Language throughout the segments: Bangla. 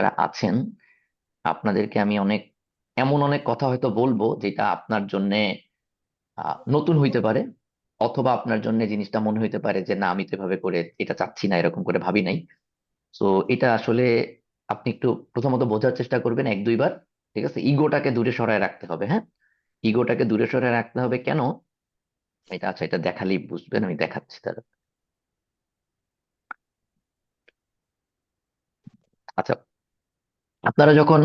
যারা আছেন আপনাদেরকে আমি এমন অনেক কথা হয়তো বলবো যেটা আপনার জন্য নতুন হইতে পারে, অথবা আপনার জন্য জিনিসটা মনে হইতে পারে যে না, আমি তো এভাবে করে এটা চাচ্ছি না, এরকম করে ভাবি নাই। তো এটা আসলে আপনি একটু প্রথমত বোঝার চেষ্টা করবেন এক দুইবার। ঠিক আছে, ইগোটাকে দূরে সরায় রাখতে হবে। হ্যাঁ, ইগোটাকে দূরে সরায় রাখতে হবে কেন? এটা আচ্ছা, এটা দেখালেই বুঝবেন, আমি দেখাচ্ছি তাহলে। আচ্ছা, আপনারা যখন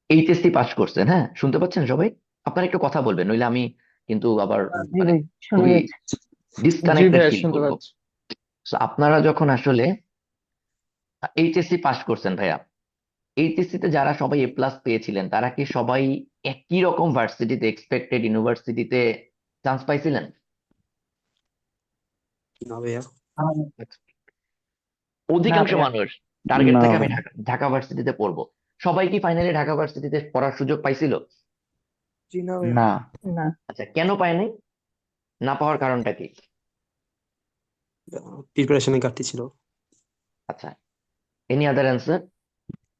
এইচএসসি পাস করছেন, হ্যাঁ শুনতে পাচ্ছেন সবাই? আপনারা একটু কথা বলবেন, নইলে আমি কিন্তু আবার জি মানে ভাই, শোনা খুবই যাচ্ছে। জি ডিসকানেক্টেড ভাইয়া, ফিল শুনতে করব। পাচ্ছি। So, আপনারা যখন আসলে এইচএসসি পাস করছেন ভাইয়া, এইচএসসি তে যারা সবাই এ প্লাস পেয়েছিলেন তারা কি সবাই একই রকম ভার্সিটিতে, এক্সপেক্টেড ইউনিভার্সিটিতে চান্স পাইছিলেন? না ভাইয়া। না অধিকাংশ ভাইয়া। মানুষ টার্গেট না থেকে আমি ভাইয়া। ঢাকা ঢাকা ভার্সিটিতে পড়বো। সবাই কি ফাইনালি ঢাকা ভার্সিটিতে পড়ার সুযোগ পাইছিল? জি না ভাইয়া। না। না। আচ্ছা, কেন পায়নি? না পাওয়ার কারণটা কি? প্রিপারেশনে ঘাটতি ছিল। আচ্ছা, এনি আদার অ্যান্সার?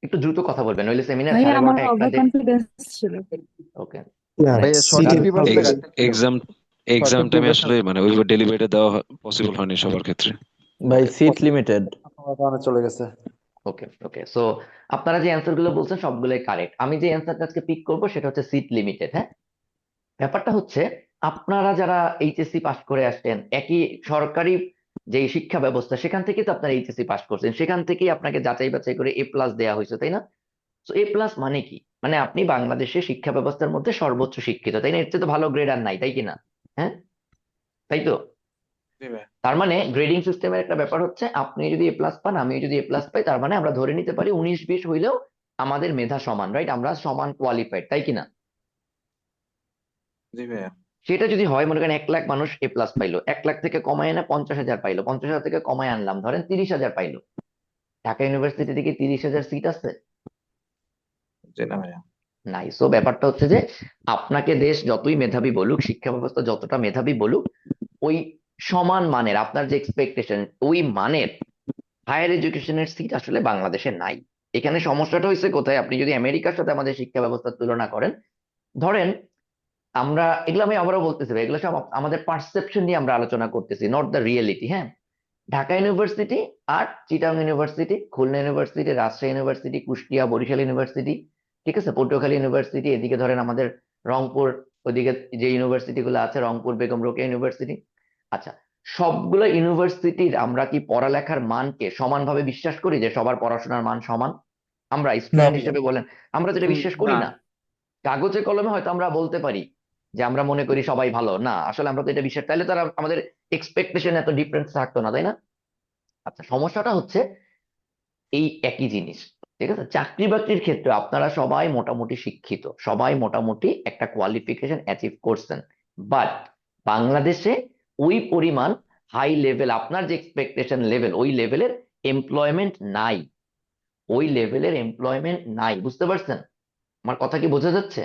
একটু দ্রুত কথা বলবেন, নইলে সেমিনার ভাইয়া, সাড়ে আমার বারোটা একটা ওভার দেড়। কনফিডেন্স ছিল। ওকে, না, রাইট। ভাইয়া শর্টেজ সিটের কারণ পেপারস টা ঘাটতি ছিল। এক্সাম এক্সাম শর্টেজ টাইমে পেপারস আসলে মানে ওইভাবে ডেলিভারিটা দেওয়া পসিবল হয়নি সবার ক্ষেত্রে। ভাই ওকে, সিট লিমিটেড। কারণে চলে গেছে। ওকে, ওকে। সো আপনারা যে অ্যান্সার গুলো বলছেন সবগুলোই কারেক্ট। আমি যে অ্যান্সারটা আজকে পিক করবো সেটা হচ্ছে সিট লিমিটেড। হ্যাঁ, ব্যাপারটা হচ্ছে আপনারা যারা এইচএসসি পাস করে আসছেন একই সরকারি যে শিক্ষা ব্যবস্থা, সেখান থেকে তো আপনারা এইচএসসি পাস করছেন, সেখান থেকেই আপনাকে যাচাই বাছাই করে এ প্লাস দেওয়া হয়েছে, তাই না? তো এ প্লাস মানে কি? মানে আপনি বাংলাদেশের শিক্ষা ব্যবস্থার মধ্যে সর্বোচ্চ শিক্ষিত, তাই না? এর চেয়ে তো ভালো গ্রেড আর নাই, তাই কিনা? হ্যাঁ, তাই তো। জি ভাই। তার মানে গ্রেডিং সিস্টেমের একটা ব্যাপার হচ্ছে, আপনি যদি এ প্লাস পান, আমি যদি এ প্লাস পাই, তার মানে আমরা ধরে নিতে পারি 19-20 হইলেও আমাদের মেধা সমান, রাইট? আমরা সমান কোয়ালিফাইড, তাই কিনা? জি ভাইয়া। সেটা যদি হয়, মনে করেন 1 লাখ মানুষ এ প্লাস পাইলো, 1 লাখ থেকে কমায় এনে 50,000 পাইলো, 50,000 থেকে কমায় আনলাম ধরেন 30,000 পাইলো। ঢাকা ইউনিভার্সিটি থেকে 30,000 সিট আছে? জি না ভাইয়া। নাই। সো ব্যাপারটা হচ্ছে যে আপনাকে দেশ যতই মেধাবী বলুক, শিক্ষা ব্যবস্থা যতটা মেধাবী বলুক, ওই সমান মানের, আপনার যে এক্সপেকটেশন ওই মানের হায়ার এডুকেশনের সিট আসলে বাংলাদেশে নাই। এখানে সমস্যাটা হয়েছে কোথায়? আপনি যদি আমেরিকার সাথে আমাদের শিক্ষা ব্যবস্থার তুলনা করেন, ধরেন আমরা এগুলো, আমি আবারও বলতেছি ভাই, এগুলো সব আমাদের পারসেপশন নিয়ে আমরা আলোচনা করতেছি, নট দ্য রিয়েলিটি। হ্যাঁ, ঢাকা ইউনিভার্সিটি আর Chittagong university, Khulna university, Rajshahi university, Kushtia Barishal university, ঠিক আছে, পটুয়াখালী ইউনিভার্সিটি, এদিকে ধরেন আমাদের রংপুর, ওইদিকে যে ইউনিভার্সিটি গুলো আছে, রংপুর বেগম রোকেয়া ইউনিভার্সিটি। আচ্ছা, সবগুলো ইউনিভার্সিটির আমরা কি পড়ালেখার মানকে সমানভাবে বিশ্বাস করি, যে সবার পড়াশোনার মান সমান? আমরা না স্টুডেন্ট ভাইয়া। হিসেবে বলেন, আমরা যেটা বিশ্বাস করি না। না। কাগজে কলমে হয়তো আমরা বলতে পারি যে আমরা মনে করি সবাই ভালো, না আসলে আমরা তো এটা বিশ্বাস, তাহলে তো আর আমাদের এক্সপেকটেশন এত ডিফারেন্স থাকতো না, তাই না? আচ্ছা, সমস্যাটা হচ্ছে এই একই জিনিস। ঠিক আছে, চাকরি বাকরির ক্ষেত্রে আপনারা সবাই মোটামুটি শিক্ষিত, সবাই মোটামুটি একটা কোয়ালিফিকেশন অ্যাচিভ করছেন, বাট বাংলাদেশে ওই পরিমাণ হাই লেভেল, আপনার যে এক্সপেকটেশন লেভেল, ওই লেভেলের এমপ্লয়মেন্ট নাই। ওই লেভেলের এমপ্লয়মেন্ট নাই, বুঝতে পারছেন? আমার কথা কি বোঝা যাচ্ছে?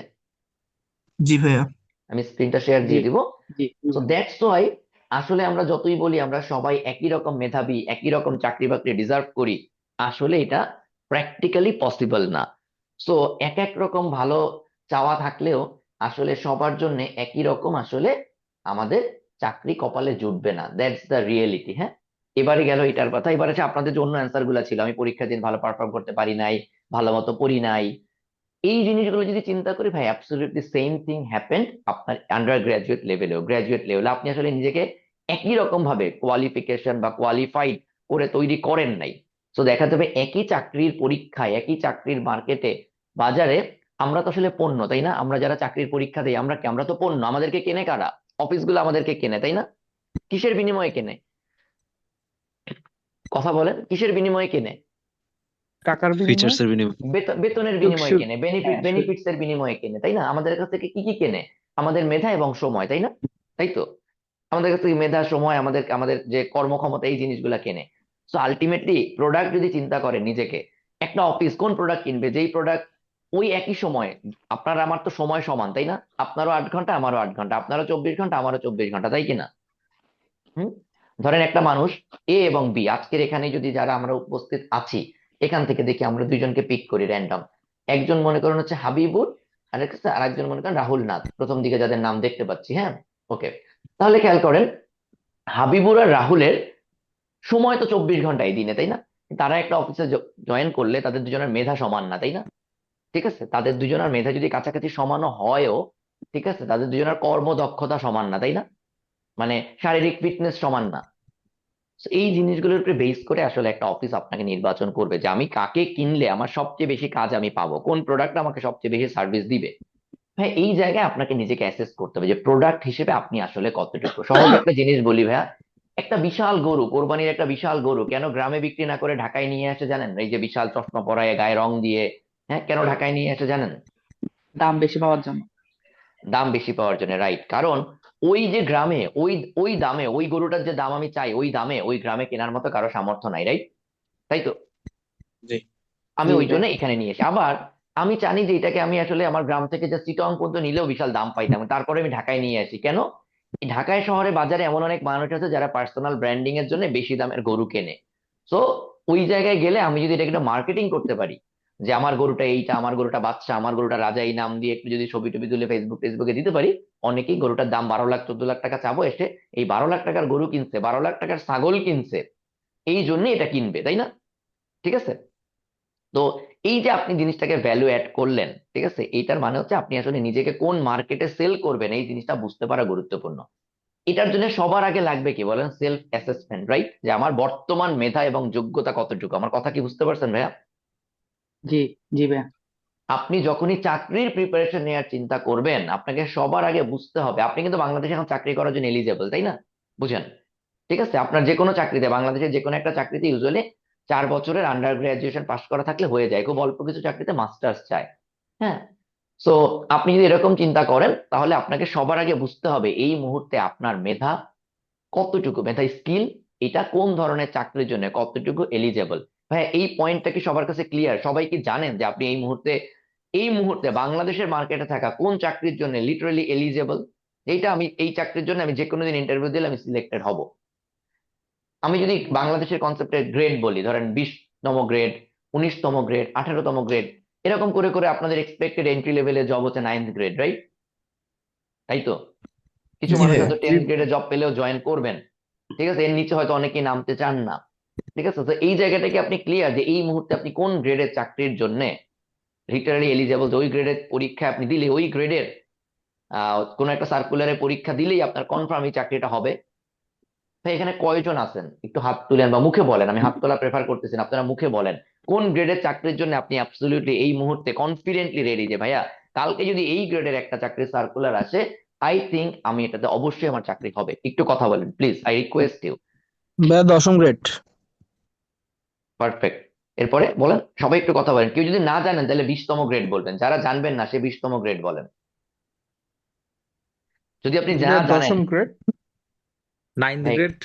জি ভাইয়া। আমি স্ক্রিনটা শেয়ার জি। দিয়ে দিব। জি। সো দ্যাটস ওয়াই আসলে আমরা যতই বলি আমরা সবাই একই রকম মেধাবী, একই রকম চাকরি বাকরি ডিজার্ভ করি, আসলে এটা প্র্যাকটিক্যালি পসিবল না। সো এক এক রকম ভালো চাওয়া থাকলেও আসলে সবার জন্য একই রকম আসলে আমাদের চাকরি কপালে জুটবে না, দ্যাটস দ্য রিয়েলিটি। হ্যাঁ, এবারে গেল এটার কথা, এবারে আছে আপনাদের যে অন্য অ্যান্সার গুলা ছিল, আমি পরীক্ষা দিন ভালো পারফর্ম করতে পারি নাই, ভালো মতো পড়ি নাই, এই জিনিসগুলো যদি চিন্তা করি ভাই, অ্যাবসলিউটলি সেম থিং হ্যাপেন্ড আপনার আন্ডার গ্রাজুয়েট লেভেলেও। গ্রাজুয়েট লেভেলে আপনি আসলে নিজেকে একই রকম ভাবে কোয়ালিফিকেশন বা কোয়ালিফাইড করে তৈরি করেন নাই। তো দেখা যাবে একই চাকরির পরীক্ষায়, একই চাকরির মার্কেটে, বাজারে আমরা তো আসলে পণ্য, তাই না? আমরা যারা চাকরির পরীক্ষা দেই, আমরা কি? আমরা তো পণ্য। আমাদেরকে কেনে কারা? অফিসগুলো আমাদেরকে কেনে, তাই না? কিসের বিনিময়ে কেনে? কথা বলেন, কিসের বিনিময়ে কেনে? টাকার বিনিময়ে। ফিচার্স এর বিনিময়ে। বেতনের সুখ বিনিময়ে সুখ। কেনে, হ্যাঁ, সুখ। বেনিফিটস এর বিনিময়ে কেনে, তাই না? আমাদের কাছ থেকে কি কি কেনে? আমাদের মেধা এবং সময়, তাই না? তাই তো। আমাদের কাছ থেকে মেধা, সময়, আমাদের আমাদের যে কর্মক্ষমতা, এই জিনিসগুলা কেনে। তো আলটিমেটলি প্রোডাক্ট যদি চিন্তা করেন নিজেকে, একটা অফিস কোন প্রোডাক্ট কিনবে? যেই প্রোডাক্ট ওই একই সময়, আপনার আমার তো সময় সমান, তাই না? আপনারও 8 ঘন্টা, আমারও 8 ঘন্টা, আপনারও 24 ঘন্টা, আমারও 24 ঘন্টা, তাই কিনা? হুম, ধরেন একটা মানুষ এ এবং বি, আজকের এখানে যদি যারা আমরা উপস্থিত আছি, এখান থেকে দেখি আমরা দুইজনকে পিক করি র্যান্ডম। একজন মনে করেন হচ্ছে হাবিবুর, আর একজন মনে করেন রাহুল নাথ, প্রথম দিকে যাদের নাম দেখতে পাচ্ছি। হ্যাঁ, ওকে। তাহলে খেয়াল করেন, হাবিবুর আর রাহুলের সময় তো 24 ঘন্টা এই দিনে, তাই না? তারা একটা অফিসে জয়েন করলে তাদের দুজনের মেধা সমান না, তাই না? ঠিক আছে, তাদের দুজনের মেধা যদি কাছাকাছি সমানও হয়ও, ঠিক আছে, তাদের দুজনের কর্মদক্ষতা সমান না, তাই না? মানে শারীরিক ফিটনেস সমান না। So এই জিনিসগুলোর উপরে বেস করে আসলে একটা অফিস আপনাকে নির্বাচন করবে যে আমি কাকে কিনলে আমার সবচেয়ে বেশি কাজ আমি পাবো, কোন প্রোডাক্ট আমাকে সবচেয়ে বেশি সার্ভিস দিবে। হ্যাঁ, এই জায়গায় আপনাকে নিজেকে অ্যাসেস করতে হবে যে প্রোডাক্ট হিসেবে আপনি আসলে কতটুকু। সহজ একটা জিনিস বলি ভাইয়া, একটা বিশাল গরু, কোরবানির একটা বিশাল গরু কেন গ্রামে বিক্রি না করে ঢাকায় নিয়ে আসে জানেন? এই যে বিশাল চশমা পরায় গায়ে রং দিয়ে, হ্যাঁ, কেন ঢাকায় নিয়ে আসে জানেন? দাম বেশি পাওয়ার জন্য। দাম বেশি পাওয়ার জন্য, রাইট। কারণ ওই যে গ্রামে ওই ওই দামে ওই গরুটার যে দাম আমি চাই, ওই দামে ওই গ্রামে কেনার মতো কারো সামর্থ্য নাই, রাইট? তাই তো। জি আমি জি ওই জন্য ভাইয়া। এখানে নিয়ে এসে আবার আমি জানি যে এটাকে আমি আসলে আমার গ্রাম থেকে যে চিটং পর্যন্ত নিলেও বিশাল দাম পাইতাম, তারপরে আমি ঢাকায় নিয়ে আসি কেন? এই ঢাকায় শহরে বাজারে এমন অনেক মানুষ আছে যারা পার্সোনাল ব্র্যান্ডিং এর জন্য বেশি দামের গরু কেনে। তো ওই জায়গায় গেলে আমি যদি এটাকে মার্কেটিং করতে পারি যে আমার গরুটা এইটা, আমার গরুটা বাচ্চা, আমার গরুটা রাজা, এই নাম দিয়ে একটু যদি ছবি টবি তুলে ফেসবুকে দিতে পারি, অনেকেই গরুটার দাম 12 লাখ 14 লাখ টাকা চাবো এসে, এই 12 লাখ টাকার গরু কিনছে, 12 লাখ টাকার ছাগল কিনছে, এই জন্যই এটা কিনবে, তাই না? ঠিক আছে। তো এই যে আপনি জিনিসটাকে ভ্যালু অ্যাড করলেন, ঠিক আছে, এইটার মানে হচ্ছে আপনি আসলে নিজেকে কোন মার্কেটে সেল করবেন এই জিনিসটা বুঝতে পারা গুরুত্বপূর্ণ। এটার জন্য সবার আগে লাগবে কি বলেন? Self assessment, right? যে আমার বর্তমান মেধা এবং যোগ্যতা কতটুকু। আমার কথা কি বুঝতে পারছেন ভাইয়া? জি, জি ভাইয়া। আপনি যখনই চাকরির প্রিপারেশন নেওয়ার চিন্তা করবেন, আপনাকে সবার আগে বুঝতে হবে আপনি কিন্তু বাংলাদেশে এখন চাকরি করার জন্য এলিজেবল, তাই না? বুঝেন? ঠিক আছে, আপনার যে কোনো চাকরিতে, বাংলাদেশের যে কোনো একটা চাকরিতে ইউজুয়ালি 4 বছরের আন্ডার গ্রাজুয়েশন পাস করা থাকলে হয়ে যায়, খুব অল্প কিছু চাকরিতে মাস্টার্স চায়। হ্যাঁ। সো আপনি যদি এরকম চিন্তা করেন তাহলে আপনাকে সবার আগে বুঝতে হবে এই মুহূর্তে আপনার মেধা কতটুকু, মেধা স্কিল এটা কোন ধরনের চাকরির জন্য কতটুকু এলিজেবল। ভাই এই পয়েন্টটা কি সবার কাছে ক্লিয়ার? সবাই কি জানেন যে আপনি এই মুহূর্তে বাংলাদেশের মার্কেটে থাকা কোন চাকরির জন্য লিটারালি এলিজেবল? এইটা আমি এই চাকরির জন্য আমি যে কোনো দিন ইন্টারভিউ দিলে আমি সিলেক্টেড হব। আমি যদি বাংলাদেশের কনসেপ্টের গ্রেড বলি, ধরেন 20তম গ্রেড, 19তম গ্রেড, 18তম গ্রেড, এরকম করে করে আপনাদের এক্সপেক্টেড এন্ট্রি লেভেলে জব হচ্ছে 9th গ্রেড, রাইট? তাই তো। কিছু জি মানুষ ভাইয়া। হয়তো 10th গ্রেডে জব পেলেও জয়েন করবেন, ঠিক আছে, এর নিচে হয়তো অনেকেই নামতে চান না। ঠিক আছে, তো এই জায়গাটা কি আপনি ক্লিয়ার যে এই মুহূর্তে আপনি কোন গ্রেডের চাকরির জন্য লিটারালি এলিজেবল? ওই গ্রেডের পরীক্ষা আপনি দিলে, ওই গ্রেডের কোন একটা সার্কুলারে পরীক্ষা দিলেই আপনার কনফার্ম এই চাকরিটা হবে। ভাই এখানে কয়জন আছেন একটু হাত তুলেন বা মুখে বলেন, আমি হাত তোলা প্রেফার করতেছি না, আপনারা মুখে বলেন কোন গ্রেডের চাকরির জন্য আপনি অ্যাবসলিউটলি এই মুহূর্তে কনফিডেন্টলি রেডি যে ভাইয়া কালকে যদি এই গ্রেডের একটা চাকরির সার্কুলার আসে, আই থিঙ্ক আমি এটাতে অবশ্যই আমার চাকরি হবে। একটু কথা বলেন প্লিজ, আই রিকোয়েস্ট ইউ। ভাইয়া 10ম গ্রেড। পারফেক্ট। এরপরে বলেন, সবাই একটু কথা বলেন। কেউ যদি না জানেন তাহলে 20তম গ্রেড বলবেন, যারা জানবেন না সে 20তম গ্রেড বলেন। যদি আপনি জি না ভাইয়া, জানেন, 10ম গ্রেড। 9th ভাই, grade.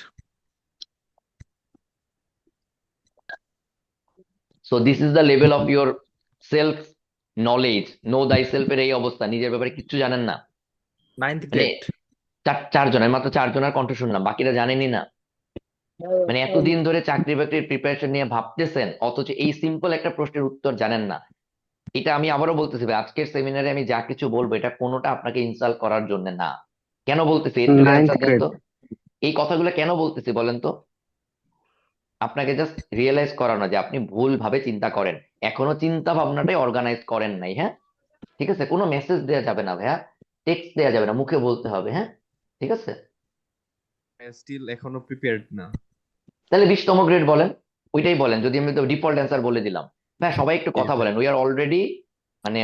So this is the level of your self knowledge. Know thy সেলফের এই অবস্থা, নিজের ব্যাপারে কিচ্ছু জানেন না। 9th মানে গ্রেড। চারজন, আমি মাত্র 4 জনের কণ্ঠ শুনলাম, বাকিরা জানেনই না। মানে এতদিন ধরে চাকরি বাকরির প্রিপারেশন নিয়ে ভাবতেছেন অথচ এই সিম্পল একটা প্রশ্নের উত্তর জানেন না। এটা আমি আবারও বলতেছি ভাই, আজকের সেমিনারে আমি যা কিছু বলবো এটা কোনোটা আপনাকে ইনসাল্ট করার জন্য না। কেন বলতেছি একটু 9th অ্যান্সার দেন গ্রেড। তো। এই কথাগুলো কেন বলতেছি বলেন তো? আপনাকে জাস্ট রিয়েলাইজ করানো যে আপনি ভুল ভাবে চিন্তা করেন, এখনো চিন্তা ভাবনাটাই অর্গানাইজ করেন নাই। হ্যাঁ, ঠিক আছে, কোনো মেসেজ দেওয়া যাবে না ভাইয়া, টেক্সট দেওয়া যাবে না, মুখে বলতে হবে। হ্যাঁ, ঠিক আছে। স্টিল এখনো প্রিপেয়ার্ড না। তাহলে 20তম গ্রেড বলেন, ওইটাই বলেন। যদি আমি তো ডিফল্ট অ্যান্সার বলে দিলাম, ভাই সবাই একটু কথা বলেন। উই আর অলরেডি মানে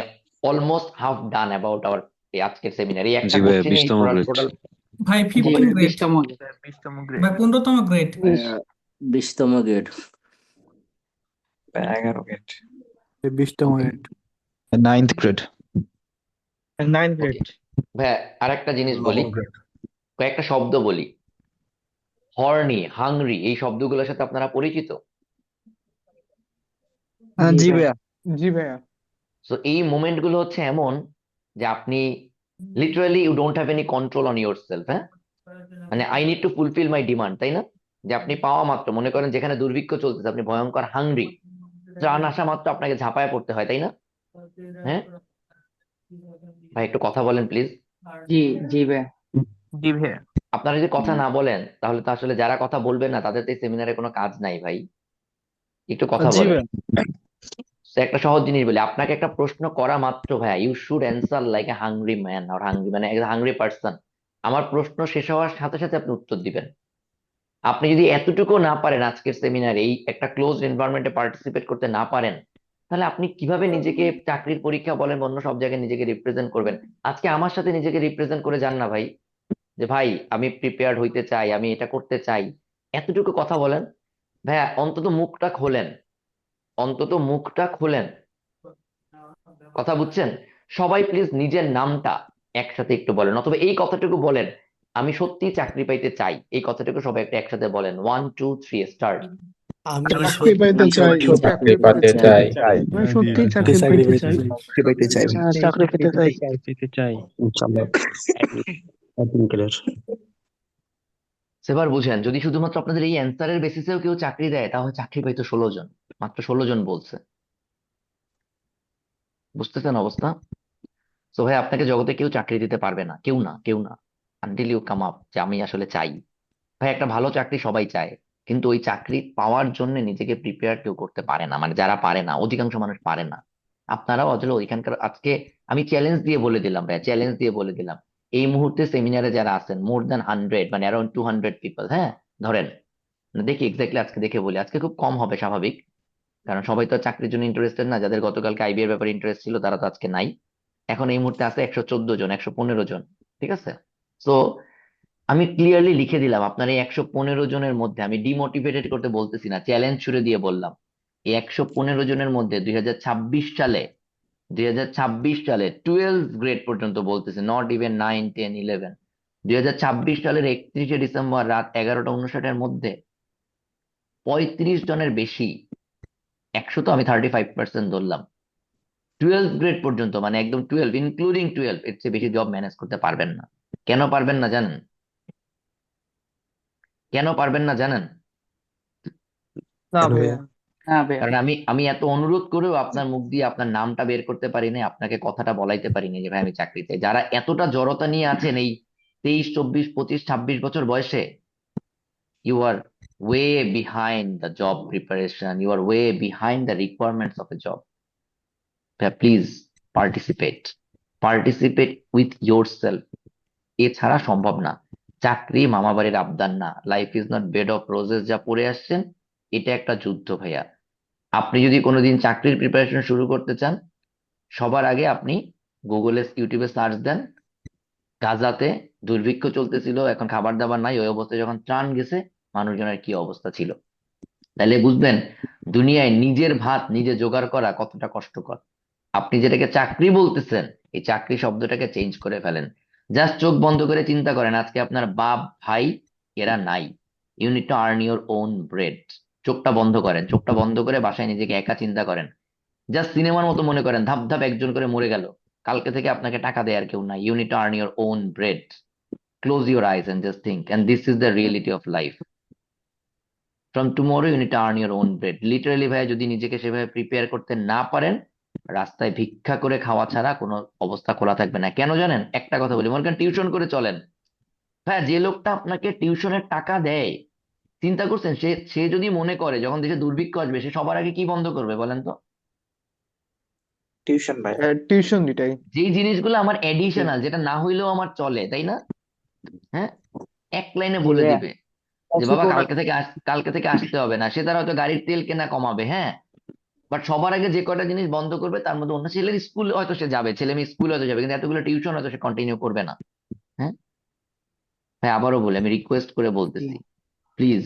almost half done about our আজকের সেমিনার। এই একটা জি ভাইয়া, কোশ্চেনে এই 20তম টোটাল গ্রেড। টোটাল ভাই জি 15 গ্রেড 20তম গ্রেড। 20তম গ্রেড। ভাই 15তম গ্রেড। 20তম গ্রেড। 11 গ্রেড। 20তম ওকে, গ্রেড। 9th grade. 9th ওকে। গ্রেড। ভাই আর একটা জিনিস বলি, 9th গ্রেড। কয়েকটা শব্দ বলি। হর্নি, হাংরি, এই শব্দগুলোর সাথে আপনারা পরিচিত? জি ভাইয়া। জি ভাইয়া। সো এই মোমেন্ট গুলো হচ্ছে এমন যে আপনি literally you don't have any control on yourself. হ্যাঁ, মানে I need to fulfil my demand, তাই না? যে আপনি পাওয়া মাত্র মনে করেন যেখানে দুর্ভিক্ষ চলতেছে আপনি ভয়ঙ্কর হাংরি, ত্রাণ আসা মাত্র আপনাকে ঝাঁপায় পড়তে হয়, তাই না? হ্যাঁ ভাই, একটু কথা বলেন প্লিজ। জি জি ভাইয়া। জি ভাইয়া। আপনারা যদি কথা না বলেন তাহলে তো আসলে যারা কথা বলবেন না তাদের তো এই সেমিনারে কোনো কাজ নাই ভাই। একটু কথা জি বলেন। ভাইয়া। তো একটা সহজ জিনিস বলি, আপনাকে একটা প্রশ্ন করা মাত্র ভাইয়া you should answer like a hungry man আর হাংরি মানে হাংরি পার্সন। আমার প্রশ্ন শেষ হওয়ার সাথে সাথে আপনি উত্তর দিবেন। আপনি যদি এতটুকু না পারেন আজকের সেমিনারে এই একটা ক্লোজ এনভায়রনমেন্টে পার্টিসিপেট করতে না পারেন, তাহলে আপনি কিভাবে নিজেকে চাকরির পরীক্ষা বলেন অন্য সব জায়গায় নিজেকে রিপ্রেজেন্ট করবেন? আজকে আমার সাথে নিজেকে রিপ্রেজেন্ট করে যান না ভাই, যে ভাই আমি প্রিপেয়ার্ড হইতে চাই, আমি এটা করতে চাই। এতটুকু কথা বলেন ভাইয়া, অন্তত মুখটা খোলেন, অন্তত মুখটা খোলেন। কথা বুঝছেন? সবাই প্লিজ নিজের নামটা একসাথে একটু বলেন, অথবা এই কথাটুকু বলেন, আমি সত্যি চাকরি পাইতে চাই। এই কথাটুকু সবাই একটু একসাথে বলেন, 1 2 3 স্টার্ট। আমি চাকরি পাইতে চাই। চাকরি পেতে চাই। আমি সত্যি চাকরি পাইতে চাই। চাকরি পেতে চাই। চাকরি পেতে চাই। ইনশাআল্লাহ। সেবার বুঝেন, যদি শুধুমাত্র আপনাদের এই অ্যান্সারের বেসিসেও কেউ চাকরি দেয় তাহলে চাকরি পাইতো 16 জন, মাত্র 16 জন বলছে। বুঝতেছেন অবস্থা? তো ভাই আপনাকে জগতে কেউ চাকরি দিতে পারবে না, কেউ না, কেউ না, আনটিল ইউ কাম আপ যে আমি আসলে চাই। ভাই একটা ভালো চাকরি সবাই চায়, কিন্তু ওই চাকরি পাওয়ার জন্য নিজেকে প্রিপেয়ার কেউ করতে পারে না, মানে যারা পারে না, অধিকাংশ মানুষ পারে না। আপনারাও আসলে ওইখানকার, আজকে আমি চ্যালেঞ্জ দিয়ে বলে দিলাম ভাই, চ্যালেঞ্জ দিয়ে বলে দিলাম, এই মুহূর্তে সেমিনারে যারা আছেন more than 100, মানে অ্যারাউন্ড 200 পিপল, হ্যাঁ ধরেন, দেখি এক্স্যাক্টলি আজকে দেখে বলি, আজকে খুব কম হবে স্বাভাবিক, কারণ সবাই তো আর চাকরির জন্য ইন্টারেস্টেড না। যাদের গতকালকে আইবি এর ব্যাপারে ইন্টারেস্ট ছিল তারা তো আজকে নাই। এখন এই মুহূর্তে আছে 114 জন, 115 জন, ঠিক আছে? তো আমি ক্লিয়ারলি লিখে দিলাম, আপনার এই 115 জনের মধ্যে, আমি ডিমোটিভেটেড করতে বলতেছি না, চ্যালেঞ্জ ছুড়ে দিয়ে বললাম, এই 115 জনের মধ্যে 2026 সালে, 2026 সালে 12 গ্রেড পর্যন্ত বলতেছে, নট ইভেন 9 10 11, 2026 সালের 31শে ডিসেম্বর রাত 11টা 59-এর মধ্যে 35 জনের বেশি, 100 তো আমি 35% ধরলাম, 12 গ্রেড পর্যন্ত, মানে একদম 12 ইনক্লুডিং 12, এর চেয়ে বেশি জব ম্যানেজ করতে পারবেন না। কেন পারবেন না জানেন? কেন পারবেন না জানেন? না ভাইয়া। না ভাইয়া। কারণ আমি আমি এত অনুরোধ করেও আপনার মুখ দিয়ে আপনার নামটা বের করতে পারিনি, আপনাকে কথাটা বলাইতে পারিনি যে ভাই আমি চাকরি চাই। যারা এতটা জড়তা নিয়ে আছেন এই 23 24 25 26 বছর বয়সে, you are way behind the job preparation, you are way behind the requirements of a job. Please participate, participate with yourself. এছাড়া সম্ভব না। চাকরি মামাবাড়ির আবদার না, life is not bed of roses যা পড়ে আসছেন, এটা একটা যুদ্ধ ভাইয়া। আপনি যদি কোনোদিন চাকরির প্রিপারেশন শুরু করতে চান, সবার আগে আপনি গুগলে ইউটিউবে সার্চ দেন, গাজাতে দুর্ভিক্ষ চলতেছিল, এখন খাবার দাবার নাই, ওই অবস্থায় যখন ত্রাণ গেছে মানুষজনের কি অবস্থা ছিল, তাহলে বুঝবেন দুনিয়ায় নিজের ভাত নিজে জোগাড় করা কতটা কষ্টকর। আপনি যেটাকে চাকরি বলতেছেন, এই চাকরি শব্দটাকে চেঞ্জ করে ফেলেন। জাস্ট চোখ বন্ধ করে চিন্তা করেন, আজকে আপনার বাপ ভাই এরা নাই, you need to earn your own bread. চোখটা বন্ধ করেন, চোখটা বন্ধ করে বাসায় নিজেকে একা চিন্তা করেন, জাস্ট সিনেমার মতো মনে করেন, ধাপ ধাপ একজন করে মরে গেল, কালকে থেকে আপনাকে টাকা দেয় আর কেউ নাই, you need to earn your own bread. Close your eyes and just think, and this is the reality of life. From tomorrow you need to earn your own bread. Literally ভাই, যদি নিজেকে সেভাবে প্রিপেয়ার করতে না পারেন, রাস্তায় ভিক্ষা করে খাওয়া ছাড়া কোনো অবস্থা খোলা থাকবে না। কেন জানেন? একটা কথা বলি, মনে করেন টিউশন করে চলেন, হ্যাঁ যে লোকটা আপনাকে টিউশনের টাকা দেয়, চিন্তা করছেন সে সে যদি মনে করে যখন দেশে দুর্ভিক্ষ আসবে সে সবার আগে কি বন্ধ করবে বলেন তো? টিউশন ভাই। টিউশন দিটাই। যেই জিনিসগুলো আমার জি এডিশনাল, যেটা না হইলেও আমার চলে, তাই না? হ্যাঁ, এক লাইনে জি বলে ভাইয়া। দিবে যে বাবা কালকে থেকে আসতে হবে না। সে তারা হয়তো গাড়ির তেল কেনা কমাবে, হ্যাঁ, বাট সবার আগে যে কয়টা জিনিস বন্ধ করবে তার মধ্যে অন্য ছেলের স্কুল হয়তো সে যাবে, ছেলে মেয়ে স্কুল হয়তো যাবে, কিন্তু এতগুলো টিউশন হয়তো সে কন্টিনিউ করবে না। হ্যাঁ হ্যাঁ, আবারও বলি, আমি রিকোয়েস্ট করে জি বলতেছি, প্লিজ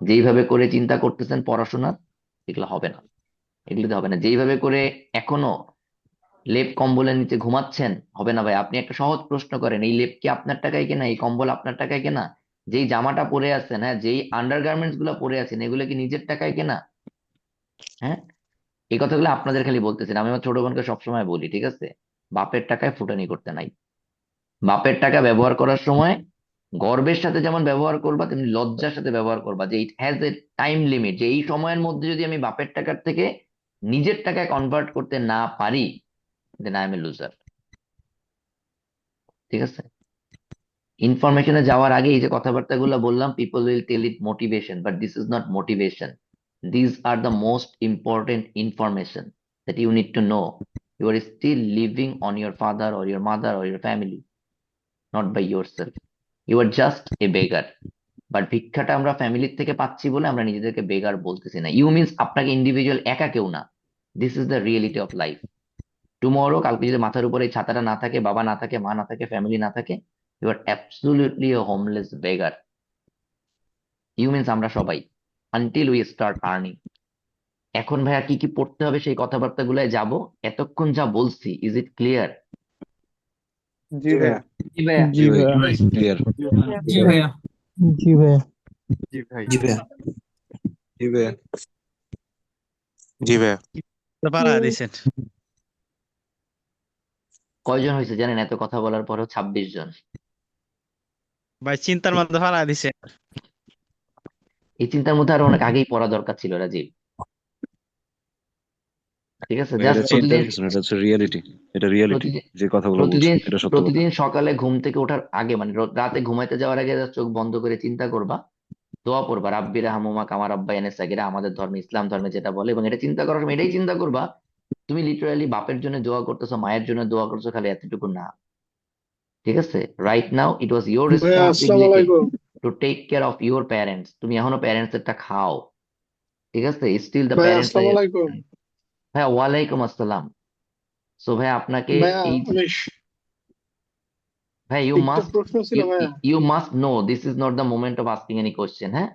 যেইভাবে করে চিন্তা করতেছেন পড়াশোনা, এগুলো হবে না, এগুলোতে হবে না। যেইভাবে করে এখনো লেপ কম্বলের নিচে ঘুমাচ্ছেন, হবে না ভাই। আপনি একটা সহজ প্রশ্ন করেন, এই লেপ কি আপনার টাকায় কেনা? এই কম্বল আপনার টাকায় কেনা? যেই জামাটা পরে আছেন, হ্যাঁ, যেই আন্ডারগার্মেন্টস গুলো পরে আছেন, এগুলো কি নিজের টাকায় কেনা? হ্যাঁ, এই কথাগুলো আপনাদের খালি বলতেছেন, আমি আমার ছোট বোনকে সবসময় বলি, ঠিক আছে, বাপের টাকায় ফুটানি করতে নাই। বাপের টাকা ব্যবহার করার সময় গর্বের সাথে যেমন ব্যবহার করবা তেমনি লজ্জার সাথে ব্যবহার করবা, যে it has a time limit, যে এই সময়ের মধ্যে যদি আমি বাপের টাকার থেকে নিজের টাকায় কনভার্ট করতে না পারি, then I am a loser. ঠিক আছে? ইনফরমেশনে যাওয়ার আগে এই যে কথাবার্তাগুলো বললাম, people will tell it motivation, but this is not motivation. This are the most important information that you need to know. You are still living on your father or your mother or your family, not by yourself. You are just a beggar. But ভিক্ষাটা আমরা ফ্যামিলির থেকে পাচ্ছি বলে আমরা নিজেদেরকে বেগার বলতেছি না। ইউ মিনস আপনাকে ইন্ডিভিজুয়াল একা কেউ না। This is the reality of life. Tomorrow, কালকে যদি মাথার উপরে এই ছাতাটা না থাকে, বাবা না থাকে, মা না থাকে, ফ্যামিলি না থাকে, you are absolutely a homeless beggar. You means আমরা সবাই, আনটিল উই স্টার্ট আর্নিং। এখন ভাইয়া কি কি পড়তে হবে সেই কথাবার্তা গুলায় যাবো। এতক্ষণ যা বলছি, ইজ ইট ক্লিয়ার? জি ভাইয়া। জি ভাইয়া। জি ভাইয়া। ক্লিয়ার? জি ভাইয়া। জি ভাইয়া। জি ভাই। জি ভাইয়া। জি ভাইয়া। জি ভাইয়া। পারা দিছেন। কয়জন হয়েছে জানেন এত কথা বলার পরও? 26 জন। ভাই চিন্তার মধ্যে পারা দিছেন। এই চিন্তার মধ্যে আরো অনেক আগেই পড়া দরকার ছিল রাজীব। ঠিক আছে? এটা জাস্ট চিন্তার প্রতিদিন কিছু না, এটা হচ্ছে রিয়েলিটি। এটা রিয়েলিটি, প্রতিদিন যে কথাগুলো বলছো প্রতিদিন এটা সত্য কথা। প্রতিদিন সকালে ঘুম থেকে ওঠার আগে, মানে রাতে ঘুমাইতে যাওয়ার আগে just চোখ বন্ধ করে চিন্তা করবা, দোয়া পড়বা, রাব্বি রাহমুমা কামা রাব্বায়ানি সাগীরা, আমাদের ধর্মে, ইসলাম ধর্মে যেটা বলে। এবং এটা চিন্তা করার সময় এটাই চিন্তা করবা, তুমি লিটারালি বাপের জন্য দোয়া করতেছো, মায়ের জন্য দোয়া করছো, খালি এতটুকু না। ঠিক আছে? Right now it was your ভাইয়া আসসালামু রেসপন্সিবিলিটি আলাইকুম। To take care of your parents. তুমি এখনো প্যারেন্টস এরটা খাও। ঠিক আছে? স্টিল দ্য ভাইয়া প্যারেন্টস। আসসালামু আলাইকুম। হ্যাঁ, ওয়ালাইকুম আসসালাম। সো ভাই আপনাকে ভাইয়া এই, আমি ভাই একটা প্রশ্ন ছিল ভাইয়া। You must know this is not the moment of asking any question. হ্যাঁ,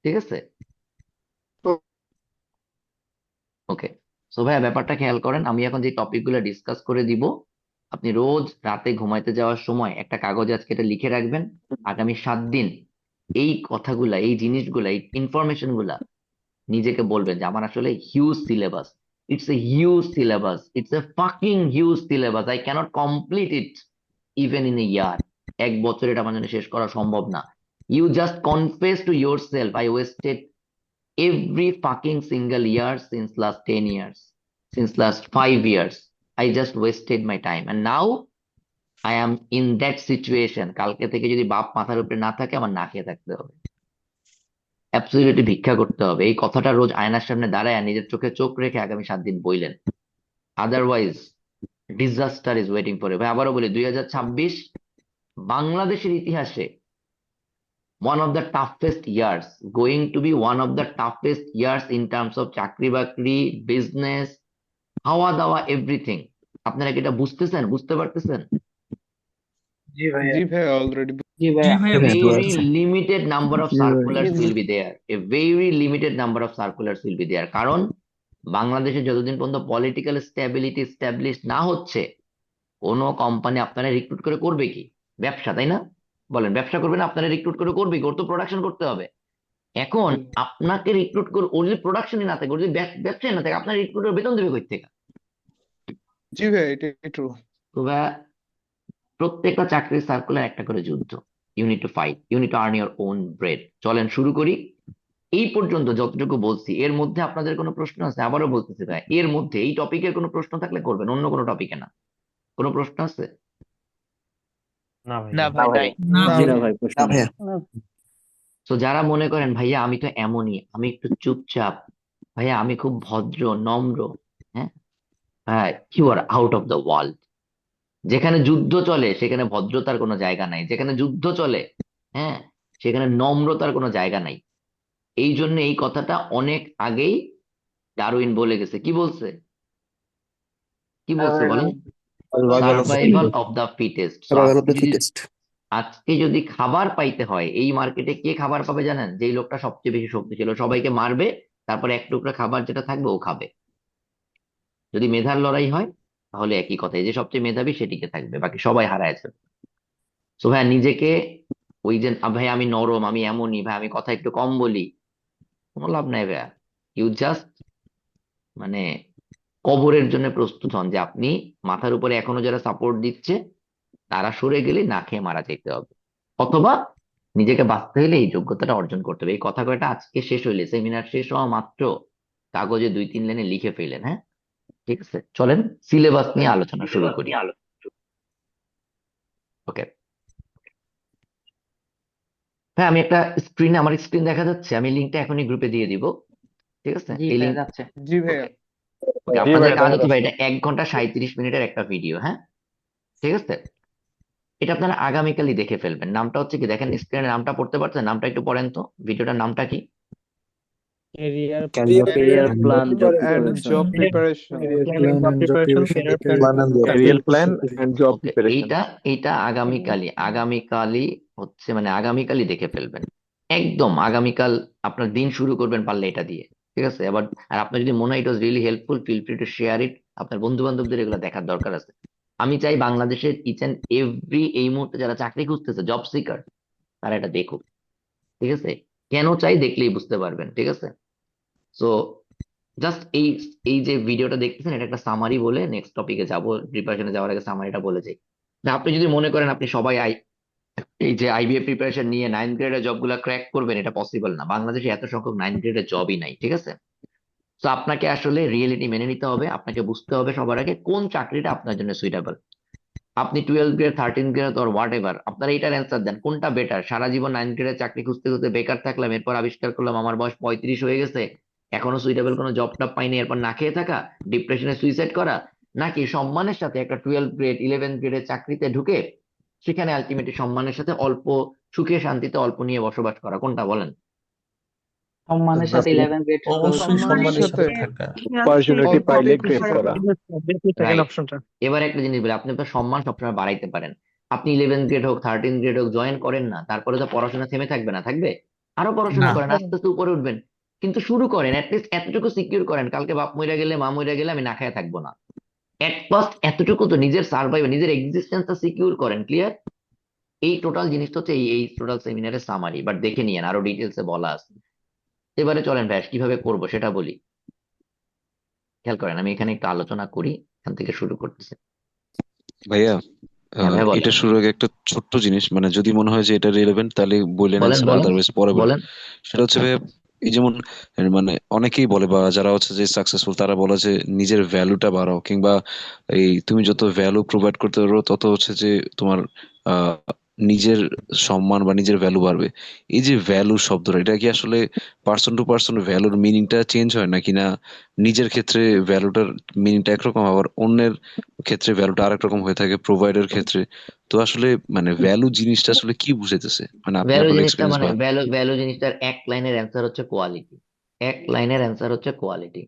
ঠিক আছে? ওকে। সো ভাইয়া ব্যাপারটা খেয়াল করেন, আমি এখন যে টপিক গুলো ডিসকাস করে দিব, আপনি রোজ রাতে ঘুমাইতে যাওয়ার সময় একটা কাগজে আজকে এটা লিখে রাখবেন। আগামী 7 দিন এই কথাগুলা, এই জিনিসগুলা, এই ইনফরমেশন গুলা নিজেকে বলবেন যে আমার আসলে huge syllabus, it's a huge syllabus, it's a fucking huge syllabus, I can't complete it even in a year. এক বছর এটা আমার জন্য শেষ করা সম্ভব না। You just confess to yourself, I wasted every fucking single year since last 10 years, since last 5 years. I just wasted my time. And now I am in that situation. কালকে থেকে যদি বাপ মাথার উপরে না থাকে, আমার না খেয়ে থাকতে হবে। অ্যাবসলিউটলি ভিক্ষা করতে হবে। এই কথাটা রোজ আয়নার সামনে দাঁড়ায় নিজের চোখে চোখ রেখে আগামী 7 দিন বইলেন। Otherwise disaster is waiting for you. ভাই আবারও বলি, 2026 বাংলাদেশের ইতিহাসে one of the toughest years, going to be one of the toughest years in terms of চাকরি বাকরি, বিজনেস, খাওয়া দাওয়া, এভরিথিং। আপনারা কি এটা বুঝতেছেন, বুঝতে পারতেছেন? জি ভাইয়া। জি ভাইয়া অলরেডি। জি ভাইয়া। A very limited number of জি ভাই। circulars will be there. A very limited number of circulars will be there. কারণ বাংলাদেশে যতদিন পর্যন্ত পলিটিক্যাল স্টেবিলিটি এস্টাবলিশ না হচ্ছে, কোনো কোম্পানি আপনারা রিক্রুট করে করবে কি? ব্যবসা, তাই না? বলেন, ব্যবসা করবে না? আপনারা রিক্রুট করে করবে কি? ওর তো প্রোডাকশন করতে হবে। এখন আপনাকে রিক্রুট করে, ওর যদি প্রোডাকশনই না থাকে, ওর যদি ব্যবসায় না থাকে, আপনার রিক্রুটার বেতন দেবে কই থেকে? জি ভাইয়া এটাই ট্রু। তো ভাইয়া, প্রত্যেকটা চাকরির সার্কুলার একটা করে যুদ্ধ। You need to fight, you need to earn your own bread. চলেন শুরু করি। এই পর্যন্ত যতটুকু বলছি, এর মধ্যে আপনাদের কোনো প্রশ্ন আছে? আবারও বলতেছি ভাই, এর মধ্যে এই টপিকের কোনো প্রশ্ন থাকলে করবেন, অন্য কোনো টপিকে না। কোনো প্রশ্ন আছে? না ভাই। না ভাই নাই। না জি না ভাইয়া। ভাই, প্রশ্ন নাই। তো যারা মনে করেন ভাইয়া আমি তো এমনই, আমি একটু চুপচাপ, ভাইয়া আমি খুব ভদ্র নম্র, হ্যাঁ, হ্যাঁ, you are out of the world. যেখানে যুদ্ধ চলে সেখানে ভদ্রতার কোনো জায়গা নাই, যেখানে যুদ্ধ চলে, হ্যাঁ, সেখানে নম্রতার কোনো জায়গা নাই। এই জন্য এই কথাটা অনেক আগেই ডারউইন বলে গেছে। কি বলছে? কি বলছে বলেন? Survival of the fittest. আজকে যদি খাবার পাইতে হয়, এই মার্কেটে কে খাবার পাবে জানেন? যেই লোকটা সবচেয়ে বেশি শক্তিশালী, সবাইকে মারবে, তারপরে এক টুকরা খাবার যেটা থাকবে ও খাবে। যদি মেধার লড়াই হয় তাহলে একই কথা, এই যে সবচেয়ে মেধাবী সেটিকে থাকবে, বাকি সবাই হারায় যাবে। তো ভাই নিজেকে ওই যে ভাই আমি নরম, আমি এমনই, ভাই আমি কথা একটু কম বলি, কোনো লাভ নাই ভাইয়া। ইউ জাস্ট মানে কবরের জন্য প্রস্তুত হন, যে আপনি মাথার উপরে এখনো যারা সাপোর্ট দিচ্ছে তারা সরে গেলে না খেয়ে মারা যেতে হবে। অথবা নিজেকে বাঁচতে হলে এই যোগ্যতাটা অর্জন করতে হবে। এই কথা কয়টা আজকে শেষ হইলে, সেমিনার শেষ হওয়া মাত্র কাগজে 2-3 লাইনে লিখে ফেলেন। হ্যাঁ, ঠিক আছে, চলেন সিলেবাস নিয়ে আলোচনা শুরু করি। ওকে, হ্যাঁ, আমি একটা স্ক্রিনে, আমার স্ক্রিন দেখা যাচ্ছে, আমি লিঙ্কটা এখনই গ্রুপে দিয়ে দিব। ঠিক আছে, জি এই ভাইয়া লিঙ্ক। যাচ্ছে। জি ভাইয়া। ওকে ওকে, জি আপনাদের ভাই কাজ দেখা হচ্ছে ভাই, যাচ্ছে। এটা 1 ঘন্টা 37 মিনিটের একটা ভিডিও। হ্যাঁ, ঠিক আছে, এটা আপনারা আগামীকালই দেখে ফেলবেন। নামটা হচ্ছে কি, দেখেন স্ক্রিনে নামটা পড়তে পারছেন? নামটা একটু পড়েন তো, ভিডিওটার নামটা কি? Career Career career plan job and preparation. job preparation. plan and job preparation. Plan and job career plan and job okay, preparation. এইটা এইটা আগামীকালই হচ্ছে, মানে আগামীকালই দেখে ফেলবেন। একদম আগামীকাল আপনার দিন শুরু করবেন পারলে এটা দিয়ে। ঠিক আছে, এবার আর আপনার যদি মনে হয় it was really helpful, feel free to share it. আপনার বন্ধু বান্ধবদের এগুলো দেখার দরকার আছে। আমি চাই বাংলাদেশের ইচ এন্ড এভরি, এই মুহূর্তে যারা চাকরি খুঁজতেছে, জব সিকার, তারা এটা দেখুক। ঠিক আছে, কেন চাই দেখলেই বুঝতে পারবেন। ঠিক আছে, সো জাস্ট এই এই যে ভিডিওটা দেখতেছেন, এটা একটা সামারি বলে নেক্সট টপিকে যাব। প্রিপারেশনে যাওয়ার আগে সামারিটা বলে যাই। না, আপনি যদি মনে করেন আপনি সবাই এই যে আইবিএ প্রিপারেশন নিয়ে 9 গ্রেডের জবগুলো ক্র্যাক করবেন, এটা পসিবল না। বাংলাদেশে এত সংখ্যক 9 গ্রেডের জবই নাই। ঠিক আছে, তো আপনাকে আসলে রিয়েলিটি মেনে নিতে হবে। আপনাকে বুঝতে হবে সবার আগে কোন চাকরিটা আপনার জন্য সুইটেবল। আপনি 12 grade, 13 grade or what ever, আপনারা এটার অ্যান্সার দেন কোনটা বেটার। সারা জীবন 9 গ্রেডের চাকরি খুঁজতে খুঁজতে বেকার থাকলাম, এরপর আবিষ্কার করলাম আমার বয়স 35 হয়ে গেছে, এখনো সুইটেবল কোনো জব টব পাইনি, এরপর না খেয়ে থাকা, ডিপ্রেশনে সুইসাইড করা, নাকি সম্মানের সাথে একটা 12 গ্রেড, 11 গ্রেডের চাকরিতে ঢুকে সেখানে আলটিমেটলি সম্মানের সাথে অল্প সুখে শান্তিতে অল্প নিয়ে বসবাস করা, কোনটা বলেন? সম্মানের সাথে 11 গ্রেড অবশ্যই সম্মানের সম্মানের সাথে সাথে থাকা। অপরচুনিটি অল্প পাইলে দিয়ে খুশি গ্রেপ করা। করা। রাইট, এবার একটা জিনিস বলি, আপনি তো সম্মান সবসময় বাড়াইতে পারেন। আপনি 11 গ্রেড হোক, 13 গ্রেড হোক জয়েন করেন না, তারপরে তো পড়াশোনা থেমে থাকবে না, থাকবে। আরো পড়াশোনা না, করেন, আস্তে আস্তে উপরে উঠবেন। কিন্তু শুরু করেন, অ্যাটলিস্ট এতটুকু সিকিউর করেন, কালকে বাপ মইরা গেলে, মা মইরা গেলে আমি না খেয়ে থাকবো না। এট ফার্স্ট এতটুকু তো নিজের সার্ভাইভ, নিজের এক্সিস্টেন্সটা সিকিউর করেন। ক্লিয়ার? এই টোটাল জিনিসটা হচ্ছে এই এই টোটাল সেমিনারের সামারি, বাট দেখে নিয়েন, আরো ডিটেলসে বলা আছে। এবারে চলেন ভাই, কিভাবে করব সেটা বলি। খেয়াল করেন, আমি এখানে একটু আলোচনা করি, এখান থেকে শুরু করতেছি। ভাইয়া, হ্যাঁ ভাই, বলেন এটা শুরুর আগে একটা ছোট্ট জিনিস, মানে যদি মনে হয় যে এটা রিলেভেন্ট তাহলে বললেন বলেন অ্যান্সার, বলেন আদারওয়াইজ পরে বলেন। বলেন। সেটা হচ্ছে ভাইয়া, এই যেমন মানে অনেকেই বলে, বা যারা হচ্ছে যে সাকসেসফুল তারা বলে যে নিজের ভ্যালুটা বাড়াও, কিংবা এই তুমি যত ভ্যালু প্রোভাইড করতে পারো তত হচ্ছে যে তোমার আহ নিজের সম্মান বা নিজের ভ্যালু বাড়বে। এই যে ভ্যালু শব্দটা, এটা কি আসলে পার্সন টু পার্সন ভ্যালুর মিনিংটা চেঞ্জ হয় নাকি না? নিজের ক্ষেত্রে ভ্যালুটার মিনিংটা একরকম, আবার অন্যের ক্ষেত্রে ভ্যালুটা আরেক রকম হয়ে থাকে, প্রোভাইডার ক্ষেত্রে। তো আসলে মানে ভ্যালু জিনিসটা আসলে কি বুঝাইতেছে, মানে আপনি ভ্যালু আপনার জিনিসটা এক্সপিরিয়েন্স মানে বা। ভ্যালু জিনিসটার এক লাইনের অ্যান্সার হচ্ছে কোয়ালিটি। এক লাইনের অ্যান্সার হচ্ছে কোয়ালিটি।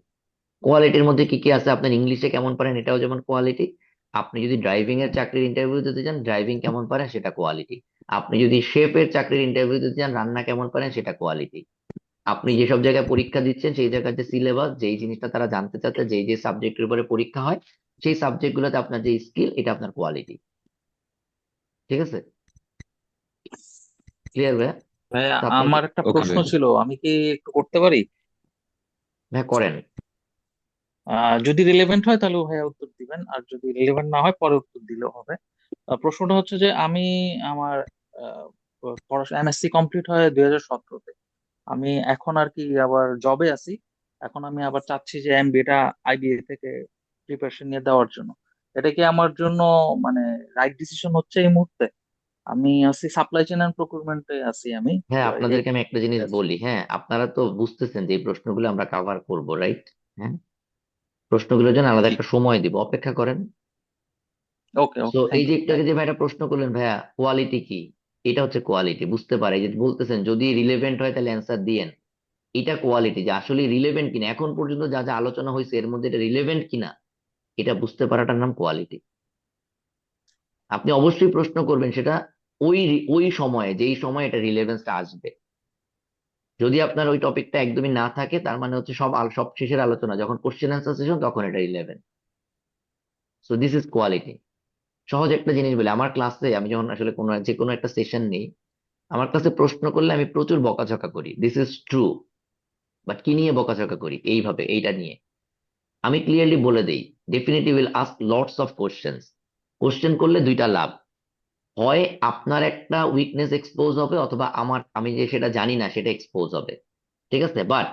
কোয়ালিটির মধ্যে কি কি আছে? আপনার ইংলিশে কেমন পারেন, এটাও যেমন কোয়ালিটি। আপনি যদি ড্রাইভিং এর চাকরির ইন্টারভিউ দিতে চান, ড্রাইভিং কেমন পারেন সেটা কোয়ালিটি। আপনি যদি শেফের চাকরির ইন্টারভিউ দিতে চান, রান্না কেমন পারেন সেটা কোয়ালিটি। আপনি যেসব জায়গায় পরীক্ষা দিচ্ছেন, সেই জায়গার যে সিলেবাস, যেই জিনিসটা তারা জানতে চাচ্ছে, যেই যে সাবজেক্টের উপরে পরীক্ষা হয়, সেই সাবজেক্ট গুলোতে আপনার যে স্কিল, এটা আপনার কোয়ালিটি। ঠিক আছে, ক্লিয়ার ভাইয়া? ভাইয়া তো আপনি আমার একটা ওকে প্রশ্ন ভাই। ছিল, আমি কি একটু করতে পারি? ভাইয়া করেন। যদি রিলেভেন্ট হয় তাহলে ভাইয়া উত্তর দিবেন, আর যদি রিলেভেন্ট না হয় পরে উত্তর দিলেও হবে। প্রশ্নটা হচ্ছে যে আমি আমার আহ, পড়াশোনা এমএসসি কমপ্লিট হয় 2017-তে। আমি এখন আর কি আবার জবে আছি। এখন আমি আবার চাচ্ছি যে এমবিএটা আইবিএ থেকে প্রিপারেশন নিয়ে দেওয়ার জন্য। এটা কি আমার জন্য মানে রাইট ডিসিশন হচ্ছে এই মুহূর্তে? আমি আছি সাপ্লাই চেইন এন্ড প্রকিউরমেন্টে আছি আমি। হ্যাঁ, এই আপনাদেরকে আমি একটা জিনিস বলি। হ্যাঁ, আপনারা তো বুঝতেছেন যে এই প্রশ্নগুলো আমরা কভার করব, রাইট? হ্যাঁ, প্রশ্নগুলোর জন্য আলাদা জি। একটা সময় দিব, অপেক্ষা করেন। ওকে তো ওকে, এই থ্যাংক যে ইউ। একটু আগে যে ভাইটা প্রশ্ন করলেন, ভাইয়া কোয়ালিটি কি, এটা হচ্ছে কোয়ালিটি। বুঝতে পারে এই যে বলতেছেন যদি রিলেভেন্ট হয় তাহলে অ্যান্সার দিয়েন, এটা কোয়ালিটি। যে আসলে রিলেভেন্ট কিনা, এখন পর্যন্ত যা যা আলোচনা হয়েছে এর মধ্যে এটা রিলেভেন্ট কিনা, এটা বুঝতে পারাটার নাম কোয়ালিটি। আপনি অবশ্যই প্রশ্ন করবেন সেটা ওই ওই সময়ে, যেই সময় এটা রিলেভেন্সটা আসবে। যদি আপনার ওই টপিকটা একদমই না থাকে, তার মানে হচ্ছে সব শেষের আলোচনা যখন কোশ্চেন অ্যান্সার সেশন, তখন এটা relevant. So this is quality. সহজ একটা জিনিস বলি, আমার ক্লাসে আমি যখন আসলে যে কোনো একটা সেশন নেই, আমার কাছে প্রশ্ন করলে আমি প্রচুর বকাঝকা করি, দিস ইজ ট্রু। বাট কি নিয়ে বকাঝকা করি? এইভাবে, এইটা নিয়ে আমি ক্লিয়ারলি বলে দেই, definitely will ask lots of questions. Question করলে দুইটা লাভ। হয় আপনার একটা উইকনেস এক্সপোজ হবে, অথবা আমি যে সেটা জানি না সেটা এক্সপোজ হবে। ঠিক আছে, বাট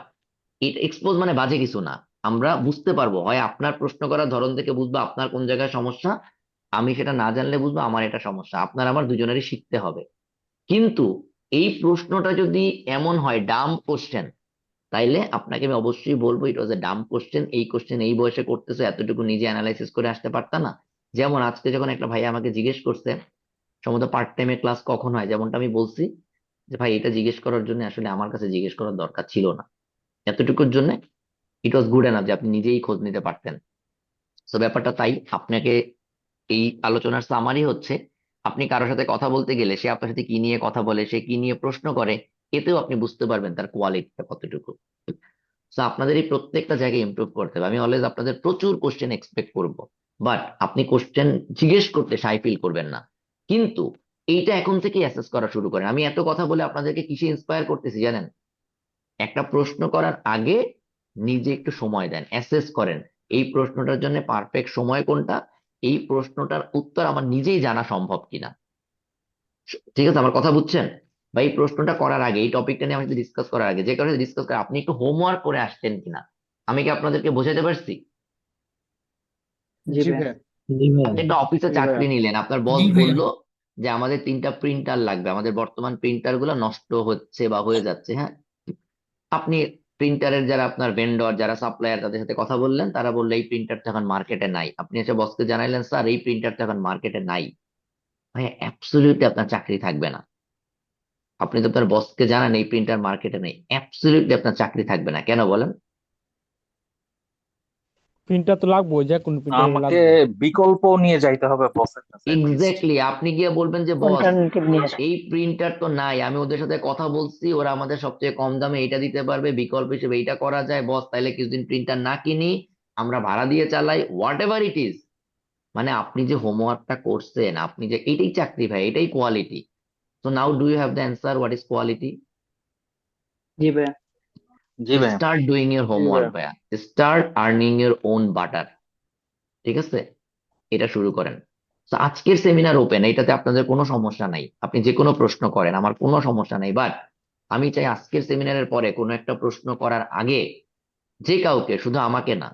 এটা এক্সপোজ মানে বাজে কিছু না। আমরা বুঝতে পারবো, হয় আপনার প্রশ্ন করার ধরন থেকে বুঝবো আপনার কোন জায়গায় সমস্যা, আমি সেটা না জানলে বুঝবো আমার এটা সমস্যা, আপনার আমার দুজনেরই শিখতে হবে। কিন্তু এই প্রশ্নটা যদি এমন হয় ডাম্ব কোশ্চেন, তাইলে আপনাকে আমি অবশ্যই বলবো ইট ওয়াজ এ ডাম্ব কোশ্চেন। এই কোশ্চেন এই বয়সে করতেছে, এতটুকু নিজে অ্যানালাইসিস করে আসতে পারতা না? যেমন আজকে যখন একটা ভাই আমাকে জিজ্ঞেস করছে সম্ভবত পার্ট টাইমে ক্লাস কখন হয়, যেমনটা আমি বলছি যে ভাই এটা জিজ্ঞেস করার জন্য আসলে আমার কাছে জিজ্ঞেস করার দরকার ছিল না, এতটুকুর জন্য ইট ওয়াজ গুড এনাফ যে আপনি নিজেই খোঁজ নিতে পারতেন। তো ব্যাপারটা তাই, আপনাকে এই আলোচনার সামারি হচ্ছে, আপনি কারোর সাথে কথা বলতে গেলে সে আপনার সাথে কি নিয়ে কথা বলে, সে কি নিয়ে প্রশ্ন করে, এতেও আপনি বুঝতে পারবেন তার কোয়ালিটিটা কতটুকু। তো আপনাদের এই প্রত্যেকটা জায়গায় ইমপ্রুভ করতে হবে। আমি অলওয়েজ আপনাদের প্রচুর কোশ্চেন এক্সপেক্ট করব, বাট আপনি কোশ্চেন জিজ্ঞেস করতে সাই ফিল করবেন না। কিন্তু এইটা এখন থেকে অ্যাসেস করা শুরু করেন। আমি এত কথা বলে আপনাদেরকে কিসে ইন্সপায়ার করতেছি জানেন? একটা প্রশ্ন করার আগে নিজে একটু সময় দেন, অ্যাসেস করেন এই প্রশ্নটার জন্য পারফেক্ট সময় কোনটা, এই প্রশ্নটার উত্তর আমার নিজেই জানা সম্ভব কিনা। ঠিক আছে, আমার কথা বুঝছেন? বা এই প্রশ্নটা করার আগে, এই টপিকটা নিয়ে আমি ডিসকাস করার আগে যে কারণে ডিসকাস করে আপনি একটু হোমওয়ার্ক করে আসছেন কিনা। আমি কি আপনাদেরকে বোঝাতে পারছি? জি ভাইয়া। জি ভাইয়া। আপনি একটা অফিসে জি ভাইয়া। চাকরি নিলেন, আপনার বস বলল যে আমাদের 3টা প্রিন্টার লাগবে, আমাদের বর্তমান প্রিন্টার গুলো নষ্ট হচ্ছে বা হয়ে যাচ্ছে, হ্যাঁ। আপনি প্রিন্টারের যারা আপনার ভেন্ডর, যারা সাপ্লায়ার, তাদের সাথে কথা বললেন, তারা বললো এই প্রিন্টার তো এখন মার্কেটে নাই। আপনি এসে বসকে জানাইলেন স্যার এই প্রিন্টার তো এখন মার্কেটে নাই। ভাই অ্যাবসলিউটলি আপনার চাকরি থাকবে না। আপনি তো আপনার বসকে জানান এই প্রিন্টার মার্কেটে নেই, অ্যাবসলিউটলি আপনার চাকরি থাকবে না। কেন বলেন? প্রিন্টার তো লাগবে, যে কোন প্রিন্টার আমাকে লাগবে। বিকল্প নিয়ে যাইতে হবে বসের কাছে লিস্ট। এক্স্যাক্টলি, আপনি গিয়ে বলবেন যে বস অল্টারনেটিভ নিয়ে আসো। এই প্রিন্টার তো নাই, আমি ওদের সাথে কথা বলছি, ওরা আমাদের সবচেয়ে কম দামে এটা দিতে পারবে, বিকল্প হিসেবে এইটা করা যায় বস, তাইলে কিছুদিন প্রিন্টার না কিনি, আমরা ভাড়া দিয়ে চালাই, হোয়াট এভার ইট ইজ। মানে আপনি যে হোমওয়ার্কটা করছেন, আপনি যে, এটাই চাকরি ভাই, এটাই quality. So now do you have the answer what is quality? জি ভাইয়া। জি ভাইয়া। স্টার্ট ডুইং ইউর জি হোমওয়ার্ক ভাইয়া। ভাইয়া, start earning your own butter. ঠিক আছে, এটা শুরু করেন। তো আজকের সেমিনার ওপেন, এটাতে আপনাদের কোনো সমস্যা নাই, আপনি যে কোনো প্রশ্ন করেন, আমার কোনো সমস্যা নাই। বাট আমি চাই আজকের সেমিনারের পরে কোনো একটা প্রশ্ন করার আগে যে কাউকে, শুধু আমাকে না,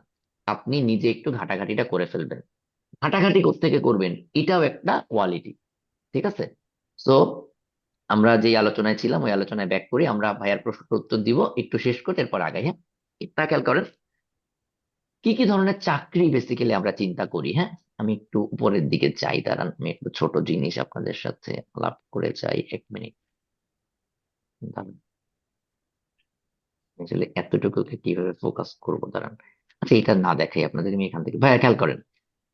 আপনি নিজে একটু ঘাটাঘাটিটা করে ফেলবেন। ঘাটাঘাটি কোত্থেকে করবেন, এটাও একটা কোয়ালিটি। ঠিক আছে। সো আমরা যে আলোচনায় ছিলাম ওই আলোচনায় ব্যাক করি, আমরা ভাইয়ার প্রশ্নের উত্তর দিব, একটু শেষ করে এরপর আগাই, হ্যাঁ। একটা খেয়াল করেন কি কি ধরনের চাকরি বেসিক্যালি আমরা চিন্তা করি, হ্যাঁ। আমি একটু উপরের দিকে যাই, দাঁড়ান, আমি একটু ছোট জিনিস আপনাদের সাথে আলাপ করে যাই, 1 মিনিট দাঁড়ান। আসলে এতটুকুকে কিভাবে ফোকাস করবো, দাঁড়ান। আচ্ছা এটা না দেখাই আপনাদের, আমি এখান থেকে ভাইয়া খেয়াল করেন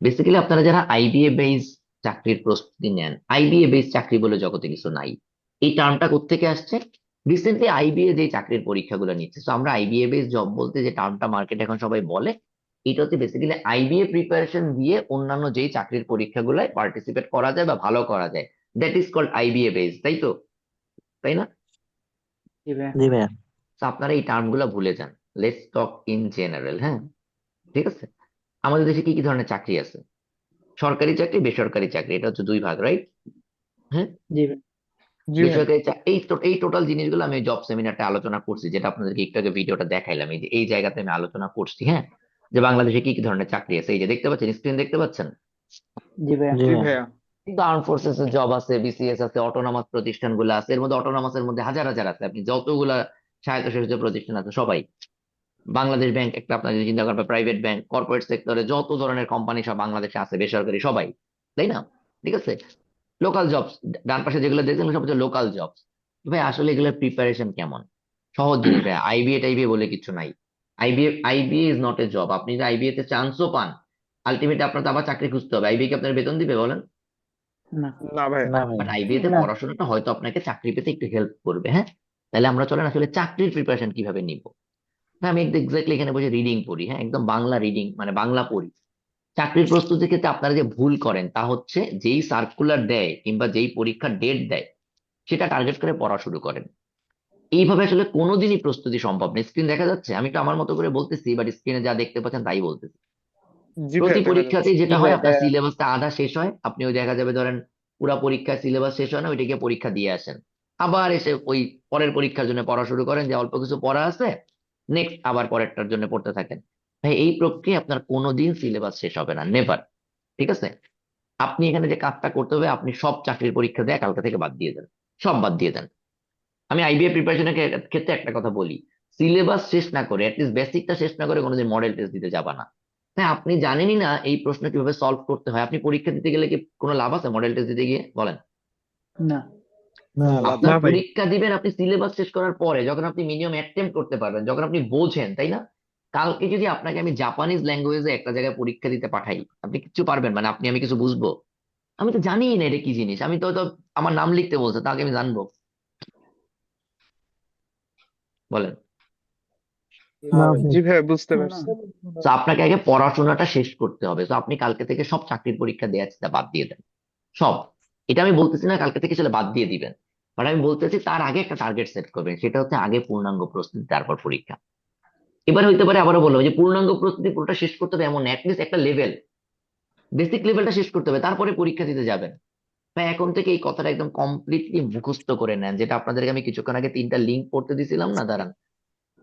বেসিক্যালি আপনারা যারা আইবিএ বেস চাকরির প্রস্তুতি নেন, আইবিএ বেস চাকরি বলে জগতে কিছু নাই। এই টার্মটা কোত্থেকে আসছে? রিসেন্টলি আইবিএ যে চাকরির পরীক্ষাগুলো নিচ্ছে, তো আমরা আইবিএ বেস জব বলতে যে টার্মটা মার্কেটে এখন সবাই বলে, এটা হচ্ছে বেসিক্যালি আইবিএ প্রিপারেশন দিয়ে অন্যান্য যেই চাকরির পরীক্ষাগুলোয় পার্টিসিপেট করা যায় বা ভালো করা যায়, that is called IBA base, তাই তো? তাই না? জি ভাইয়া। জি ভাইয়া। তো আপনারা এই টার্মগুলো ভুলে যান, লেটস টক ইন জেনারেল, হ্যাঁ। ঠিক আছে, আমাদের দেশে কি কি ধরনের চাকরি আছে? সরকারি চাকরি, বেসরকারি চাকরি, এটা হচ্ছে দুই ভাগ, রাইট? হ্যাঁ। জি ভাইয়া। জি ভাইয়া। বেসরকারি এই টোটাল জিনিসগুলো আমি জব সেমিনারটা আলোচনা করছি, যেটা আপনাদেরকে একটু আগে ভিডিওটা দেখাইলাম, এই যে এই জায়গাতে আমি আলোচনা করছি, হ্যাঁ। যে বাংলাদেশে কি কি ধরনের চাকরি আছে, এই যে দেখতে পাচ্ছেন, স্ক্রিন দেখতে পাচ্ছেন। জি ভাইয়া। জি জি ভাইয়া। ভাইয়া। কিন্তু আর্ম ফোর্সেস এর জব আছে, বিসিএস আছে, অটোনমাস প্রতিষ্ঠানগুলো আছে, এর মধ্যে অটোনমাস এর মধ্যে হাজার হাজার আছে, আপনি যতগুলা স্বায়ত্তশাসিত প্রতিষ্ঠান আছে সবাই, বাংলাদেশ ব্যাংক একটা আপনার যদি চিন্তা করবেন, প্রাইভেট ব্যাংক, কর্পোরেট সেক্টরে যত ধরনের কোম্পানি সব বাংলাদেশে আছে, বেসরকারি সবাই, তাই না? ঠিক আছে, লোকাল জবস, ডান পাশে যেগুলো দেখছেন সব হচ্ছে লোকাল জবস। ভাই আসলে এগুলোর প্রিপারেশন কেমন? সহজ জিনিস ভাই, আইবিএ টাইবিএ বলে কিছু নাই। IBA is not a job. আপনি যদি আইবিএ তে চান্সও পান, আলটিমেটলি আপনার তো আবার চাকরি খুঁজতে হবে। আইবিএ কি আপনার বেতন দিবে বলেন? না। না ভাইয়া। না বাট ভাইয়া। আইবিএ তে না। পড়াশোনাটা হয়তো আপনাকে চাকরি পেতে একটু হেল্প করবে, হ্যাঁ। তাহলে আমরা চলেন আসলে চাকরির প্রিপারেশন কিভাবে নিব। হ্যাঁ, আমি এক্স্যাক্টলি এখানে বসে রিডিং পড়ি, হ্যাঁ, একদম বাংলা রিডিং, মানে বাংলা পড়ি। চাকরির প্রস্তুতির ক্ষেত্রে আপনারা যে ভুল করেন তা হচ্ছে যেই সার্কুলার দেয় কিংবা যেই পরীক্ষার ডেট দেয় সেটা টার্গেট করে পড়া শুরু করেন। এইভাবে আসলে কোনোদিনই প্রস্তুতি সম্ভব না। স্ক্রিন দেখা যাচ্ছে, আমি তো আমার মতো করে বলতেছি, বাট স্ক্রিনে যা দেখতে পাচ্ছেন তাই বলতেছি। জি প্রতি ভাইয়া দেখা যাচ্ছে। পরীক্ষাতেই জি যেটা হয়, ভাইয়া। আপনার সিলেবাসটা আধা শেষ হয়, আপনি ওই দেখা যাবে ধরেন পুরা পরীক্ষা সিলেবাস শেষ হয় না, ওইটাকে পরীক্ষা দিয়ে আসেন, আবার এসে ওই পরের পরীক্ষার জন্য পড়া শুরু করেন, যে অল্প কিছু পড়া আছে নেক্সট আবার পরেরটার জন্য পড়তে থাকেন। ভাই এই প্রক্রিয়া আপনার কোনোদিন সিলেবাস শেষ হবে না, নেভার। ঠিক আছে? আপনি এখানে যে কাজটা করতে হবে, আপনি সব চাকরির পরীক্ষা দিয়ে কালকে থেকে বাদ দিয়ে দেন, সব বাদ দিয়ে দেন। আমি আইবিএ প্রিপারেশনের ক্ষেত্রে একটা কথা বলি, সিলেবাস শেষ না করে, অ্যাটলিস্ট বেসিকটা শেষ না করে কোনোদিন মডেল টেস্ট দিতে যাবা না। হ্যাঁ, আপনি জানেনই না এই প্রশ্ন কিভাবে সলভ করতে হয়, আপনি পরীক্ষা দিতে গেলে কি কোনো লাভ আছে মডেল টেস্ট দিতে গিয়ে বলেন? না। আপনার ভাই। পরীক্ষা দিবেন আপনি সিলেবাস শেষ করার পরে, যখন আপনি মিনিমাম অ্যাটেম্প্ট করতে পারবেন, যখন আপনি বোঝেন, তাই না? কালকে যদি আপনাকে আমি জাপানিজ ল্যাঙ্গুয়েজে একটা জায়গায় পরীক্ষা দিতে পাঠাই, আপনি কিছু পারবেন? মানে আমি কিছু বুঝবো? আমি তো জানিই না এটা কি জিনিস, আমি তো আমার নাম লিখতে বলছে, তাকে আমি জানবো? বলেন। জি ভাই, বুঝতে পারছি। তো আপনাকে আগে পড়াশোনাটা শেষ করতে হবে। তো আপনি কালকে থেকে সব চাকরির পরীক্ষা দেওয়া চিন্তা বাদ দিয়ে দেন, সব। এটা আমি বলতেছি না কালকে থেকে সেটা বাদ দিয়ে দিবেন, বাট আমি বলতেছি তার আগে একটা টার্গেট সেট করবেন, সেটা হচ্ছে আগে পূর্ণাঙ্গ প্রস্তুতি, তারপর পরীক্ষা। এবার হইতে পারে আবারও বলবো যে পূর্ণাঙ্গ প্রস্তুতি পুরোটা শেষ করতে হবে এমন অ্যাটলিস্ট একটা লেভেল, বেসিক লেভেলটা শেষ করতে হবে, তারপরে পরীক্ষা দিতে যাবেন। তাই এখন থেকে এই কথাটা একদম কমপ্লিটলি মুখস্থ করে নেন, যেটা আপনাদেরকে আমি কিছুক্ষণ আগে 3টা লিঙ্ক পড়তে দিছিলাম না, দাঁড়ান,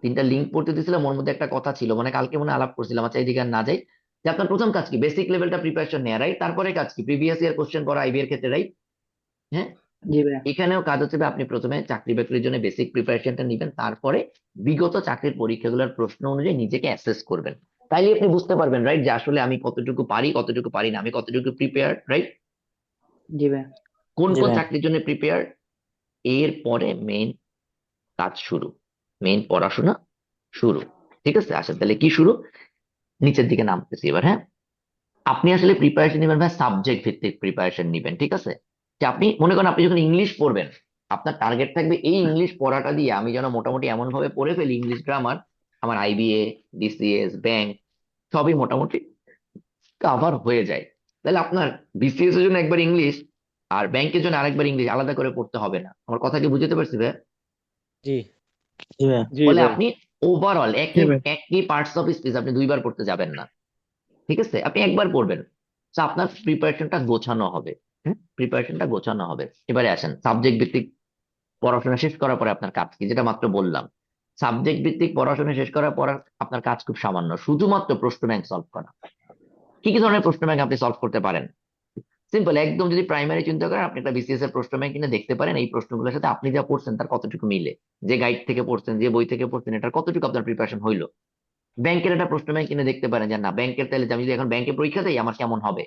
3টা লিঙ্ক পড়তে দিছিলাম, ওর মধ্যে একটা কথা ছিল, মানে কালকে মনে হয় আলাপ করছিলাম, আচ্ছা এদিকে আর না যাই, যে আপনার প্রথম কাজ কি বেসিক লেভেলটা প্রিপারেশন নেওয়া, রাইট? তারপরে কাজ কি প্রিভিয়াস ইয়ার কোশ্চেন পড়া আইবি এর ক্ষেত্রে, রাইট? হ্যাঁ, জি ভাইয়া। এখানেও কাজ হচ্ছে যে আপনি প্রথমে চাকরি বাকরির জন্য বেসিক প্রিপারেশনটা নিবেন, তারপরে বিগত চাকরির পরীক্ষাগুলোর প্রশ্ন অনুযায়ী নিজেকে অ্যাসেস করবেন। তাইলে আপনি বুঝতে পারবেন, রাইট, যে আসলে আমি কতটুকু পারি কতটুকু পারি না, আমি কতটুকু প্রিপেয়ার্ড, রাইট? জি ভাইয়া। কোন জি কোন ভাইয়া। চাকরির জন্য প্রিপেয়ার্ড, এরপরে মেইন কাজ শুরু, মেইন পড়াশোনা শুরু। ঠিক আছে, আসেন তাহলে কি শুরু, নিচের দিকে নামতেছি এবার। হ্যাঁ, আপনি আসলে প্রিপারেশন নেবেন ভাই, সাবজেক্ট ভিত্তিক প্রিপারেশন নিবেন। ঠিক আছে, যে আপনি মনে করেন আপনি যখন ইংলিশ পড়বেন, আপনার টার্গেট থাকবে এই ইংলিশ পড়াটা দিয়ে আমি যেন মোটামুটি এমন ভাবে পড়ে ফেলি ইংলিশ গ্রামার, আমার আইবিএ, বিসিএস, ব্যাংক সবই মোটামুটি কভার হয়ে যায়। তাহলে আপনার বিসিএস এর জন্য একবার ইংলিশ আর ব্যাংকের জন্য আরেকবার ইংলিশ আলাদা করে পড়তে হবে না। আমার কথা কি বুঝতে পারছি ভাই? জি জি ভাইয়া। জি বলে ভাই। আপনি ওভারঅল জি একই ভাই। একই পার্টস অফ স্পিচ আপনি দুইবার পড়তে যাবেন না। ঠিক আছে, আপনি একবার পড়বেন, তো আপনার প্রিপারেশনটা গোছানো হবে। প্রিপারেশনটা গোছানো হবে। এবারে আসেন সাবজেক্ট ভিত্তিক পড়াশোনা শেষ করার পরে আপনার কাজ কি, যেটা মাত্র বললাম। সাবজেক্ট ভিত্তিক পড়াশোনা শেষ করার পর আপনার কাজ খুব সামান্য, শুধুমাত্র প্রশ্ন ব্যাংক সলভ করা। কি কি ধরনের প্রশ্ন ব্যাংক আপনি সলভ করতে পারেন? সিম্পল, একদম যদি প্রাইমারি চিন্তা করেন, আপনি একটা বিসিএস এর প্রশ্ন ব্যাংক কিনে দেখতে পারেন এই প্রশ্নগুলোর সাথে আপনি যা পড়ছেন তার কতটুকু মিলে, যে গাইড থেকে পড়ছেন যে বই থেকে পড়ছেন এটার কতটুকু আপনার প্রিপারেশন হইলো। ব্যাংকের একটা প্রশ্ন ব্যাংক কিনে দেখতে পারেন যে না ব্যাংকের, তাহলে আমি যদি এখন ব্যাংকে পরীক্ষা দেই আমার কেমন হবে।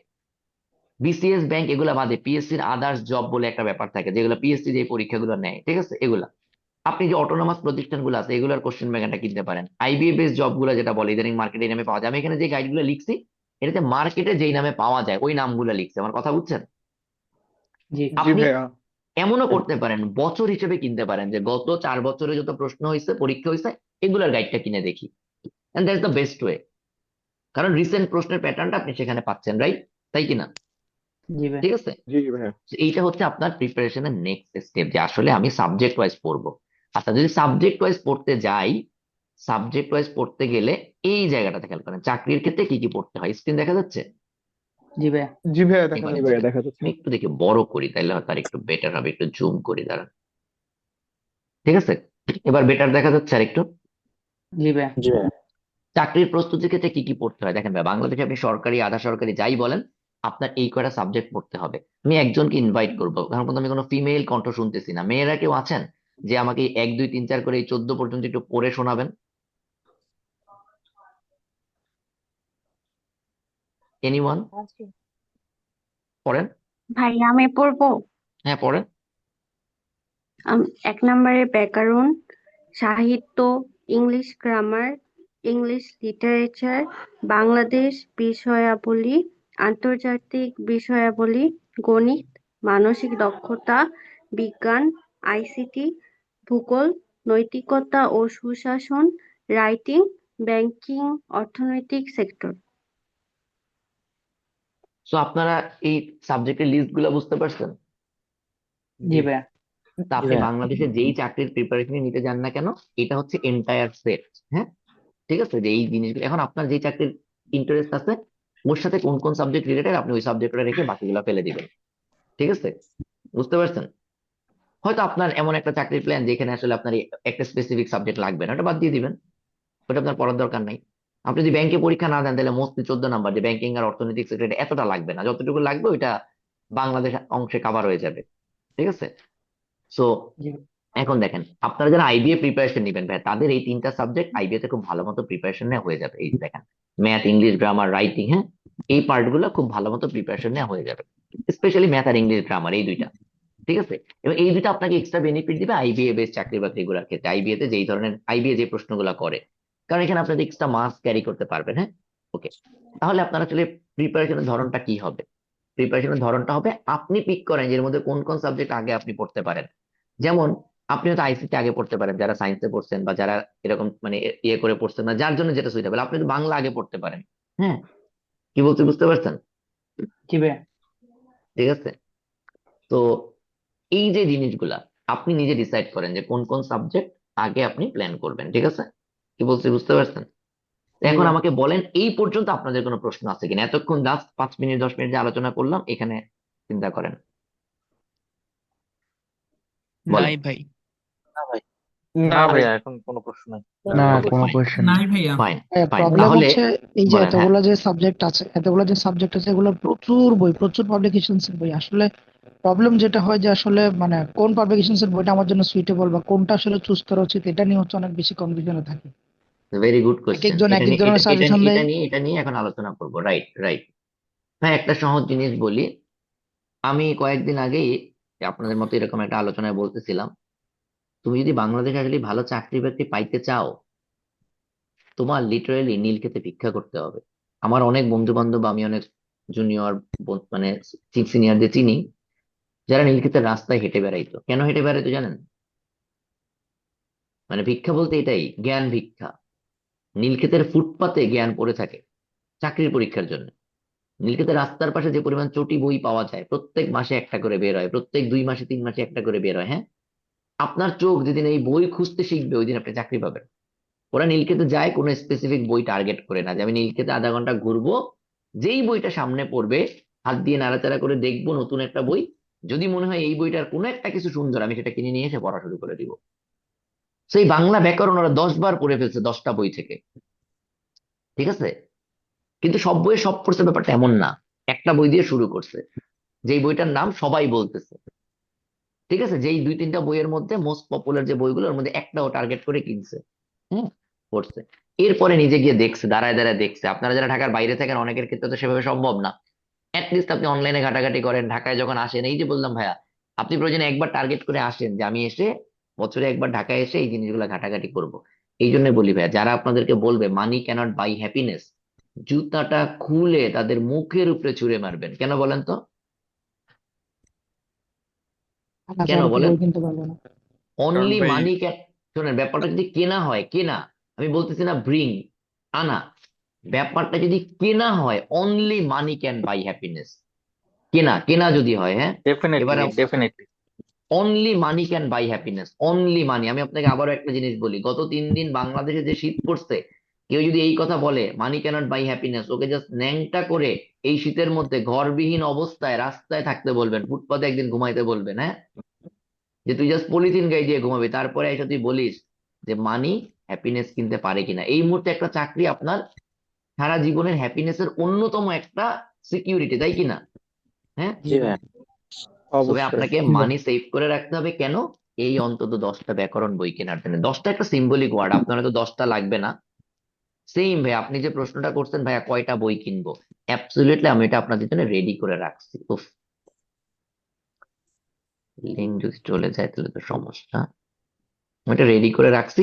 বিসিএস ব্যাংক এগুলা বাদে পিএসসির আদার্স জব বলে একটা ব্যাপার থাকে, যেগুলো পিএসসি যে পরীক্ষাগুলো নেয়, ঠিক আছে, এগুলা আপনি যে অটোনমাস প্রতিষ্ঠানগুলো আছে এগুলোর কোশ্চেন ব্যাংক একটা কিনতে পারেন। আইবিএ বেস জব গুলো যেটা বলে ইদানিং মার্কেটে নামে পাওয়া যায়, আমি এখানে যে গাইডগুলো লিখছি এটাতে মার্কেটে যেই নামে পাওয়া যায় ওই নামগুলো লিখছে, আমার কথা বুঝছেন? জি। জি আপনি ভাইয়া। এমনও করতে পারেন বছর হিসেবে কিনতে পারেন, যে গত 4 বছরে যত প্রশ্ন হয়েছে পরীক্ষা হয়েছে এগুলোর গাইডটা কিনে দেখি, and that's the best way. কারণ রিসেন্ট প্রশ্নের প্যাটার্নটা আপনি সেখানে পাচ্ছেন, রাইট? তাই কিনা? জি ভাই। ঠিক আছে, জি ভাইয়া। তো এইটা হচ্ছে আপনার প্রিপারেশনের নেক্সট স্টেপ, যে আসলে আমি সাবজেক্ট ওয়াইজ পড়বো। আচ্ছা, যদি সাবজেক্ট ওয়াইজ পড়তে যাই, সাবজেক্ট ওয়াইজ পড়তে গেলে এই জায়গাটাতে খেয়াল করেন চাকরির ক্ষেত্রে কি কি পড়তে হয়। স্ক্রিন দেখা যাচ্ছে? জি ভাইয়া। জি ভাইয়া, দেখা এবার যাচ্ছে। দেখা যাচ্ছে। আমি একটু দেখি বড় করি, তাইলে হয়তো আর একটু বেটার হবে, একটু জুম করি, দাঁড়ান। ঠিক আছে, এবার বেটার দেখা যাচ্ছে আর একটু। জি ভাইয়া। জি ভাইয়া। চাকরির প্রস্তুতির ক্ষেত্রে কি কি পড়তে হয় দেখেন ভাই, বাংলাদেশে আপনি সরকারি আধা সরকারি যাই বলেন, আপনার এই কয়টা সাবজেক্ট পড়তে হবে। আমি একজনকে ইনভাইট করবো, কারণ আমি কোনো ফিমেল কণ্ঠ শুনতেছি না। মেয়েরা কেউ আছেন যে আমাকে 1 2 3 4 করে এই 14 পর্যন্ত একটু পড়ে শোনাবেন? এনিওয়ান? পড়েন। ভাই আমি পড়বো। হ্যাঁ পড়েন। 1 নম্বরে ব্যাকরণ, সাহিত্য, English grammar, English literature, Bangladesh বিষয়াবলী, আন্তর্জাতিক বিষয়াবলী, গণিত, মানসিক দক্ষতা, বিজ্ঞান, আইসিটি, ভূগোল, নৈতিকতা ও সুশাসন, রাইটিং, ব্যাংকিং, অর্থনৈতিক সেক্টর। সো আপনারা এই সাবজেক্টের লিস্ট গুলা বুঝতে পারছেন? জি ভাইয়া। তা আপনি বাংলাদেশে যেই চাকরির প্রিপারেশন নিতে যান না কেন, এটা হচ্ছে এন্টায়ার সেট। হ্যাঁ, ঠিক আছে, যে এই জিনিসগুলো এখন আপনার যে চাকরির ইন্টারেস্ট আছে ওর সাথে কোন কোন সাবজেক্ট রিলেটেড আপনি ওই সাবজেক্টটা রেখে বাকিগুলো ফেলে দিবেন। ঠিক আছে, বুঝতে পারছেন? হয়তো আপনার এমন একটা চাকরির প্ল্যান যেখানে আসলে আপনার একটা স্পেসিফিক সাবজেক্ট লাগবে না, ওটা বাদ দিয়ে দিবেন, ওটা আপনার পড়ার দরকার নাই। আপনি যদি ব্যাংকে পরীক্ষা না দেন তাহলে মোস্টলি 14 নাম্বার যে ব্যাংকিং আর অর্থনৈতিক সেক্টর এতটা লাগবে না, যতটুকু লাগবে ওইটা বাংলাদেশ অংশে কভার হয়ে যাবে। ঠিক আছে। সো জি এখন দেখেন, আপনারা যারা আইবিএ প্রিপারেশন নেবেন ভাই, তাদের এই 3টা সাবজেক্ট আইবিএ তে খুব ভালো মতো প্রিপারেশন নেওয়া হয়ে যাবে। এই যে দেখেন, ম্যাথ, ইংলিশ, গ্রামার, রাইটিং, হ্যাঁ, এই পার্ট গুলো খুব ভালো মতো প্রিপারেশন নেওয়া হয়ে যাবে, স্পেশালি ম্যাথ আর ইংলিশ গ্রামার, এই দুইটা। ঠিক আছে। এবং এই দুইটা আপনাকে এক্সট্রা বেনিফিট দিবে আইবিএ বেস চাকরি বাকরি গুলোর ক্ষেত্রে, আইবিএ তে যেই ধরনের আইবিএ যে প্রশ্নগুলো করে, কারণ এখানে আপনাদের এক্সট্রা মার্কস ক্যারি করতে পারবেন। হ্যাঁ, ওকে। তাহলে আপনার আসলে প্রিপারেশনের ধরনটা কি হবে? প্রিপারেশনের ধরনটা হবে, আপনি পিক করেন যে এর মধ্যে কোন কোন সাবজেক্ট আগে আপনি পড়তে পারেন। যেমন আপনি হয়তো আইসিটি আগে পড়তে পারেন, যারা সায়েন্সে পড়ছেন বা যারা এরকম মানে ইয়ে করে পড়ছেন না, যার জন্য যেটা সুইটেবল, আপনি তো বাংলা আগে পড়তে পারেন। হ্যাঁ, কি বলতে বুঝতে পারছেন? জি ভাইয়া। ঠিক আছে। তো এই যে জিনিসগুলা আপনি নিজে ডিসাইড করেন যে কোন কোন সাবজেক্ট আগে আপনি প্ল্যান করবেন। ঠিক আছে, কি বলছি বুঝতে পারছেন? তো জি এখন ভাইয়া। আমাকে বলেন এই পর্যন্ত আপনাদের কোনো প্রশ্ন আছে কিনা, এতক্ষণ লাস্ট 5 মিনিট 10 মিনিট যে আলোচনা করলাম এখানে, চিন্তা করেন, বলেন। নাই ভাই। না ভাই, না না ভাই। ভাইয়া, এখন কোনো প্রশ্ন নাই। না, ওকে, কোনো ফাইন কোয়েশ্চেন নাই নেই। ভাইয়া। ফাইন ফাইন, প্রবলেম তাহলে হচ্ছে এই যে বলেন। হ্যাঁ, এতগুলো যে সাবজেক্ট আছে এগুলো প্রচুর বই, প্রচুর পাবলিকেশনস এর বই। আসলে প্রবলেম যেটা হয় যে আসলে মানে কোন পাবলিকেশনস এর বইটা আমার জন্য সুইটেবল বা কোনটা আসলে চুজ করা উচিত, এটা নিয়ে হচ্ছে অনেক বেশি কনফিউশনে থাকি। ভেরি গুড এক কোয়েশ্চেন। একজন এক এটা এক নিয়ে ধরনের সাজেশন দেয়। এটা নিয়ে এখন আলোচনা করবো। Right right. হ্যাঁ, একটা সহজ জিনিস বলি। আমি কয়েকদিন আগেই আপনাদের মতো এরকম একটা আলোচনায় বলতেছিলাম, তুমি যদি বাংলাদেশে আসলে ভালো চাকরি বাকরি পাইতে চাও, তোমার লিটারেলি নীল খেতে ভিক্ষা করতে হবে। আমার অনেক বন্ধু বান্ধব, আমি অনেক জুনিয়র মানে সিনিয়রদের চিনি, যারা নীল খেতের রাস্তায় হেঁটে বেড়াইতো। কেন হেঁটে বেড়াইতো জানেন? মানে ভিক্ষা বলতে এটাই, জ্ঞান ভিক্ষা। নীলক্ষেতের ফুটপাতে জ্ঞান পড়ে থাকে চাকরির পরীক্ষার জন্য। নীলক্ষেতের রাস্তার পাশে যে পরিমাণ চটি বই পাওয়া যায়, প্রত্যেক মাসে একটা করে বের হয়, প্রত্যেক 2 মাসে 3 মাসে একটা করে বের হয়। হ্যাঁ, আপনার চোখ যেদিন এই বই খুঁজতে শিখবে ওই দিন আপনি চাকরি পাবেন। ওরা নীলক্ষেতে যায় কোনো স্পেসিফিক বই টার্গেট করে না, যে আমি নীলক্ষেতে আধা ঘন্টা ঘুরবো, যেই বইটা সামনে পড়বে হাত দিয়ে নাড়াচাড়া করে দেখবো নতুন একটা বই, যদি মনে হয় এই বইটার কোনো একটা কিছু সুন্দর, আমি সেটা কিনে নিয়ে এসে পড়া শুরু করে দিব। সেই বাংলা ব্যাকরণ ওরা 10 বার পড়ে ফেলছে 10টা বই থেকে। ঠিক আছে। কিন্তু সব বইয়ে সব পড়ছে ব্যাপারটা এমন না, একটা বই দিয়ে শুরু করছে, যেই বইটার নাম সবাই বলতেছে। ঠিক আছে, যেই 2-3টা বইয়ের মধ্যে মোস্ট পপুলার যে বইগুলোর মধ্যে একটাও টার্গেট করে কিনছে। হ্যাঁ, পড়ছে। এরপরে নিজে গিয়ে দেখছে, দাঁড়ায় দাঁড়ায় দেখছে। আপনারা যারা ঢাকার বাইরে থাকেন অনেকের ক্ষেত্রে তো সেভাবে সম্ভব না, অ্যাটলিস্ট আপনি অনলাইনে ঘাটাঘাটি করেন, ঢাকায় যখন আসেন, এই যে বললাম ভাইয়া, আপনি প্রয়োজনে একবার টার্গেট করে আসেন যে আমি এসে বছরে একবার ঢাকায় এসে এই জিনিসগুলো ঘাটাঘাটি করব। এই জন্য বলি ভাইয়া, যারা আপনাদেরকে বলবে মানি ক্যানট বাই হ্যাপিনেস, জুতাটা খুলে তাদের মুখের উপরে ছুঁড়ে মারবেন। কেন বলেন তো? টাকা কেন ছাড়া তো বলেন? বই কিনতে পারবে না। কারণ অনলি ভাই, মানি ক্যান, শোনেন, ব্যাপারটা যদি কেনা হয়, কেনা, আমি বলতেছি না ব্রিং, আনা, ব্যাপারটা যদি কেনা হয়, only money can buy happiness. কেনা কেনা যদি হয়, হ্যাঁ। এবার definitely, definitely. Only money can buy happiness, only money. আমি আপনাকে আবারও একটা জিনিস বলি, গত 3 দিন বাংলাদেশে যে শীত পড়ছে, কেউ যদি এই কথা বলে money can't buy happiness, okay just ন্যাংটা করে এই শীতের মধ্যে ঘরবিহীন অবস্থায় রাস্তায় থাকতে বলবেন, ফুটপাতে একদিন ঘুমাইতে বলবেন। হ্যাঁ, যে তুই জাস্ট পলিথিন গায়ে দিয়ে ঘুমাবি, তারপরে এসে তুই বলিস যে মানি হ্যাপিনেস কিনতে পারে কিনা। এই মুহূর্তে একটা চাকরি আপনার সারা জীবনের হ্যাপিনেসের অন্যতম একটা সিকিউরিটি, তাই কিনা? হ্যাঁ। জি জি ভাই। ভাইয়া। তবে অবশ্যই। আপনাকে মানি সেভ করে রাখতে হবে। কেন? এই অন্তত 10টা ব্যাকরণ বই কেনার জন্য। 10টা একটা সিম্বলিক ওয়ার্ড, আপনার তো 10টা লাগবে না। সেম ভাই, আপনি যে প্রশ্নটা করছেন ভাইয়া কয়টা বই কিনবো, অ্যাবসলিউটলি আমি এটা আপনাদের জন্য রেডি করে রাখছি। উফ, লিঙ্ক যদি চলে যায় তাহলে তো সমস্যা। আমি এটা রেডি করে রাখছি।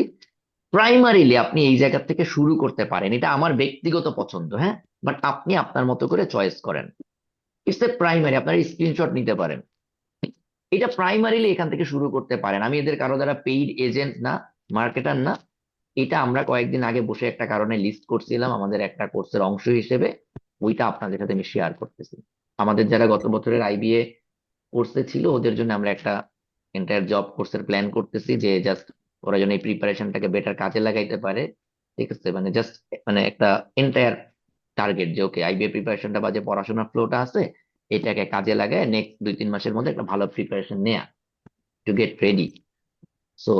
প্রাইমারিলি আপনি এই জায়গা থেকে শুরু করতে পারেন, এটা আমার ব্যক্তিগত পছন্দ। হ্যাঁ, বাট আপনি আপনার মতো করে চয়েস করেন। ইটস এ প্রাইমারি, আপনারা স্ক্রিনশট নিতে পারেন। এটা প্রাইমারিলি এখান থেকে শুরু করতে পারেন। আমি এদের কারো দ্বারা পেইড এজেন্ট না, মার্কেটার না। এটা আমরা কয়েকদিন আগে বসে একটা কারণে লিস্ট করছিলাম আমাদের একটা কোর্সের অংশ হিসেবে, ওইটা আপনাদের সাথে আমি শেয়ার করতেছি। আমাদের যারা গত বছরের আইবিএ কোর্সে ছিল ওদের জন্য আমরা একটা এন্টায়ার জব কোর্সের প্ল্যান করতেছি, যে জাস্ট ওরা যেন এই প্রিপারেশনটাকে বেটার কাজে লাগাইতে পারে। ঠিক আছে, মানে জাস্ট মানে একটা এন্টায়ার টার্গেট যে ওকে আইবিএ প্রিপারেশনটা বা যে পড়াশোনার ফ্লোটা আছে এটাকে কাজে লাগায় নেক্সট 2-3 মাসের মধ্যে একটা ভালো প্রিপারেশন নেয়া টু গেট রেডি। সো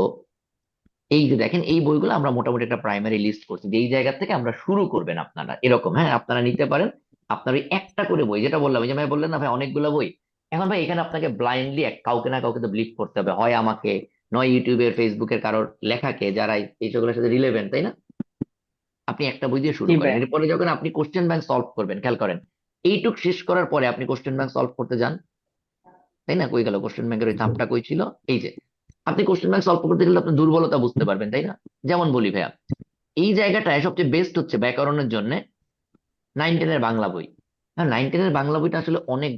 এই যে দেখেন এই বইগুলো আমরা মোটামুটি একটা প্রাইমারি লিস্ট করছি যে এই জায়গা থেকে আমরা শুরু করবেন আপনারা এরকম, হ্যাঁ আপনারা নিতে পারেন। আপনার ওই একটা করে বই যেটা বললাম, এই যে ভাই বললেন না ভাই অনেকগুলো বই, এখন ভাই এখানে আপনাকে ব্লাইন্ডলি কাউকে না কাউকে তো বিলিভ করতে হবে, হয় আমাকে নয় ইউটিউবের ফেসবুকের কারোর লেখাকে যারা এইসবগুলোর সাথে রিলেভেন্ট, তাই না? আপনি একটা বই দিয়ে শুরু জি করেন, ভাইয়া। এরপরে যখন আপনি কোশ্চেন ব্যাংক সলভ করবেন, খেয়াল করেন এইটুক শেষ করার পরে আপনি কোশ্চেন ব্যাংক সলভ করতে যান, তাই না? কই গেল কোশ্চেন ব্যাংকের ওই ধাপটা, কই ছিল? এই যে আপনি কোশ্চেন ব্যাংক সলভ করতে গেলে আপনি দুর্বলতা বুঝতে পারবেন, তাই না? যেমন বলি ভাইয়া, এই জায়গাটায় সবচেয়ে বেস্ট হচ্ছে ব্যাকরণের জন্য 9-10-এর বাংলা বই। হ্যাঁ, 9-10-এর বাংলা বইটা আসলে অনেক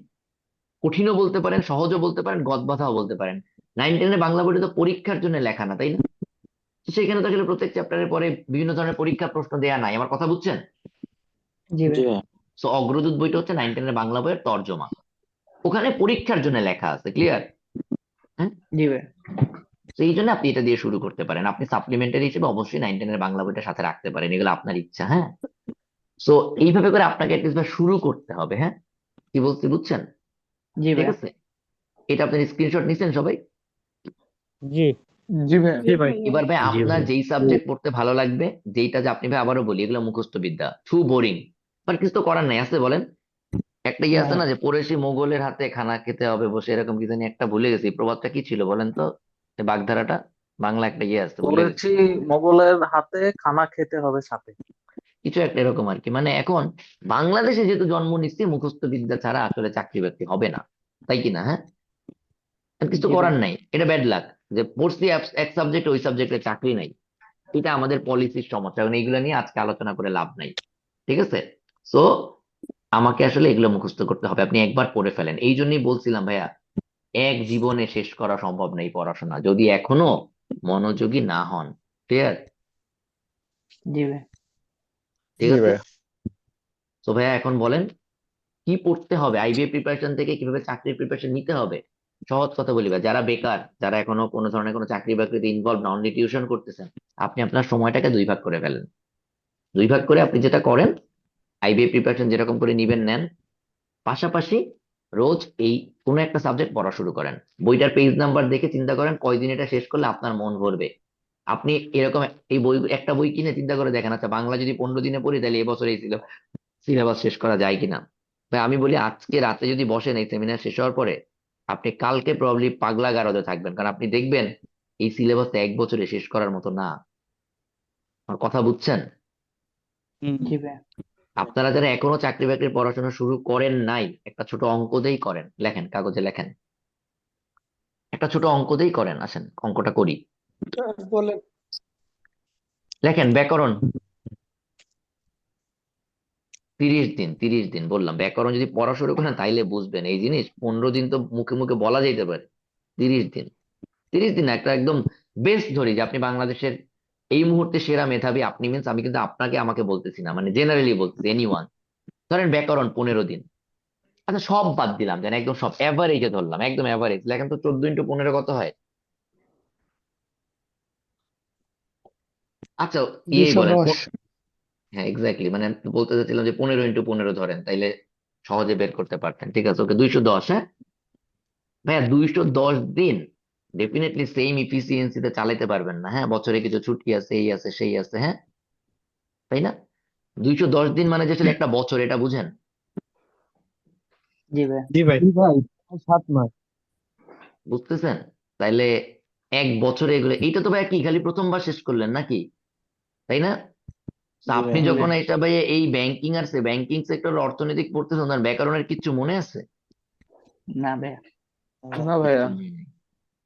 কঠিনও বলতে পারেন, সহজও বলতে পারেন, গদবাঁধাও বলতে পারেন। 9-10-এর বাংলা বইটা তো পরীক্ষার জন্য লেখা না, তাই না? তো সেখানে তো আসলে প্রত্যেক চ্যাপ্টারের পরে বিভিন্ন ধরনের পরীক্ষার প্রশ্ন দেয়া নাই, আমার কথা বুঝছেন? জি ভাইয়া। সো অগ্রদূত বইটা হচ্ছে 9-10-এর বাংলা বইয়ের তর্জমা, ওখানে পরীক্ষার জন্য লেখা আছে, ক্লিয়ার? হ্যাঁ, জি ভাইয়া। তো এই জন্য আপনি এটা দিয়ে শুরু করতে পারেন। আপনি সাপ্লিমেন্টারি হিসেবে অবশ্যই 9-10-এর বাংলা বইটা সাথে রাখতে পারেন, এগুলো আপনার ইচ্ছা। হ্যাঁ, সো এইভাবে করে আপনাকে অ্যাটলিস্ট শুরু করতে হবে। হ্যাঁ, কি বলছি বুঝছেন? জি ঠিক ভাইয়া। আছে, এটা আপনার স্ক্রিনশট নিছেন সবাই? জি জি ভাইয়া। জি ভাই। এবার ভাই জি আপনার ভাই। যেই সাবজেক্ট পড়তে ভালো লাগবে, যেইটা যে আপনি ভাই আবারও বলি এগুলো মুখস্থ বিদ্যা টু বোরিং, বাট কিছু তো করার নাই, আছে বলেন? একটা ইয়ে আছে হ্যাঁ, না যে পড়েছি মোগলের হাতে খানা খেতে হবে বসে, এরকম কি জানি একটা ভুলে গেছি, প্রবাদটা কি ছিল বলেন তো? এই বাগধারাটা বাংলা একটা ইয়ে আছে, ভুলে গেছি। পড়েছি মোগলের হাতে খানা খেতে হবে সাথে। কিছু একটা এরকম আর কি, মানে এখন বাংলাদেশে যেহেতু জন্ম নিচ্ছি মুখস্থ বিদ্যা ছাড়া আসলে চাকরি বাকরি হবে না, তাই কি না? হ্যাঁ, আর কিছু জি করার ভাইয়া। নাই, এটা ব্যাড লাক যে পড়ছি এক সাবজেক্ট, ওই সাবজেক্টে চাকরি নাই। এটা আমাদের পলিসির সমস্যা, এবং এইগুলো নিয়ে আজকে আলোচনা করে লাভ নাই। ঠিক আছে, সো আমাকে আসলে এগুলো মুখস্থ করতে হবে, আপনি একবার পড়ে ফেলেন। এই জন্যই বলছিলাম ভাইয়া, এক জীবনে শেষ করা সম্ভব নেই পড়াশোনা যদি এখনো মনোযোগী না হন। ক্লিয়ার? জি ভাইয়া। ঠিক জি আছে, ভাইয়া। তো ভাইয়া এখন বলেন কি পড়তে হবে, আইবিএ প্রিপারেশন থেকে কিভাবে চাকরির প্রিপারেশন নিতে হবে। সহজ কথা বলি ভাই, যারা বেকার, যারা এখনো কোনো ধরনের কোনো চাকরি বাকরিতে ইনভলভ না, অনলি টিউশন করতেছেন, আপনি আপনার সময়টাকে দুই ভাগ করে ফেলেন। দুই ভাগ করে আপনি যেটা করেন, আইবিএ প্রিপারেশন যেরকম করে নিবেন নেন, পাশাপাশি রোজ এই কোনো একটা সাবজেক্ট পড়া শুরু করেন। বইটার পেজ নাম্বার দেখে চিন্তা করেন কয়দিন এটা শেষ করলে আপনার মন ভরবে। আপনি এরকম এই বই, একটা বই কিনে চিন্তা করে দেখেন, আচ্ছা বাংলা যদি 15 দিনে পড়ি তাহলে এবছর এই সিলেবাস শেষ করা যায় কিনা। ভাই আমি বলি আজকে রাতে যদি বসেন এই সেমিনার শেষ হওয়ার পরে, আপনি কালকে প্রবলি পাগলা গারদে থাকবেন, কারণ আপনি দেখবেন এই সিলেবাস এক বছরে শেষ করার মতো না। আমার কথা বুঝছেন? জি ভাইয়া। আপনারা যারা এখনো চাকরি বাকরির পড়াশোনা শুরু করেন নাই, একটা ছোট অঙ্ক দিয়েই করেন, লেখেন কাগজে লেখেন, একটা ছোট অঙ্ক দিয়েই করেন, আসেন অঙ্কটা করি। বলেন। লেখেন ব্যাকরণ 30 দিন, 30 দিন বললাম, ব্যাকরণ যদি পড়া শুরু করেন তাইলে বুঝবেন এই জিনিস। 15 দিন তো মুখে মুখে বলা যেতে পারে, 30 দিন, 30 দিন একটা একদম বেস্ট ধরি যে আপনি বাংলাদেশের এই মুহূর্তে সেরা মেধাবী আপনি, মিন্স আমি কিন্তু আপনাকে আমাকে বলতেছি না, মানে জেনারেলি বলতেছি, এনিওয়ান। ধরেন ব্যাকরণ 15 দিন, আচ্ছা সব বাদ দিলাম, যেন একদম সব এভারেজে ধরলাম, একদম এভারেজ লেখেন তো, 14 × 15 কত হয়? আচ্ছা ইয়েই বলেন 210। হ্যাঁ এক্স্যাক্টলি, মানে আমি বলতে চাচ্ছিলাম যে 15 × 15 ধরেন, তাইলে সহজে বের করতে পারতেন। ঠিক আছে, ওকে 210। হ্যাঁ ভাইয়া, 210 দিন ডেফিনেটলি সেম ইফিসিয়েন্সিতে চালাতে পারবেন না, হ্যাঁ বছরে কিছু ছুটি আছে, এই আছে সেই আছে, হ্যাঁ তাই না? 210 দিন মানে যে আসলে একটা বছর, এটা বুঝেন? জি ভাইয়া। জি ভাই। জি ভাই 7 মাস। বুঝতেছেন? তাইলে এক বছরে এগুলো, এইটা তো ভাই কি খালি প্রথমবার শেষ করলেন নাকি, তাই না? তো জি আপনি ভাইয়া। যখন এটা ভাই এই ব্যাংকিং আর ব্যাংকিং সেক্টর অর্থনৈতিক পড়তেছেন, তার ব্যাকরণের কিচ্ছু মনে আছে? না ভাইয়া। না ভাইয়া।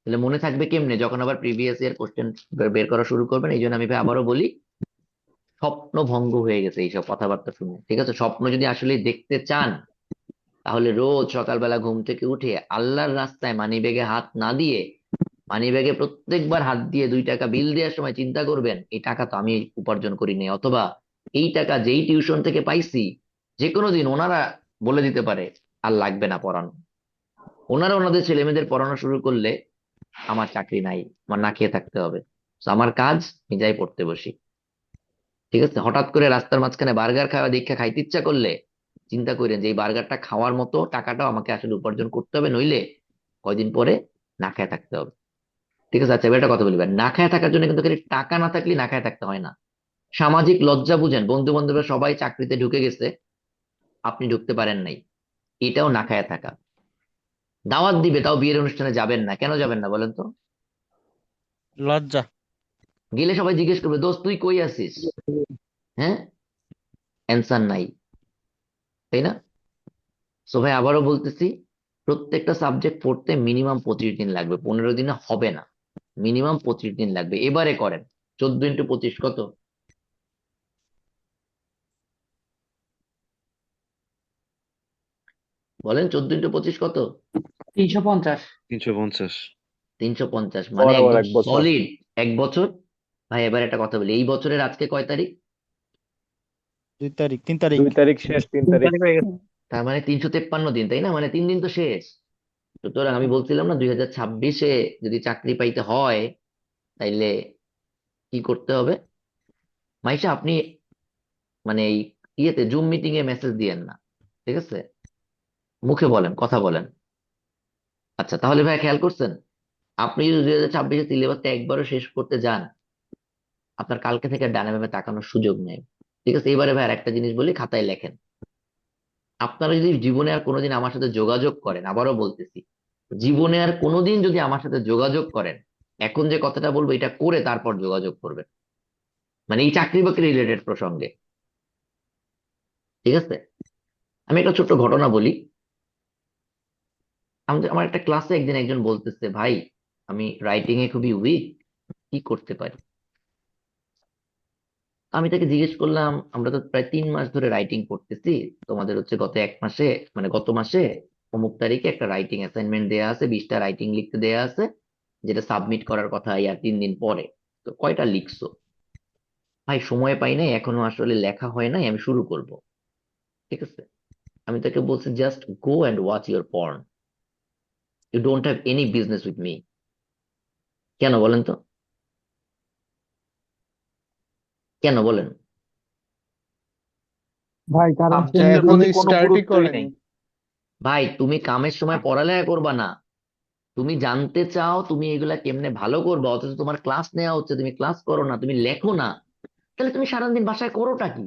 তাহলে মনে থাকবে কেমনে যখন আবার প্রিভিয়াস ইয়ার কোশ্চেন বের করা শুরু করবেন? এই জন্য আমি ভাই আবারও বলি, স্বপ্ন ভঙ্গ হয়ে গেছে এইসব কথাবার্তা শুনে। ঠিক আছে, স্বপ্ন যদি আসলে দেখতে চান, তাহলে রোজ সকালবেলা ঘুম থেকে উঠে আল্লাহর রাস্তায় মানিব্যাগে হাত না দিয়ে, মানিব্যাগে প্রত্যেকবার হাত দিয়ে 2 টাকা বিল দেওয়ার সময় চিন্তা করবেন এই টাকা তো আমি উপার্জন করি নাই, অথবা এই টাকা যেই টিউশন থেকে পাইছি, যে কোনো দিন ওনারা বলে দিতে পারে আর লাগবে না পড়ানো, ওনারা ওনাদের ছেলে মেয়েদের পড়ানো শুরু করলে আমার চাকরি নাই, আমার না খেয়ে থাকতে হবে। তো আমার কাজ, আমি যাই পড়তে বসি। ঠিক আছে, হঠাৎ করে রাস্তার মাঝখানে বার্গার খাওয়া দীক্ষা খাইতে ইচ্ছা করলে চিন্তা করেন যে এই বার্গারটা খাওয়ার মতো টাকাটাও আমাকে আসলে উপার্জন করতে হবে, নইলে কয়দিন পরে না খেয়ে থাকতে হবে। ঠিক আছে? আচ্ছা, এবার একটা কথা বলি ভাই, না খেয়ে থাকার জন্য কিন্তু খালি টাকা না থাকলে না খেয়ে থাকতে হয় না। সামাজিক লজ্জা বুঝেন, বন্ধু বান্ধবরা সবাই চাকরিতে ঢুকে গেছে, আপনি ঢুকতে পারেন নাই, এটাও না খায়া থাকা। দাওয়াত দিবে, তাও বিয়ের অনুষ্ঠানে যাবেন না, কেন যাবেন না বলেন তো? লজ্জা। গেলে সবাই জিজ্ঞেস করবে, দোস্ত তুই কই আছিস? হ্যাঁ, অ্যান্সার নাই, তাই না? সো ভাই আবারও বলতেছি, প্রত্যেকটা সাবজেক্ট পড়তে মিনিমাম 25 দিন লাগবে, 15 দিনে হবে না, মিনিমাম 25 দিন লাগবে। এবারে করেন, 14 × 25 কত? বলেন, 14 × 25 কত? 350। 350। 350, মানে বরাবর একদম 1 বছর। সলিড 1 বছর। ভাই এবার একটা কথা বলি, এই বছরের আজকে কয় তারিখ? 2 তারিখ, 3 তারিখ। 2 তারিখ শেষ, 3 তারিখ। তার মানে 353 দিন, তাই না? মানে 3 দিন তো শেষ। সুতরাং আমি বলছিলাম না, 2026-এ যদি চাকরি পাইতে হয়, তাইলে কি করতে হবে? মাইশা, আপনি মানে এই ইয়েতে জুম মিটিং এ মেসেজ দিয়েন না, ঠিক আছে? মুখে বলেন, কথা বলেন। আচ্ছা, তাহলে ভাই খেয়াল করছেন, আপনি যদি 2026-এর সিলেবাসটা একবারও শেষ করতে যান, আপনার কালকে থেকে ডানে বামে তাকানোর সুযোগ নেই। ঠিক আছে? এবারে ভাই আর একটা জিনিস বলি, খাতায় লেখেন। আপনারা যদি জীবনে আর কোনোদিন আমার সাথে যোগাযোগ করেন, আবারও বলতেছি, জীবনে আর কোনোদিন যদি আমার সাথে যোগাযোগ করেন, এখন যে কথাটা বলবো এটা করে তারপর যোগাযোগ করবেন, মানে এই চাকরি বাকরি রিলেটেড প্রসঙ্গে। ঠিক আছে? আমি একটা ছোট্ট ঘটনা বলি। আমার একটা ক্লাসে একদিন একজন বলতেছে, ভাই আমি রাইটিং এ খুবই উইক, কি করতে পারি? আমি তাকে জিজ্ঞেস করলাম, আমরা তো প্রায় 3 মাস ধরে রাইটিং করতেছি, তোমাদের হচ্ছে গত 1 মাসে, মানে গত মাসে অমুক তারিখে একটা রাইটিং অ্যাসাইনমেন্ট দেয়া আছে, 20টা রাইটিং লিখতে দেয়া আছে, যেটা সাবমিট করার কথা আর 3 দিন পরে। তো কয়টা লিখছো? ভাই সময় পাই নাই, এখনো আসলে লেখা হয় নাই, আমি শুরু করব। ঠিক আছে? আমি তাকে বলছি, just go and watch your porn, you don't have any business with me. কেন বলেন তো? কেন বলেন? ভাই কারণ সে যা সাবজেক্টের এখনো প্রতি কোনো স্টার্টই গুরুত্বই করেনি। নেই। ভাই তুমি কামের সময় পড়ালেখা করবা না, তুমি জানতে চাও তুমি এগুলা কেমনে ভালো করবা, অথচ তোমার ক্লাস নেওয়া হচ্ছে, তুমি ক্লাস করো না, তুমি লেখো না, তাহলে তুমি সারাদিন বাসায় করোটা কি?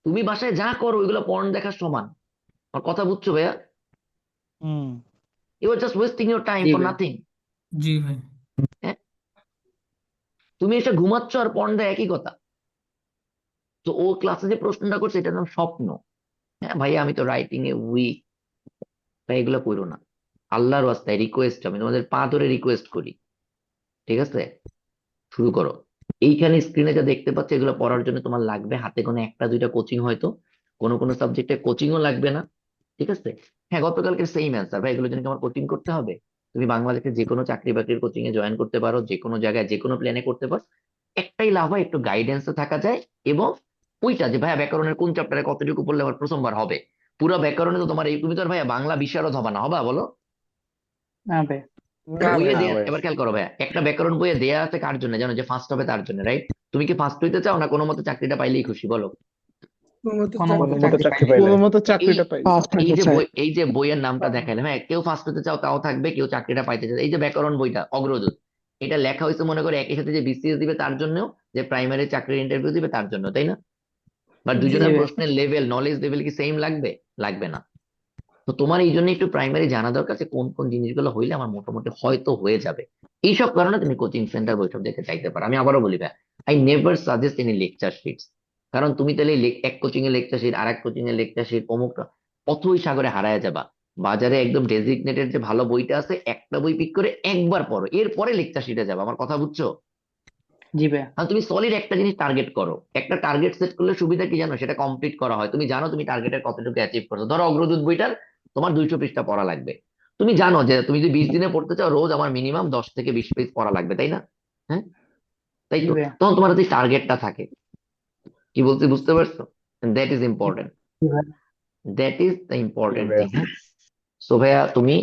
তুমি বাসায় যা করো ওইগুলো পর্ন দেখার সমান। আমার কথা বুঝছো ভাইয়া? হুম। You are just wasting your time জি ফর ভাই। নাথিং। জি ভাই। তুমি এসে ঘুমাচ্ছ আর পর্ন দেয়, একই কথা। তো ও ক্লাসে যে প্রশ্নটা করছে এটার নাম স্বপ্ন। হ্যাঁ ভাইয়া, আমি তো রাইটিং এ উইক, তাই এগুলো করো না। আল্লাহর রাস্তায় রিকোয়েস্ট, আমি তোমাদের পা ধরে রিকোয়েস্ট করি, ঠিক আছে? শুরু করো। এইখানে স্ক্রিনে যা দেখতে পাচ্ছ, এগুলো পড়ার জন্য তোমার লাগবে হাতে গোনা 1টা 2টা কোচিং, হয়তো কোনো কোনো সাবজেক্টে কোচিংও লাগবে না। ঠিক আছে? হ্যাঁ, গতকালকে সেম অ্যান্সার ভাই, এগুলোর জন্য কি আমার কোচিং করতে হবে? তুমি বাংলাদেশে যে কোনো চাকরি বাকরির কোচিং এ জয়েন করতে পারো, যে কোনো জায়গায় যে কোনো প্ল্যানে করতে পারো। একটাই লাভ হয়, একটু গাইডেন্সে থাকা যায়, এবং ওইটা যে ভাইয়া ব্যাকরণের কোন চ্যাপ্টারে কতটুকু পড়লে আমার প্রথমবার হবে, পুরো ব্যাকরণে তো তোমার এই, তুমি তো আর ভাইয়া বাংলা বিশারদ হবা না, হবা বলো? না ভাই। না বইয়ে ভাই, দেয়া, এবার খেয়াল করো ভাইয়া, একটা ব্যাকরণ বইয়ে দেয়া আছে কার জন্য জানো? যে ফার্স্ট হবে তার জন্য, রাইট? তুমি কি ফার্স্ট হইতে চাও, না কোনো মতে চাকরিটা পাইলেই খুশি, বলো? কোনো মতে মতো চাকরি চাকরি পাইলে। পাইলে। কোনো মতো এই চাকরিটা পাই। ফার্স্ট এই হতে যে চাই। বই, এই যে বইয়ের নামটা দেখাইলাম, হ্যাঁ, কেউ ফার্স্ট হতে চাও তাও থাকবে, কেউ চাকরিটা পাইতে চাও, এই যে ব্যাকরণ বইটা অগ্রদূত, এটা লেখা হয়েছে মনে করে একই সাথে যে বিসিএস দিবে তার জন্য, যে প্রাইমারি চাকরির ইন্টারভিউ দিবে তার জন্য, তাই না? বাট জি দুজনের ভাই। প্রশ্নের লেভেল, নলেজ লেভেল কি সেম লাগবে? লাগবে না। তো তোমার এই জন্য একটু প্রাইমারি জানা দরকার, যে কোন কোন জিনিসগুলো হইলে আমার মোটামুটি হয়তো হয়ে যাবে। এইসব কারণে তুমি কোচিং সেন্টার বৈঠক দেখে চাইতে পারো। আমি আবারও বলি ভাই, I never suggest any lecture shits. কারণ তুমি তাহলে এক কোচিং এর লেকচার শিট, আর এক কোচিং এর লেকচার শিট, অমুক অথই সাগরে হারায় যাবা। বাজারে একদম ডেজিগনেটেড যে ভালো বইটা আছে, একটা বই পিক করে একবার পড়ো, এরপরে লেকচার শিটে যাবা। আমার কথা বুঝছো? জি ভাই। আর তুমি সলিড একটা জিনিস টার্গেট করো, একটা টার্গেট সেট করলে সুবিধা কি জানো? সেটা কমপ্লিট করা হয়, তুমি জানো তুমি টার্গেটের কতটুকু অ্যাচিভ করছো। ধরো অগ্রদূত বইটার তোমার 200 পৃষ্ঠা পড়া লাগবে, তুমি জানো যে তুমি যদি 20 দিনে পড়তে চাও, রোজ আমার মিনিমাম 10 থেকে 20 পেজ পড়া লাগবে, তাই না? হ্যাঁ, তাই জি তো। ভাই। তখন তোমার হাতে টার্গেটটা থাকে। কি বলছি বুঝতে পারছো? দ্যাট ইজ ইম্পর্টেন্ট, জি ভাই। That is the G important ভাইয়া। থিং। হ্যাঁ, সো ভাইয়া তুমি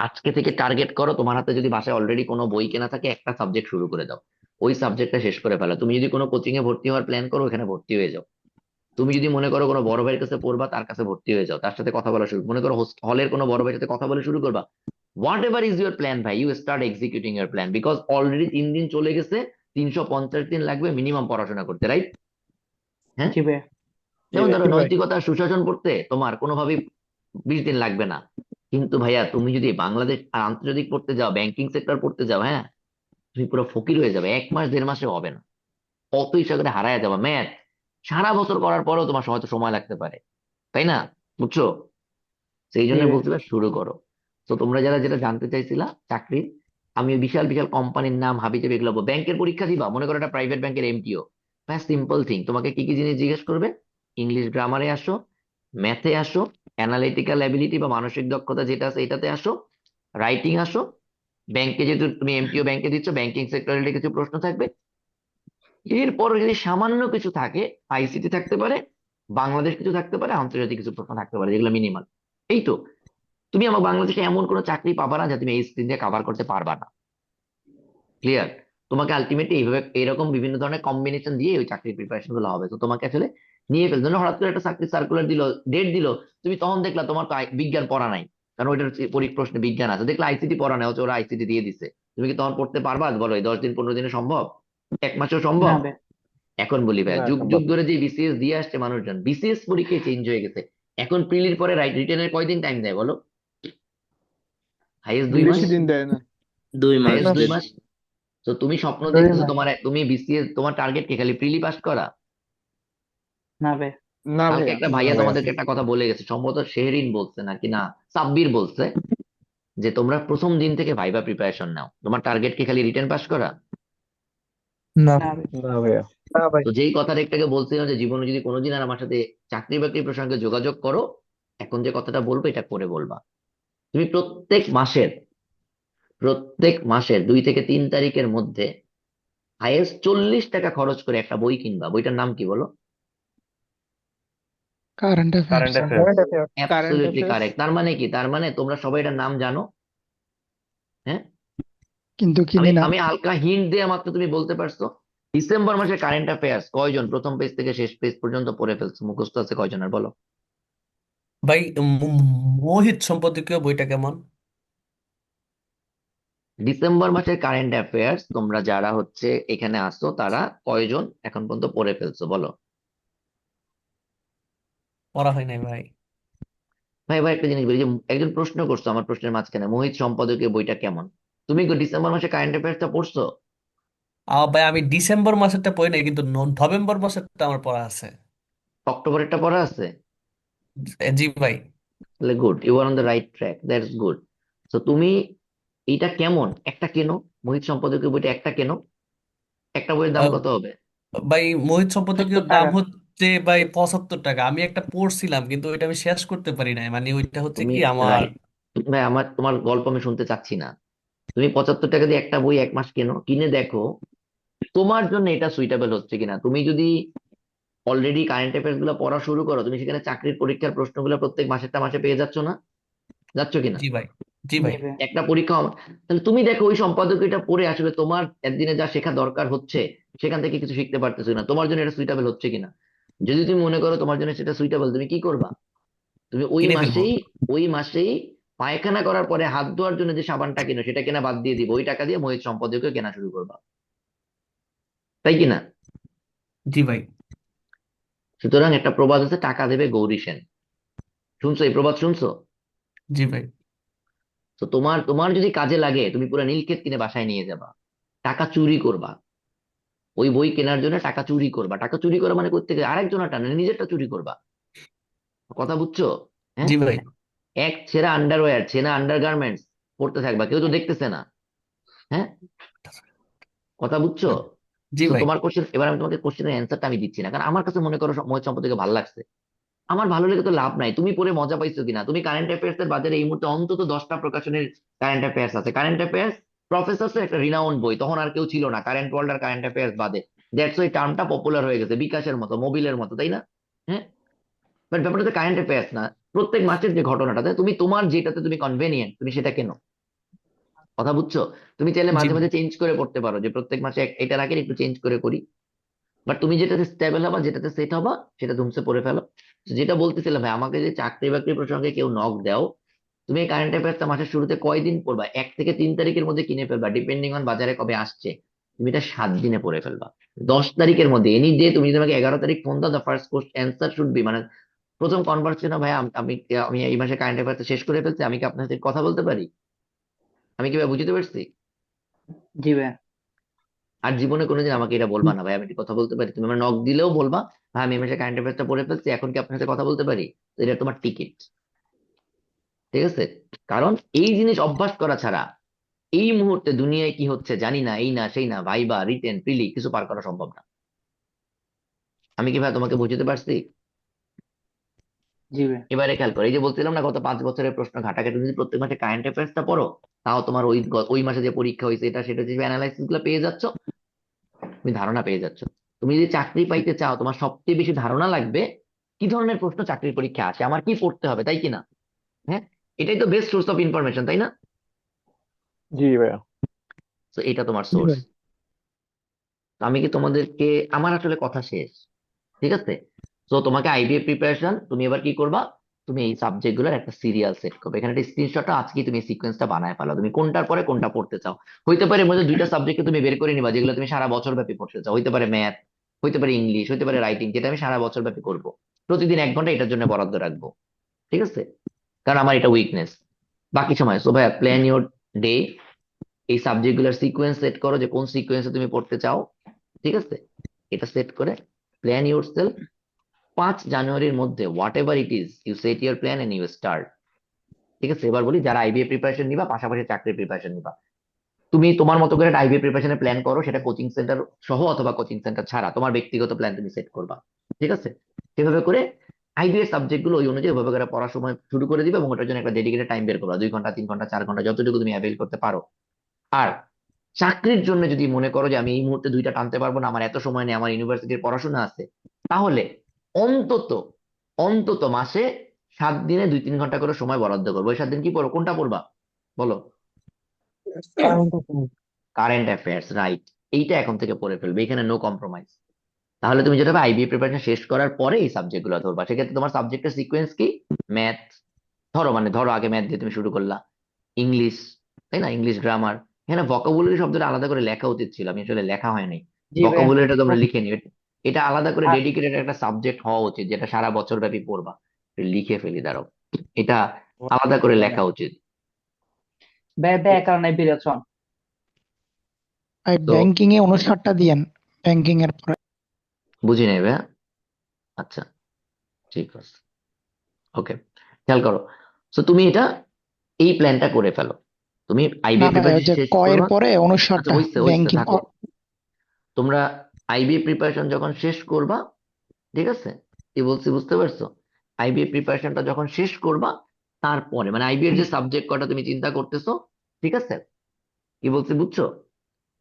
আজকে থেকে টার্গেট করো, তোমার হাতে যদি বাসায় অলরেডি কোনো বই কেনা থাকে, একটা সাবজেক্ট শুরু করে দাও, ওই সাবজেক্টটা শেষ করে ফেলো। তুমি যদি কোনো কোচিং এ ভর্তি হওয়ার প্ল্যান করো, ওখানে ভর্তি হয়ে যাও। তুমি যদি মনে করো কোনো বড় ভাইয়ের কাছে পড়বা, তার কাছে ভর্তি হয়ে যাও, তার সাথে কথা বলা শুরু, মনে করো হলের কোনো বড় ভাইয়ের সাথে কথা বলা শুরু করবা। Whatever is your plan ভাই, you start executing your plan, because already 3 দিন চলে গেছে, 350 দিন লাগবে মিনিমাম পড়াশোনা করতে, রাইট? হ্যাঁ, জি ভাইয়া। যেমন ধরো জি ভাই। নৈতিকতা আর সুশাসন পড়তে তোমার কোনোভাবেই 20 দিন লাগবে না। কিন্তু ভাইয়া তুমি যদি বাংলাদেশ আর আন্তর্জাতিক পড়তে যাও, ব্যাংকিং সেক্টর পড়তে যাও, হ্যাঁ, তুমি পুরো ফকির হয়ে যাবে, 1 মাস 1.5 মাসে হবে না, অত ইচ্ছা করে হারায় যাবে। ম্যাথ সারা বছর করার পরেও তোমার হয়তো সময় লাগতে পারে, তাই না? বুঝছো? সেই জি জন্য ভাইয়া। বলছিলাম শুরু করো। তো তোমরা যারা যেটা জানতে চাইছিলা চাকরির, আমি বিশাল বিশাল কোম্পানির নাম হাবি জাবি এগুলো বলবো। ব্যাংকের পরীক্ষা দিবা, মনে করো একটা প্রাইভেট ব্যাংকের এমটিও, হ্যাঁ, সিম্পল থিং, তোমাকে কি কি জিনিস জিজ্ঞেস করবে? ইংলিশ গ্রামারে আসো, ম্যাথে আসো, অ্যানালিটিক্যাল অ্যাবিলিটি বা মানসিক দক্ষতা যেটা আছে এটাতে আসো, রাইটিং আসো, ব্যাংকে যেহেতু তুমি এমটিও ব্যাংকে দিচ্ছ, ব্যাংকিং সেক্টরে কিছু প্রশ্ন থাকবে। এরপর যদি সামান্য কিছু থাকে, আইসিটি থাকতে পারে, বাংলাদেশ কিছু থাকতে পারে, আন্তর্জাতিক কিছু প্রশ্ন থাকতে পারে, যেগুলো মিনিমাল। এই তো, তুমি আমার বাংলাদেশে এমন কোনো চাকরি পাবা না যা তুমি এই স্ক্রিন দিয়ে কভার করতে পারবা না। ক্লিয়ার? তোমাকে আলটিমেটলি এইভাবে এরকম বিভিন্ন ধরনের কম্বিনেশন দিয়ে ওই চাকরির প্রিপারেশন গুলো হবে। তো তোমাকে আসলে নিয়ে ফেলতে ধরো হঠাৎ করে একটা চাকরি সার্কুলার দিল, ডেট দিল, তুমি তখন দেখলা তোমার তো বিজ্ঞান পড়া নাই, কারণ ওইটার প্রশ্নে বিজ্ঞান আছে, দেখলা আইসিটি পড়া নাই, হচ্ছে ওরা আইসিটি দিয়ে দিছে, তুমি কি তখন পড়তে পারবা? বলো, এই 10 দিন 15 দিনে সম্ভব? 1 মাসেও না সম্ভব? ভাইয়া। এখন বলি ভাই, না, যুগ সম্ভব যুগ ধরে যে বিসিএস দিয়ে আসছে মানুষজন, বিসিএস পরীক্ষায় চেঞ্জ হয়ে গেছে। এখন প্রিলির পরে রিটেনের কয়দিন টাইম দেয় বলো? হাইয়েস্ট 2 মাস, বেশি দিন দেয় না। হাইয়েস্ট মাস। 2 মাস। তো তুমি স্বপ্ন 2 দেখতেছো মাস। তুমি বিসিএস, তোমার টার্গেট কি খালি প্রিলি পাস করা? না ভাইয়া। না কালকে ভাইয়া। একটা না ভাইয়া ভাইয়া। তোমাদেরকে একটা কথা বলে গেছে, সম্ভবত শেহরিন বলছে নাকি না সাব্বির বলছে, যে তোমরা প্রথম দিন থেকে ভাইবা প্রিপারেশন নাও, তোমার টার্গেট কি খালি রিটেন পাস করা? না না ভাইয়া। না ভাইয়া। না ভাই তো যেই কথাটা একটাকে বলছিলাম যে জীবনে যদি কোনোদিন আর আমার সাথে চাকরি বাকরি প্রসঙ্গে যোগাযোগ করো, এখন যে কথাটা বলবো এটা করে বলবা। তুমি প্রত্যেক মাসের 2 থেকে 3 তারিখের মধ্যে হাইয়েস্ট 40 টাকা খরচ করে একটা বই কিনবা। বইটার নাম কি বলো? Current affairs. Current affairs. Current affair current absolutely affairs. Correct. তার মানে কি? তার মানে তোমরা সবাই এটার নাম জানো, হ্যাঁ? কিন্তু আমি কিনি না। আমি হালকা হিন্ট দিয়ে মাত্র তুমি বলতে পারছো। ডিসেম্বর মাসে কারেন্ট অ্যাফেয়ার্স কয়জন প্রথম পেজ থেকে শেষ পেজ পর্যন্ত পড়ে ফেলছো, মুখস্থ আছে কয়জনের বলো? ভাই, মোহিত সম্পাদকীয় বইটা কেমন? ডিসেম্বর মাসের কারেন্ট অ্যাফেয়ার্স তোমরা যারা হচ্ছে এখানে আসছো তারা কয়জন এখন পর্যন্ত পড়ে ফেলছো বলো? পড়া হয় নাই ভাই। ভাই ভাই একটা জিনিস বলি, যে একজন প্রশ্ন করছো আমার প্রশ্নের মাঝখানে, মোহিত সম্পাদকীয় বইটা কেমন, তুমি কি ডিসেম্বর মাসে কারেন্ট অ্যাফেয়ার্সটা পড়ছো? ভাই, আমি ডিসেম্বর মাসেরটা পড়ি নাই, কিন্তু নভেম্বর মাসেরটা আমার পড়া আছে। অক্টোবরেরটা পড়া আছে? জি ভাই। তাহলে good, you are on the right track, that's good. তো তুমি এইটা কেমন একটা কেনো, মোহিত সম্পাদকীয় বইটা একটা কেনো, একটা বইয়ের দাম আহ, কত হবে? ভাই, মোহিত সম্পাদকীয় 70 দাম টাকা। হচ্ছে ভাই 75 টাকা। আমি একটা পড়ছিলাম কিন্তু ওইটা আমি শেষ করতে পারি নাই, মানে ওইটা হচ্ছে তুমি কি আমার। রাইট ভাই, তোমার গল্প আমি শুনতে চাচ্ছি না। তুমি 75 টাকা দিয়ে একটা বই 1 মাস কেনো, কিনে দেখো তোমার জন্য এটা সুইটেবল হচ্ছে কিনা। তুমি যদি অলরেডি কারেন্ট অ্যাফেয়ার্স গুলো পড়া শুরু করো, তুমি সেখানে চাকরির পরীক্ষার প্রশ্নগুলো প্রত্যেক মাসেরটা মাসে পেয়ে যাচ্ছ না? যাচ্ছ কিনা? জি ভাই। জি জি ভাই। ভাইয়া। একটা পরীক্ষা তাহলে তুমি দেখো ওই সম্পাদকীয়টা পড়ে আসলে তোমার একদিনে যা শেখা দরকার হচ্ছে সেখান থেকে কিছু শিখতে পারতেছো না, তোমার জন্য এটা সুইটেবল হচ্ছে কিনা। যদি তুমি মনে করো তোমার জন্য সেটা সুইটেবল, তুমি কি করবা? তুমি ওই কিনে ফেলবো। মাসেই ওই মাসেই পায়খানা করার পরে হাত ধোয়ার জন্য যে সাবানটা কিনো সেটা কেনা বাদ দিয়ে দিবে, ওই টাকা দিয়ে মোহিত সম্পাদকীয় কেনা শুরু করবা, তাই কিনা? জি ভাই। সুতরাং একটা প্রবাদ আছে, টাকা দেবে গৌরী সেন। শুনছো এই প্রবাদ? শুনছো? জি ভাই। তো তোমার তোমার যদি কাজে লাগে তুমি পুরো নীলক্ষেত কিনে বাসায় নিয়ে যাবা, টাকা চুরি করবা, ওই বই কেনার জন্য টাকা চুরি করবা। টাকা চুরি করা মানে করতে গেলে আরেকজনের টাকা না, নিজেরটা চুরি করবা। কথা বুঝছো? হ্যাঁ, জি ভাই। এক ছেঁড়া আন্ডারওয়্যার, ছেঁড়া আন্ডারগার্মেন্টস পড়তে থাকবা, কেউ তো দেখতেছে না। হ্যাঁ, কথা বুঝছো? জি তো ভাই। তোমার কোশ্চেন, এবার আমি তোমাকে কোশ্চেনের অ্যান্সারটা আমি দিচ্ছি না, কারণ আমার কাছে মনে করো মহিত সম্পর্কে ভালো লাগছে, আমার ভালো লেগে তো লাভ নাই, তুমি পড়ে মজা পাইছো কিনা। তুমি কারেন্ট অ্যাফেয়ার্স এর বাজারে এই মুহূর্তে অন্তত 10টা প্রকাশনের কারেন্ট অ্যাফেয়ার্স আছে। কারেন্ট অ্যাফেয়ার্স প্রফেসর একটা রিনাউন্ড বই, তখন আর কেউ ছিল না কারেন্ট ওয়ার্ল্ড আর কারেন্ট অ্যাফেয়ার্স বাদে। দ্যাটস ওই টার্মটা পপুলার হয়ে গেছে, বিকাশের মতো মোবিলের মতো, তাই না? হ্যাঁ, বাট ব্যাপারটা তো কারেন্ট অ্যাফেয়ার্স না, প্রত্যেক মাসের যে ঘটনাটাতে তুমি তোমার যেটাতে তুমি কনভেনিয়েন্ট তুমি সেটা কেন। কথা বুঝছো? তুমি চাইলে জি মাঝে ভাই। মাঝে চেঞ্জ করে পড়তে পারো, যে প্রত্যেক মাসে এটার আগে একটু চেঞ্জ করে করি। বাট তুমি যেটাতে স্টেবল হবা, যেটাতে সেট হবা, সেটা ধুমসে পড়ে ফেলো। তো যেটা বলতেছিলাম ভাই, আমাকে যে চাকরি বাকরি প্রসঙ্গে কেউ নক দাও, তুমি এই কারেন্ট অ্যাফেয়ার্সটা মাসের শুরুতে কয়দিন পড়বা? 1 থেকে 3 তারিখের মধ্যে কিনে ফেলবা, ডিপেন্ডিং অন বাজারে কবে আসছে। তুমি এটা 7 দিনে পড়ে ফেলবা। 10 তারিখের মধ্যে এনি ডে তুমি যদি আমাকে 11 তারিখ ফোন দাও, the first answer should be, মানে প্রথম কনভার্সেশন, ভাই আমি আমি এই মাসে কারেন্ট অ্যাফেয়ার্স শেষ করে ফেলছি, আমি কি আপনার সাথে কথা বলতে পারি? আমি কিভাবে বুঝতে পারছি? জি ভাইয়া। আর জীবনে কোনোদিন আমাকে এটা বলবা না, ভাই আমি কি কথা বলতে পারি। তুমি আমার নক দিলেও বলবা, ভাই আমি এই মাসে কারেন্ট অ্যাফেয়ার্সটা পড়ে ফেলছি, এখন কি আপনার সাথে কথা বলতে পারি? তো এটা তোমার টিকিট, ঠিক আছে? কারণ এই জিনিস অভ্যাস করা ছাড়া এই মুহূর্তে দুনিয়ায় কি হচ্ছে জানি না, এই না সেই না, ভাইবা রিটেন প্রিলি কিছু পার করা সম্ভব না। আমি কি ভাই তোমাকে বুঝতে পারছি? জি ভাইয়া। এবারে খেয়াল করো, এই যে বলছিলাম না গত 5 বছরের প্রশ্ন ঘাটাঘাটি, তুমি যদি প্রত্যেক মাসে কারেন্ট অ্যাফেয়ার্সটা পড়ো, তাও তোমার ওই মাসে যে পরীক্ষা হয়েছে এটা সেটা যে অ্যানালাইসিস গুলো পেয়ে যাচ্ছ, তুমি ধারণা পেয়ে যাচ্ছ। তুমি যদি চাকরি পাইতে চাও, তোমার সবচেয়ে বেশি ধারণা লাগবে কি ধরনের প্রশ্ন চাকরির পরীক্ষা আসে, আমার কি পড়তে হবে, তাই কি না? হ্যাঁ, এটাই তো বেস্ট সোর্স অফ ইনফরমেশন, তাই না? জি ভাইয়া। তো এটা তোমার জি সোর্স। ভাই। আমি কি তোমাদেরকে, আমার আসলে কথা শেষ, ঠিক আছে? তো তোমাকে আইবিএ প্রিপারেশন, তুমি এবার কি করবা? তুমি এই সাবজেক্ট গুলোর একটা সিরিয়াল সেট করবে, এখানে একটা স্ক্রিনশটটা আজকে তুমি সিকোয়েন্সটা বানায় ফেলো, তুমি কোনটার পরে কোনটা পড়তে চাও। হইতে পারে এর মধ্যে 2টা সাবজেক্টকে তুমি বের করে নিবা যেগুলো তুমি সারা বছর ব্যাপী পড়তে চাও, হইতে পারে ম্যাথ, হইতে পারে ইংলিশ, হইতে পারে রাইটিং, যেটা আমি সারা বছর ব্যাপী করবো। প্রতিদিন 1 ঘন্টা এটার জন্য বরাদ্দ রাখবো, ঠিক আছে? কারণ আমার এটা উইকনেস। বাকি সময় সো ভাইয়া প্ল্যান ইউর ডে, এই সাবজেক্ট গুলোর সিকোয়েন্স সেট করো যে কোন সিকোয়েন্সে তুমি পড়তে চাও, ঠিক আছে? এটা সেট করে প্ল্যান ইউর সেলফ। 5 জানুয়ারির মধ্যে whatever it is, you set your plan and you start. ঠিক আছে, এবার বলি যারা আইবিএ প্রিপারেশন নিবা, পাশাপাশি চাকরির প্রিপারেশন নিবা, তুমি তোমার মতো করে আইবিএ প্রিপারেশনের প্ল্যান করো, সেটা কোচিং সেন্টার সহ অথবা কোচিং সেন্টার ছাড়া তোমার ব্যক্তিগত প্ল্যান তুমি সেট করবা, ঠিক আছে? সেভাবে করে আইবিএ সাবজেক্ট গুলো ওই অনুযায়ী ওইভাবে করে পড়ার সময় শুরু করে দিবে, এবং ওটার জন্য একটা ডেডিকেটেড টাইম বের করবা, 2 ঘন্টা 3 ঘন্টা 4 ঘন্টা যতটুকু তুমি অ্যাভেল করতে পারো। আর চাকরির জন্য যদি মনে করো যে আমি এই মুহূর্তে 2টা টানতে পারবো না, আমার এত সময় নেই, আমার ইউনিভার্সিটির পড়াশোনা আছে, তাহলে অন্তত অন্তত মাসে 7 দিনে 2-3 ঘন্টা করে সময় বরাদ্দ করবো। ওই 7 দিন কি পড়ো, কোনটা পড়বা বলো? Current affairs, right. এইটা এখন থেকে পড়ে ফেলবে, এখানে নো কম্প্রোমাইজ। তাহলে তুমি যেটা আইবিএ প্রিপারেশন শেষ করার পরে এই সাবজেক্ট গুলো ধরবা, সেক্ষেত্রে তোমার সাবজেক্টের সিকোয়েন্স কি? ম্যাথ, ধরো আগে ম্যাথ দিয়ে তুমি শুরু করলা, ইংলিশ, তাই না, ইংলিশ গ্রামার। এখানে ভোকাবুলারি শব্দটা আলাদা করে লেখা উচিত ছিল, আমি আসলে লেখা হয়নি। জি ভাইয়া। ভোকাবুলারিটা তোমরা লিখে নিও, এটা আলাদা করে আর ডেডিকেটেড একটা সাবজেক্ট হওয়া উচিত, যেটা সারা বছর ব্যাপী পড়বা। লিখে ফেলি দাঁড়াও, এটা আলাদা করে লেখা উচিত। ব্যাকরণ বিরেচন। তো ব্যাংকিং এ 59টা দিয়েন, ব্যাংকিং এর পরে। বুঝি নেবে, আচ্ছা ঠিক আছে, ওকে, খেয়াল করো। তো তুমি এটা এই প্ল্যানটা করে ফেলো, তুমি না আইবিএ না ভাই, ওই প্রিপারেশন যে শেষ ক এর করবা। পরে আচ্ছা 59টা হইছে ব্যাংকিং। থাকো। তোমরা আইবিএ প্রিপারেশন যখন শেষ করবা, ঠিক আছে, কি বলছি বুঝতে পারছো? আইবিএ প্রিপারেশনটা যখন শেষ করবা, তারপরে মানে আইবিএ এর যে সাবজেক্ট কটা তুমি চিন্তা করতেছো, ঠিক আছে, কি বলছি বুঝছো?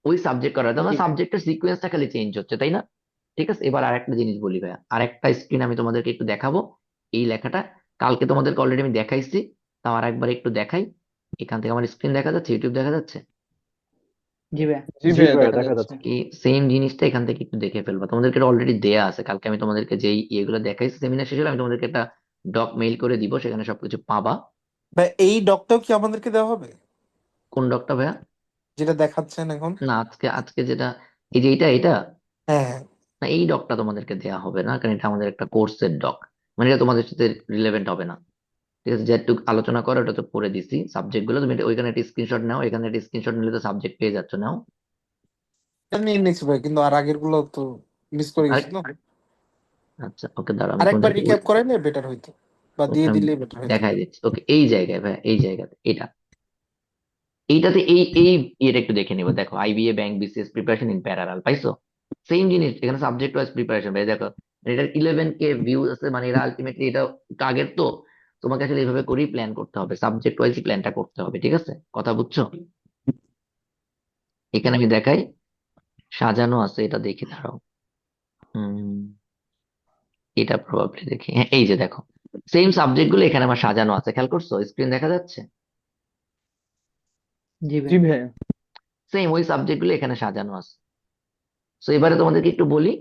ওই সাবজেক্ট কটা, তোমার সাবজেক্টের সিকোয়েন্সটা খালি চেঞ্জ হচ্ছে, তাই না? ঠিক আছে, এবার আরেকটা জিনিস বলি ভাইয়া, আরেকটা স্ক্রিন আমি তোমাদেরকে একটু দেখাবো। এই লেখাটা কালকে তোমাদেরকে অলরেডি আমি দেখাইছি, তাও আর একবার একটু দেখাই। এখান থেকে আমার স্ক্রিন দেখা যাচ্ছে, ইউটিউব দেখা যাচ্ছে? জি ভাইয়া। জি ভাইয়া, দেখা যাচ্ছে। কি সেম জিনিসটা এখান থেকে একটু দেখে ফেলবা, তোমাদেরকে অলরেডি দেয়া আছে, কালকে আমি তোমাদেরকে যেই ইয়েগুলো দেখাইছি সেমিনার শেষে আমি তোমাদেরকে একটা ডক মেইল করে দিব, সেখানে সবকিছু পাবা। ভাই এই ডকটাও কি আমাদেরকে দেওয়া হবে, কোন ডকটা ভাইয়া? যেটা দেখাচ্ছেন এখন? না, আজকে আজকে যেটা, এই যে এটা এটা হ্যাঁ হ্যাঁ। না, এই ডকটা তোমাদেরকে দেয়া হবে না, কারণ এটা আমাদের একটা কোর্সের ডক, মানে এটা তোমাদের সাথে রিলেভেন্ট হবে না। ঠিক আছে, যেটুকু আলোচনা করো ওটা তো করে দিছি, সাবজেক্ট গুলো তুমি ওইখানে একটা স্ক্রিনশট নাও, এখানে একটা স্ক্রিনশট নিলে তো সাবজেক্ট পেয়ে যাচ্ছ, নাও। এটা নিয়ে নিচ্ছি ভাই, কিন্তু আর আগের গুলো তো মিস করে আরেক, গেছি না। আচ্ছা ওকে, দাঁড়াও আমি আরেকবার তোমাদেরকে রিক্যাপ করাইলে বেটার হইতো, বা ওকে দিয়ে আমি দিলে বেটার হইতো। দেখাই দিচ্ছি। ওকে, এই জায়গায় ভাই, এই জায়গাতে এটা, এইটাতে এই এই ইয়েটা একটু দেখে নিবো। দেখো IBA bank BCS preparation in parallel, পাইছো? সেম জিনিস এখানে সাবজেক্ট ওয়াইজ প্রিপারেশন ভাই, দেখো মানে এটার 11K ভিউ আছে, মানে এরা আলটিমেটলি এটা টার্গেট তো, তোমাকে আসলে এইভাবে করেই প্ল্যান করতে হবে, সাবজেক্ট ওয়াইজ প্ল্যানটা করতে হবে, ঠিক আছে, কথা বুঝছো? এখানে আমি দেখাই, সাজানো আছে, এটা দেখে দাঁড়াও। হম, এটা প্রবাবলি দেখি, হ্যাঁ এই যে দেখো, সেম সাবজেক্ট গুলো এখানে আমার সাজানো আছে, খেয়াল করছো? স্ক্রিন দেখা যাচ্ছে? জি জি ভাইয়া। ভাইয়া। সেম ওই সাবজেক্ট গুলো এখানে সাজানো আছে। তো এবারে তোমাদেরকে একটু বলি,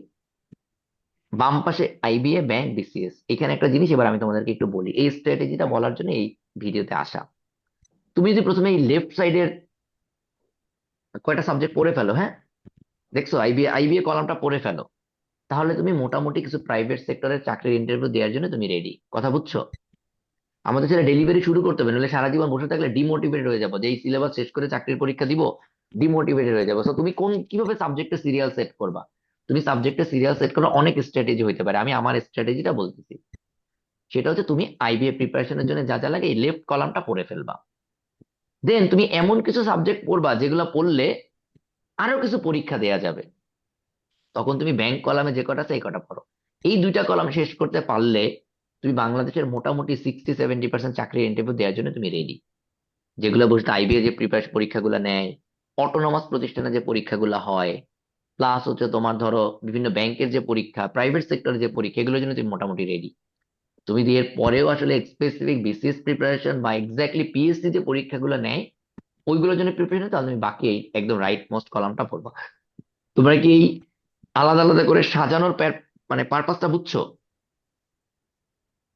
বাম পাশে আইবিএ, ব্যাংক, বিসিএস। এখানে একটা জিনিস এবার আমি তোমাদেরকে একটু বলি, এই স্ট্র্যাটেজিটা বলার জন্য এই ভিডিওতে আসা। তুমি যদি প্রথমে এই লেফট সাইডের কয়টা সাবজেক্ট পড়ে ফেলো, হ্যাঁ, দেখছো আইবিএ আইবিএ কলামটা পড়ে ফেলো, তাহলে তুমি মোটামুটি কিছু প্রাইভেট সেক্টরের চাকরির ইন্টারভিউ দেওয়ার জন্য তুমি রেডি। কথা বুঝছো? আমাদের সেটা ডেলিভারি শুরু করতে হবে, নাহলে সারা জীবন বসে থাকলে ডিমোটিভেটেড হয়ে যাবো, যে এই সিলেবাস শেষ করে চাকরির পরীক্ষা দিব, ডিমোটিভেটেড হয়ে যাবো। তো তুমি কিভাবে সাবজেক্টে সিরিয়াল সেট করবা? তুমি সাবজেক্টে সিরিয়াল সেট করার অনেক স্ট্র্যাটেজি হইতে পারে, আমি আমার স্ট্র্যাটেজিটা বলতেছি। সেটা হচ্ছে তুমি আইবিএ প্রিপারেশনের জন্য যা যা লাগে এই লেফট কলামটা পড়ে ফেলবা। দেন তুমি এমন কিছু সাবজেক্ট পড়বা যেগুলো পড়লে আরো কিছু পরীক্ষা দেয়া যাবে। তখন তুমি ব্যাংক কলামে যে কটা আছে এই কটা পড়ো। এই দুইটা কলাম শেষ করতে পারলে তুমি বাংলাদেশের মোটামুটি 60-70% চাকরির ইন্টারভিউ দেওয়ার জন্য তুমি রেডি। যেগুলো বসতে আইবিএ যে প্রিপারেশন পরীক্ষাগুলো নেয়, অটোনমাস প্রতিষ্ঠানে যে পরীক্ষাগুলো হয়, প্লাস হচ্ছে তোমার ধরো বিভিন্ন ব্যাংকের যে পরীক্ষা, প্রাইভেট সেক্টরের যে পরীক্ষা, এগুলোর জন্য তুমি মোটামুটি রেডি। তুমি এর পরেও আসলে স্পেসিফিক বিসিএস প্রিপারেশন বা এক্স্যাক্টলি পিএসসি যে পরীক্ষাগুলো নেয় ওইগুলোর জন্য প্রিপারেশন, তাহলে তুমি বাকি এই একদম রাইট মোস্ট কলামটা পড়বা। তোমরা কি এই আলাদা আলাদা করে সাজানোর মানে পারপাসটা বুঝছো?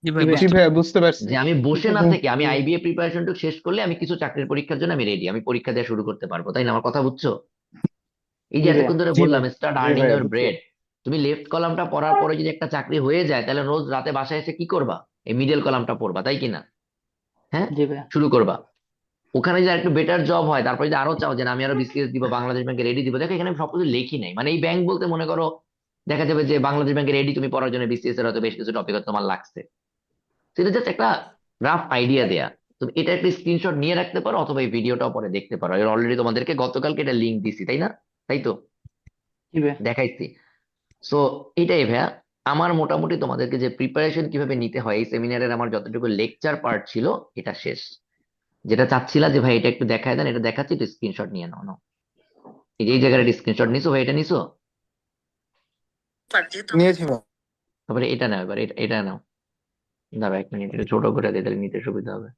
জি ভাই, জি বুঝতে ভাইয়া, বুঝতে পারছি। যে আমি বসে না হুম, থেকে আমি আইবিএ প্রিপারেশনটুকু শেষ করলে আমি কিছু চাকরির পরীক্ষার জন্য আমি রেডি, আমি পরীক্ষা দেওয়া শুরু করতে পারবো, তাই না? আমার কথা বুঝছো? এই যে জি ভাইয়া। এতক্ষণ ধরে জি বললাম ভাই। স্টার্ট জি আর্নিং ভাইয়া ইউর বুঝছি। ব্রেড, তুমি লেফট কলামটা পড়ার পরে যদি একটা চাকরি হয়ে যায় তাহলে রোজ রাতে বাসায় এসে কি করবা? এই মিডল কলামটা পড়বা, তাই কিনা? হ্যাঁ, জি ভাইয়া। শুরু করবা। ওখানে যদি একটু বেটার জব হয়, তারপরে যদি আরো চাও যে না, আমি আরো বিসিএস দিব, বাংলাদেশ ব্যাংকে রেডি দিব, দেখো এখানে আমি সবকিছু লেখি নাই, মানে এই ব্যাংক বলতে মনে করো দেখা যাবে যে বাংলাদেশ ব্যাংকে রেডি তুমি পড়ার জন্য বিসিএস এর হয়তো বেশ কিছু টপিক তোমার লাগছে, সেটা জাস্ট একটা রাফ আইডিয়া দেয়া। তুমি এটা একটা স্ক্রিনশট নিয়ে রাখতে পারো, অথবা এই ভিডিওটাও পরে দেখতে পারো, এর অলরেডি তোমাদেরকে গতকালকে এটা লিঙ্ক দিছি, তাই না? তাই তো, জি ভাইয়া। দেখাইছি। সো এটাই ভাইয়া, আমার মোটামুটি তোমাদেরকে যে প্রিপারেশন কিভাবে নিতে হয় এই সেমিনারের আমার যতটুকু লেকচার পার্ট ছিল এটা শেষ। যেটা চাচ্ছিলা যে ভাই এটা একটু দেখায় দেন, এটা দেখাচ্ছি, একটু স্ক্রিনশট নিয়ে নাও নাও। এই যে এই জায়গাটা স্ক্রিনশট নিছো ভাই, এটা নিছো? নিয়েছি ভাই। তারপরে এটা নাও, এবার এটা নাও। দাঁড়া 1 মিনিট, এটা ছোট করে দিই তাহলে নিতে সুবিধা হবে।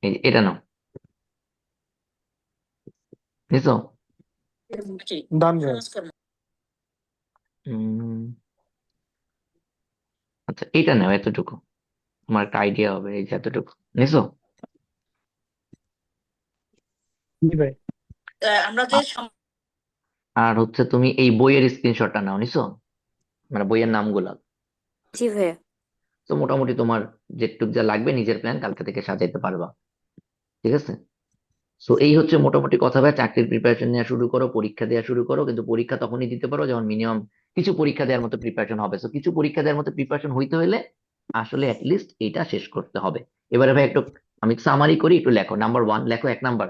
এই যে এটা নাও, নিছো? ডান ভাই। উম, আচ্ছা এটা নাও, এতটুকু আমার একটা আইডিয়া হবে, এই যে এতটুকু নিছো? জি ভাই। আর হচ্ছে তুমি এই বইয়ের স্ক্রিনশটটা নাও, নিছো? মানে বইয়ের নামগুলা। জি ভাইয়া। তো মোটামুটি তোমার যেটুক যা লাগবে নিজের প্ল্যান কালকে থেকে সাজাইতে পারবা, ঠিক আছে? সো এই হচ্ছে মোটামুটি কথা। ভাই চাকরির প্রিপারেশন নেওয়া শুরু করো, পরীক্ষা দেওয়া শুরু করো, কিন্তু পরীক্ষা তখনই দিতে পারো যখন মিনিমাম কিছু পরীক্ষা দেওয়ার মতো প্রিপারেশন হবে। সো কিছু পরীক্ষা দেওয়ার মতো প্রিপারেশন হইতে হলে আসলে অ্যাটলিস্ট এটা শেষ করতে হবে। এবারে ভাই একটু আমি সামারি করি, একটু লেখো। নাম্বার 1 লেখো, 1 নাম্বার।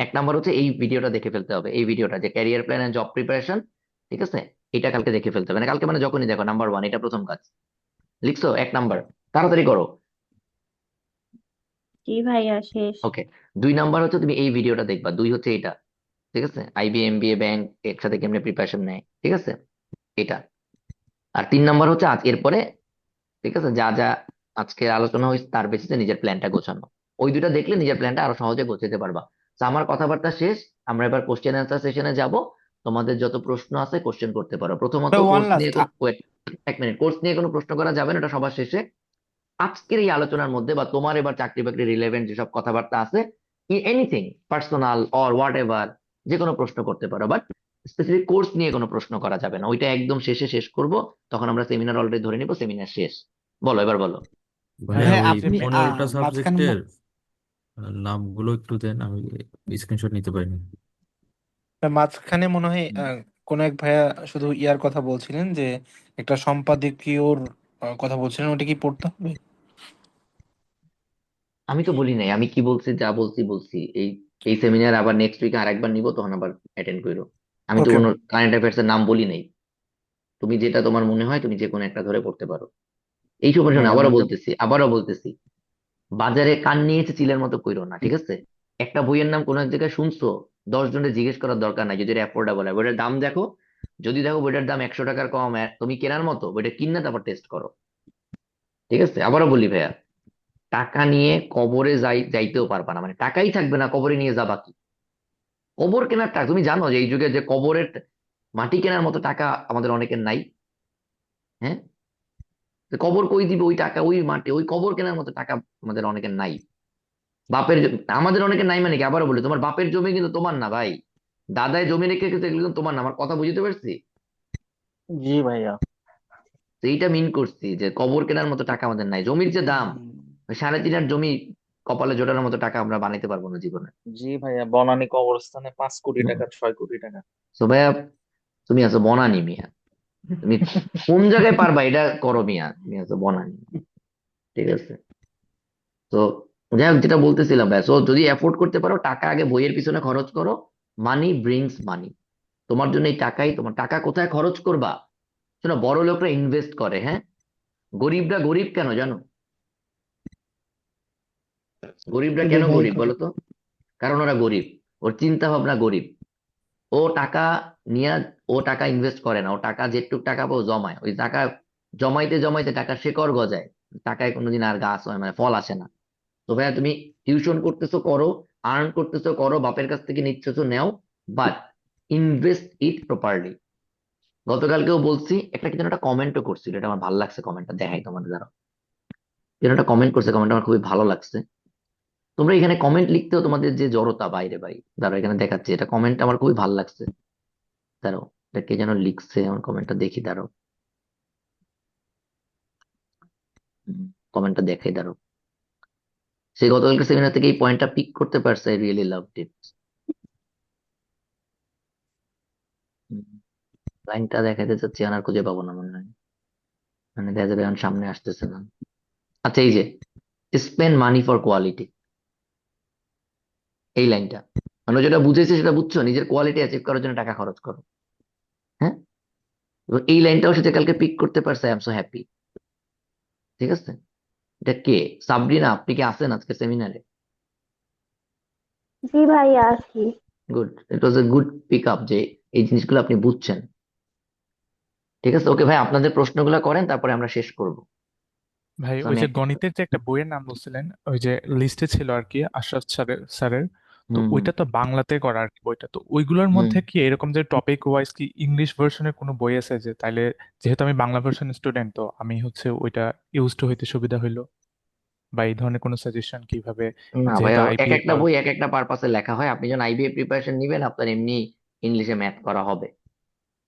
1 নাম্বার হচ্ছে এই ভিডিওটা দেখে ফেলতে হবে, এই ভিডিওটা যে career plan and job preparation, ঠিক আছে? এটা কালকে দেখে ফেলতে হবে, মানে কালকে মানে যখনই দেখো, নাম্বার 1 এটা প্রথম কাজ। লিখছো 1 নাম্বার? তাড়াতাড়ি করো। জি ভাইয়া, শেষ। ওকে। 2 নাম্বার হচ্ছে তুমি এই ভিডিওটা দেখবা, 2 হচ্ছে এটা, ঠিক আছে? আইবিএ এমবিএ ব্যাংক একসাথে কেমনে প্রিপারেশন নেয়, ঠিক আছে? এটা। আর 3 নাম্বার হচ্ছে আজ এরপরে, ঠিক আছে, যা যা আজকে আলোচনা হয়েছে তার বেসিসে নিজের প্ল্যানটা গোছানো। ওই দুটা দেখলে নিজের প্ল্যানটা আরো সহজে গোছাতে পারবা। তো আমার কথাবার্তা শেষ, আমরা এবার কোশ্চেন অ্যান্সার সেশনে যাব। তোমাদের যত প্রশ্ন আছে কোশ্চেন করতে পারো। প্রথমত ওয়ান কোর্স নিয়ে লাস্ট। wait, 1 মিনিট, কোর্স নিয়ে কোনো প্রশ্ন করা যাবে না, এটা সবার শেষে। আজকের এই আলোচনার মধ্যে বা তোমার এবার চাকরি বাকরি রিলেভেন্ট যেসব কথাবার্তা আছে, anything personal or what ever, যে কোনো প্রশ্ন করতে পারো, বাট স্পেসিফিক কোর্স নিয়ে কোনো প্রশ্ন করা যাবে না, ওইটা একদম শেষে শেষ করব। তখন আমরা সেমিনার অলরেডি ধরে নিব, সেমিনার শেষ। বলো, এবার বলো। ভাইয়া হ্যাঁ, ওই আপনি 15টা মাঝখানে সাবজেক্টের নামগুলো একটু দেন, আমি স্ক্রিনশট নিতে পারিনি। মাঝখানে মনে হয় কোন এক ভাইয়া শুধু ইয়ার কথা বলছিলেন যে একটা সম্পাদকীয়র কথা বলছিলেন, ওটা কি পড়তে হবে? আমি তো বলি নাই, আমি কি বলছি, যা বলছি বলছি। এই এই সেমিনার আবার নেক্সট উইকে আরেকবার নিব, তখন আবার অ্যাটেন্ড করো। আমি তো ওকে। কোনো কারেন্ট অ্যাফেয়ার্স এর নাম বলি নাই। তুমি যেটা তোমার মনে হয় তুমি যে কোনো একটা ধরে পড়তে পারো। এই সময় শোনো, ভাই আমাকে আবারও বলতেছি, বাজারে কান নিয়েছে চিলের মতো কইরো না, ঠিক আছে? একটা বইয়ের নাম কোন এক জায়গায় শুনছো, 10 জনের জিজ্ঞেস করার দরকার নাই। যদি এটা অ্যাফোর্ডেবল হয়, বইটার দাম দেখো, যদি দেখো বইটার দাম 100 টাকার কম, তুমি কেনার মতো, বইটা কিনে তারপর টেস্ট করো, ঠিক আছে? আবারও বলি ভাইয়া, টাকা নিয়ে কবরে যাইতেও পারবা না, মানে টাকাই থাকবে না, কবরে নিয়ে যাবা কি? কবর কেনার টাকা, তুমি জানো যে এই যুগে যে কবরের মাটি কেনার মতো টাকা আমাদের অনেকের নাই। হ্যাঁ, তো কবর কই দিবে ওই টাকা, ওই মাটি, ওই কবর কেনার মতো টাকা আমাদের অনেকের নাই। আমাদের অনেকের নাই মানে কি, আবারও বলি, তোমার বাপের জমি কিন্তু তোমার না ভাই, দাদায় জমি রেখে গেছে, এগুলো কিন্তু তোমার না। আমার কথা বুঝতে পারছি? জি ভাইয়া। তো এইটা মিন করছি যে কবর কেনার মতো টাকা আমাদের নাই। জমির যে দাম, ওই 3.5 জমি কপালে জোটানোর মতো টাকা আমরা বানাইতে পারবো না জীবনে। জি ভাইয়া, বনানী কবরস্থানে 5 কোটি টাকা, 6 কোটি টাকা। তো ভাইয়া, তুমি আছো বনানি মিয়া, তুমি কোন জায়গায় পারবা এটা করো মিয়া, তুমি আছো বনানি। ঠিক আছে। তো যাই হোক, যেটা বলতেছিলাম ভাই, সো যদি অ্যাফোর্ড করতে পারো, টাকা আগে বইয়ের পিছনে খরচ করো। মানি ব্রিংস মানি। তোমার জন্য এই টাকাই, তোমার টাকা কোথায় খরচ করবা? শোনো, বড় লোকরা ইনভেস্ট করে, হ্যাঁ। গরিবরা গরিব কেন জানো? গরিবরা জি কেন ভাই গরিব বলো তো? কারণ ওরা গরিব, ওর চিন্তা ভাবনা গরিব। ও টাকা নিয়ে, ও টাকা ইনভেস্ট করে না, ও টাকা যেটুক টাকা পাও জমায়, ওই টাকা জমাইতে জমাইতে টাকা শেকড় গজায়, টাকায় কোনোদিন আর গাছ হয় মানে ফল আসে না। তো ভাইয়া, তুমি টিউশন করতেছো করো, আর্ন করতেছো করো, বাপের কাছ থেকে নিচ্ছেছো নেও, বাট ইনভেস্ট ইট প্রপারলি। গতকালকেও বলছি, একটা কি যেন একটা কমেন্টও করছিল, এটা আমার ভালো লাগছে, কমেন্টটা দেখাই তোমাদের দ্বারা। যেন একটা কমেন্ট করছে, কমেন্ট আমার খুবই ভালো লাগছে। তোমরা এখানে কমেন্ট লিখতেও তোমাদের যে জড়তা, বাইরে ভাই, দাঁড়াও এখানে দেখাচ্ছি, এটা কমেন্ট আমার খুবই ভালো লাগছে। দাঁড়াও, এটা কে যেন লিখছে, আমার কমেন্টটা দেখি, দাঁড়াও। কমেন্টটা দেখাই, দাঁড়াও। সে গতকালকে সেমিনার থেকে এই পয়েন্টটা পিক করতে পারছে, আই রিয়েলি লাভ ইট। লাইনটা দেখাইতে চাচ্ছি, আর খুঁজে পাবো না মনে হয়, মানে দেখা যাবে এখন সামনে আসতেছে না। আচ্ছা, এই যে স্পেন্ড মানি ফর কোয়ালিটি, এই লাইনটা, মানে ও যেটা বুঝেছে সেটা বুঝছো, নিজের কোয়ালিটি অ্যাচিভ করার জন্য টাকা খরচ করো। হ্যাঁ, এবং এই লাইনটাও সে যে কালকে পিক করতে পারছে, আই এম সো হ্যাপি। ঠিক আছে। এটা কে? সাবরিনা, আপনি কি আছেন আজকে সেমিনারে? জি ভাইয়া আছি। Good, it was a good pick up, যে এই জিনিসগুলো আপনি বুঝছেন। ঠিক আছে, ওকে ভাই, আপনাদের প্রশ্নগুলো করেন, তারপরে আমরা শেষ করব। ভাই So, ওই আমি যে একটা, গণিতের যে একটা বইয়ের নাম বলছিলেন, ওই যে লিস্টে ছিল আর কি, আশরাফ স্যারের। তো হুম হুম ওইটা তো বাংলাতে করা আর কি বইটা, তো ওইগুলোর হুম। মধ্যে কি এরকম যে টপিক ওয়াইজ কি ইংলিশ ভার্সনের কোনো বই আছে যে তাইলে, যেহেতু আমি বাংলা ভার্সন স্টুডেন্ট, তো আমি হচ্ছে ওইটা ইউজ টু হইতে সুবিধা হইলো, বা এই ধরনের কোনো সাজেশন কিভাবে, না যেহেতু ভাইয়া, এক আইবিএ একটা বা। বই এক একটা পারপাসে লেখা হয়। আপনি যখন আইবিএ প্রিপারেশন নিবেন, আপনার এমনি ইংলিশে ম্যাথ করা হবে,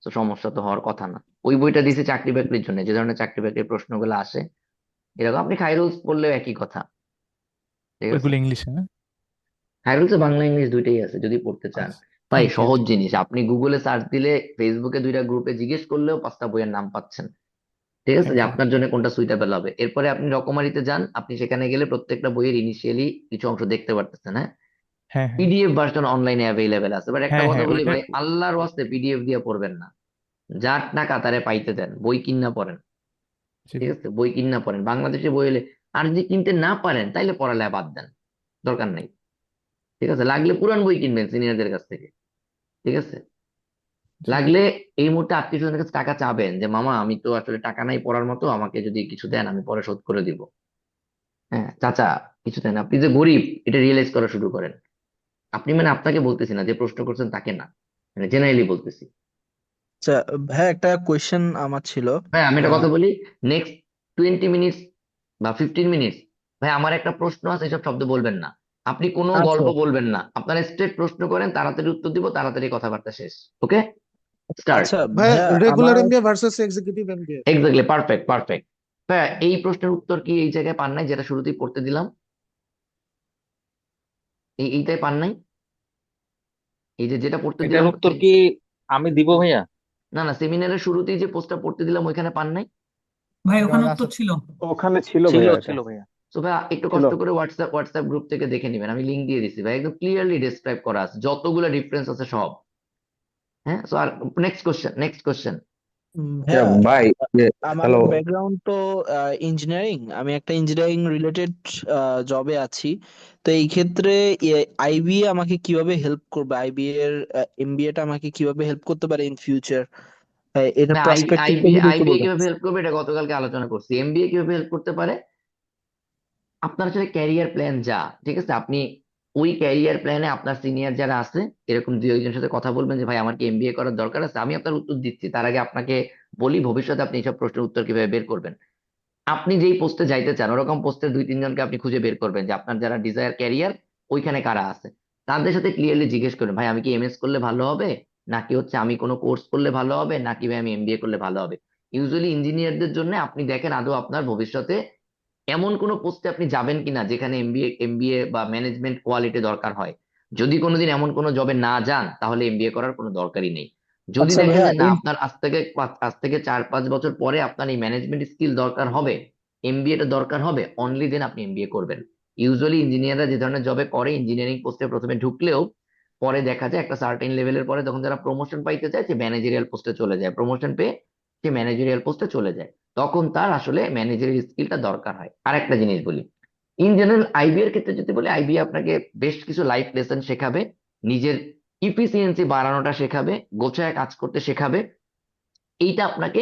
তো সমস্যা তো হওয়ার কথা না। ওই বইটা দিছে চাকরি বাকরির জন্য, যে ধরনের চাকরি বাকরির প্রশ্নগুলো আসে এরকম, আপনি খাইরুলস পড়লেও একই কথা। ঠিক আছে। ওইগুলো ইংলিশে না? খাইরুলসে বাংলা ইংলিশ দুইটাই আছে, যদি পড়তে চান। আচ্ছা, ভাই, থ্যাংক ইউ। সহজ জিনিস, আপনি গুগলে সার্চ দিলে, ফেসবুকে 2টা গ্রুপে জিজ্ঞেস করলেও 5টা বইয়ের নাম পাচ্ছেন। ঠিক আছে, থ্যাংক যে ইউ। আপনার জন্য কোনটা সুইটেবল হবে। এরপরে আপনি রকমারিতে যান, আপনি সেখানে গেলে প্রত্যেকটা বইয়ের ইনিশিয়ালি কিছু অংশ দেখতে পারতেছেন, হ্যাঁ। হ্যাঁ হ্যাঁ পিডিএফ ভার্সন অনলাইনে অ্যাভেলেবেল আছে, বাট একটা হ্যাঁ কথা হ্যাঁ, বলি ওইটা ভাই, আল্লাহর ওয়াস্তে পিডিএফ দিয়ে পড়বেন না। যার না কাতারে পাইতে দেন, বই কিনা পড়েন। জি ঠিক ভাই। আছে, বই কিনা পড়েন, বাংলাদেশে বই হলে। আর যদি কিনতে না পারেন, তাইলে পড়ালেখা বাদ দেন, দরকার নাই। ঠিক আছে, লাগলে পুরান বই কিনবেন সিনিয়রদের কাছ থেকে। ঠিক আছে। জি। লাগলে এই মুহূর্তে আত্মীয় স্বজনের কাছে টাকা চাবেন, যে মামা আমি তো আসলে টাকা নাই পড়ার মতো, আমাকে যদি কিছু দেন আমি পরে শোধ করে দিব। হ্যাঁ চাচা, কিছু দেন, আপনি যে গরিব এটা রিয়েলাইজ করা শুরু করেন। আপনি মানে, আপনাকে বলতেছি না, যে প্রশ্ন করছেন তাকে না, মানে জেনারেলি বলতেছি। আচ্ছা ভাই, একটা কোয়েশ্চেন আমার ছিল। ভাই আমি একটা আহ, কথা বলি, নেক্সট 20 মিনিটস বা 15 মিনিটস, ভাই আমার একটা প্রশ্ন আছে, এসব শব্দ বলবেন না। আপনি কোনো আচ্ছা গল্প বলবেন না, আপনার স্ট্রেট প্রশ্ন করেন, তাড়াতাড়ি উত্তর দিব, তাড়াতাড়ি কথাবার্তা শেষ। ওকে, স্টার্ট। আচ্ছা ভাইয়া, ভাইয়া রেগুলার আমার MBA versus executive MBA. Exactly, perfect perfect. ভাই, এই প্রশ্নের উত্তর কি এই জায়গায় পান নাই, যেটা শুরুতেই পড়তে দিলাম? এইটাই পান নাই? এই যে যেটা পড়তে এটার দিলাম উত্তর কি আমি দিব ভাইয়া? না না, সেমিনারের শুরুতেই যে পোস্টটা পড়তে দিলাম ওইখানে পান নাই? ভাই ওখানে উত্তর ছিল। ওখানে ছিল ছিল ভাইয়া এটা। ছিল ভাইয়া। তো ভাই একটু ছিল। কষ্ট করে হোয়াটসঅ্যাপ গ্রুপ থেকে দেখে নেবেন, আমি লিংক দিয়ে দিচ্ছি ভাই, একদম ক্লিয়ারলি ডেসক্রাইব করা আছে, যতগুলো ডিফারেন্স আছে সব। হ্যাঁ, সো আর নেক্সট কোশ্চেন, নেক্সট কোশ্চেন। ভাইয়া, ভাই, আমার হ্যালো। ব্যাকগ্রাউন্ড তো ইঞ্জিনিয়ারিং, আমি একটা ইঞ্জিনিয়ারিং রিলেটেড জবে আছি। তো এই ক্ষেত্রে আইবিএ আমাকে কিভাবে হেল্প করবে, আইবিএ এর এমবিএ টা আমাকে কিভাবে হেল্প করতে পারে ইন ফিউচার, এটার ভাই, পার্সপেক্টিভটা আইবিএ যদি একটু আইবিএ বলতেন। কিভাবে হেল্প করবে এটা গতকালকে আলোচনা করছি। এমবিএ কিভাবে হেল্প করতে পারে, আপনার আসলে ক্যারিয়ার প্ল্যান যা, ঠিক আছে, আপনি ওই ক্যারিয়ার প্ল্যানে আপনার সিনিয়র যারা আছে, এরকম 2-1 জনের সাথে কথা বলবেন, যে ভাই আমার কি এমবিএ করার দরকার আছে, আমি আপনার উত্তর দিচ্ছি, তার আগে আপনাকে বলি ভবিষ্যতে আপনি এইসব প্রশ্নের উত্তর কিভাবে বের করবেন। আপনি যেই পোস্টে যাইতে চান ওরকম পোস্টের 2-3 জনকে আপনি খুঁজে বের করবেন যে আপনার যারা ডিজায়ার ক্যারিয়ার ওইখানে কারা আছে, তাদের সাথে ক্লিয়ারলি জিজ্ঞেস করবেন, ভাই আমি কি এমএস করলে ভালো হবে, নাকি হচ্ছে আমি কোনো কোর্স করলে ভালো হবে, নাকি ভাই আমি এমবিএ করলে ভালো হবে। ইউজুয়ালি ইঞ্জিনিয়ারদের জন্য আপনি দেখেন আদৌ আপনার ভবিষ্যতে এমন কোনো পোস্টে আপনি যাবেন কিনা যেখানে এমবিএ বা ম্যানেজমেন্ট কোয়ালিটি দরকার হয়। যদি কোনোদিন এমন কোনো জবে না যান তাহলে এমবিএ করার কোনো দরকারই নেই। যদি আচ্ছা দেখেন ভাইয়া, যে না আপনার আজ থেকে 4-5 বছর পরে আপনার এই ম্যানেজমেন্ট স্কিল দরকার হবে, এমবিএটা দরকার হবে, অনলি দেন আপনি এমবিএ করবেন। ইউজুয়ালি ইঞ্জিনিয়াররা যে ধরনের জবে করে, ইঞ্জিনিয়ারিং পোস্টে প্রথমে ঢুকলেও পরে দেখা যায় একটা সার্টেন লেভেলের পরে তখন যারা প্রমোশন পাইতে চায় সে ম্যানেজেরিয়াল পোস্টে চলে যায়, প্রমোশন পেয়ে সে ম্যানেজেরিয়াল পোস্টে চলে যায়, তখন তার আসলে ম্যানেজারিয়াল স্কিলটা দরকার হয়। আর একটা জিনিস বলি, ইন জেনারেল আইবি এর ক্ষেত্রে যদি বলি, আইবি আপনাকে বেশ কিছু লাইফ লেসন শেখাবে, নিজের ইফিসিয়েন্সি বাড়ানোটা শেখাবে, গোছায় কাজ করতে শেখাবে। এইটা আপনাকে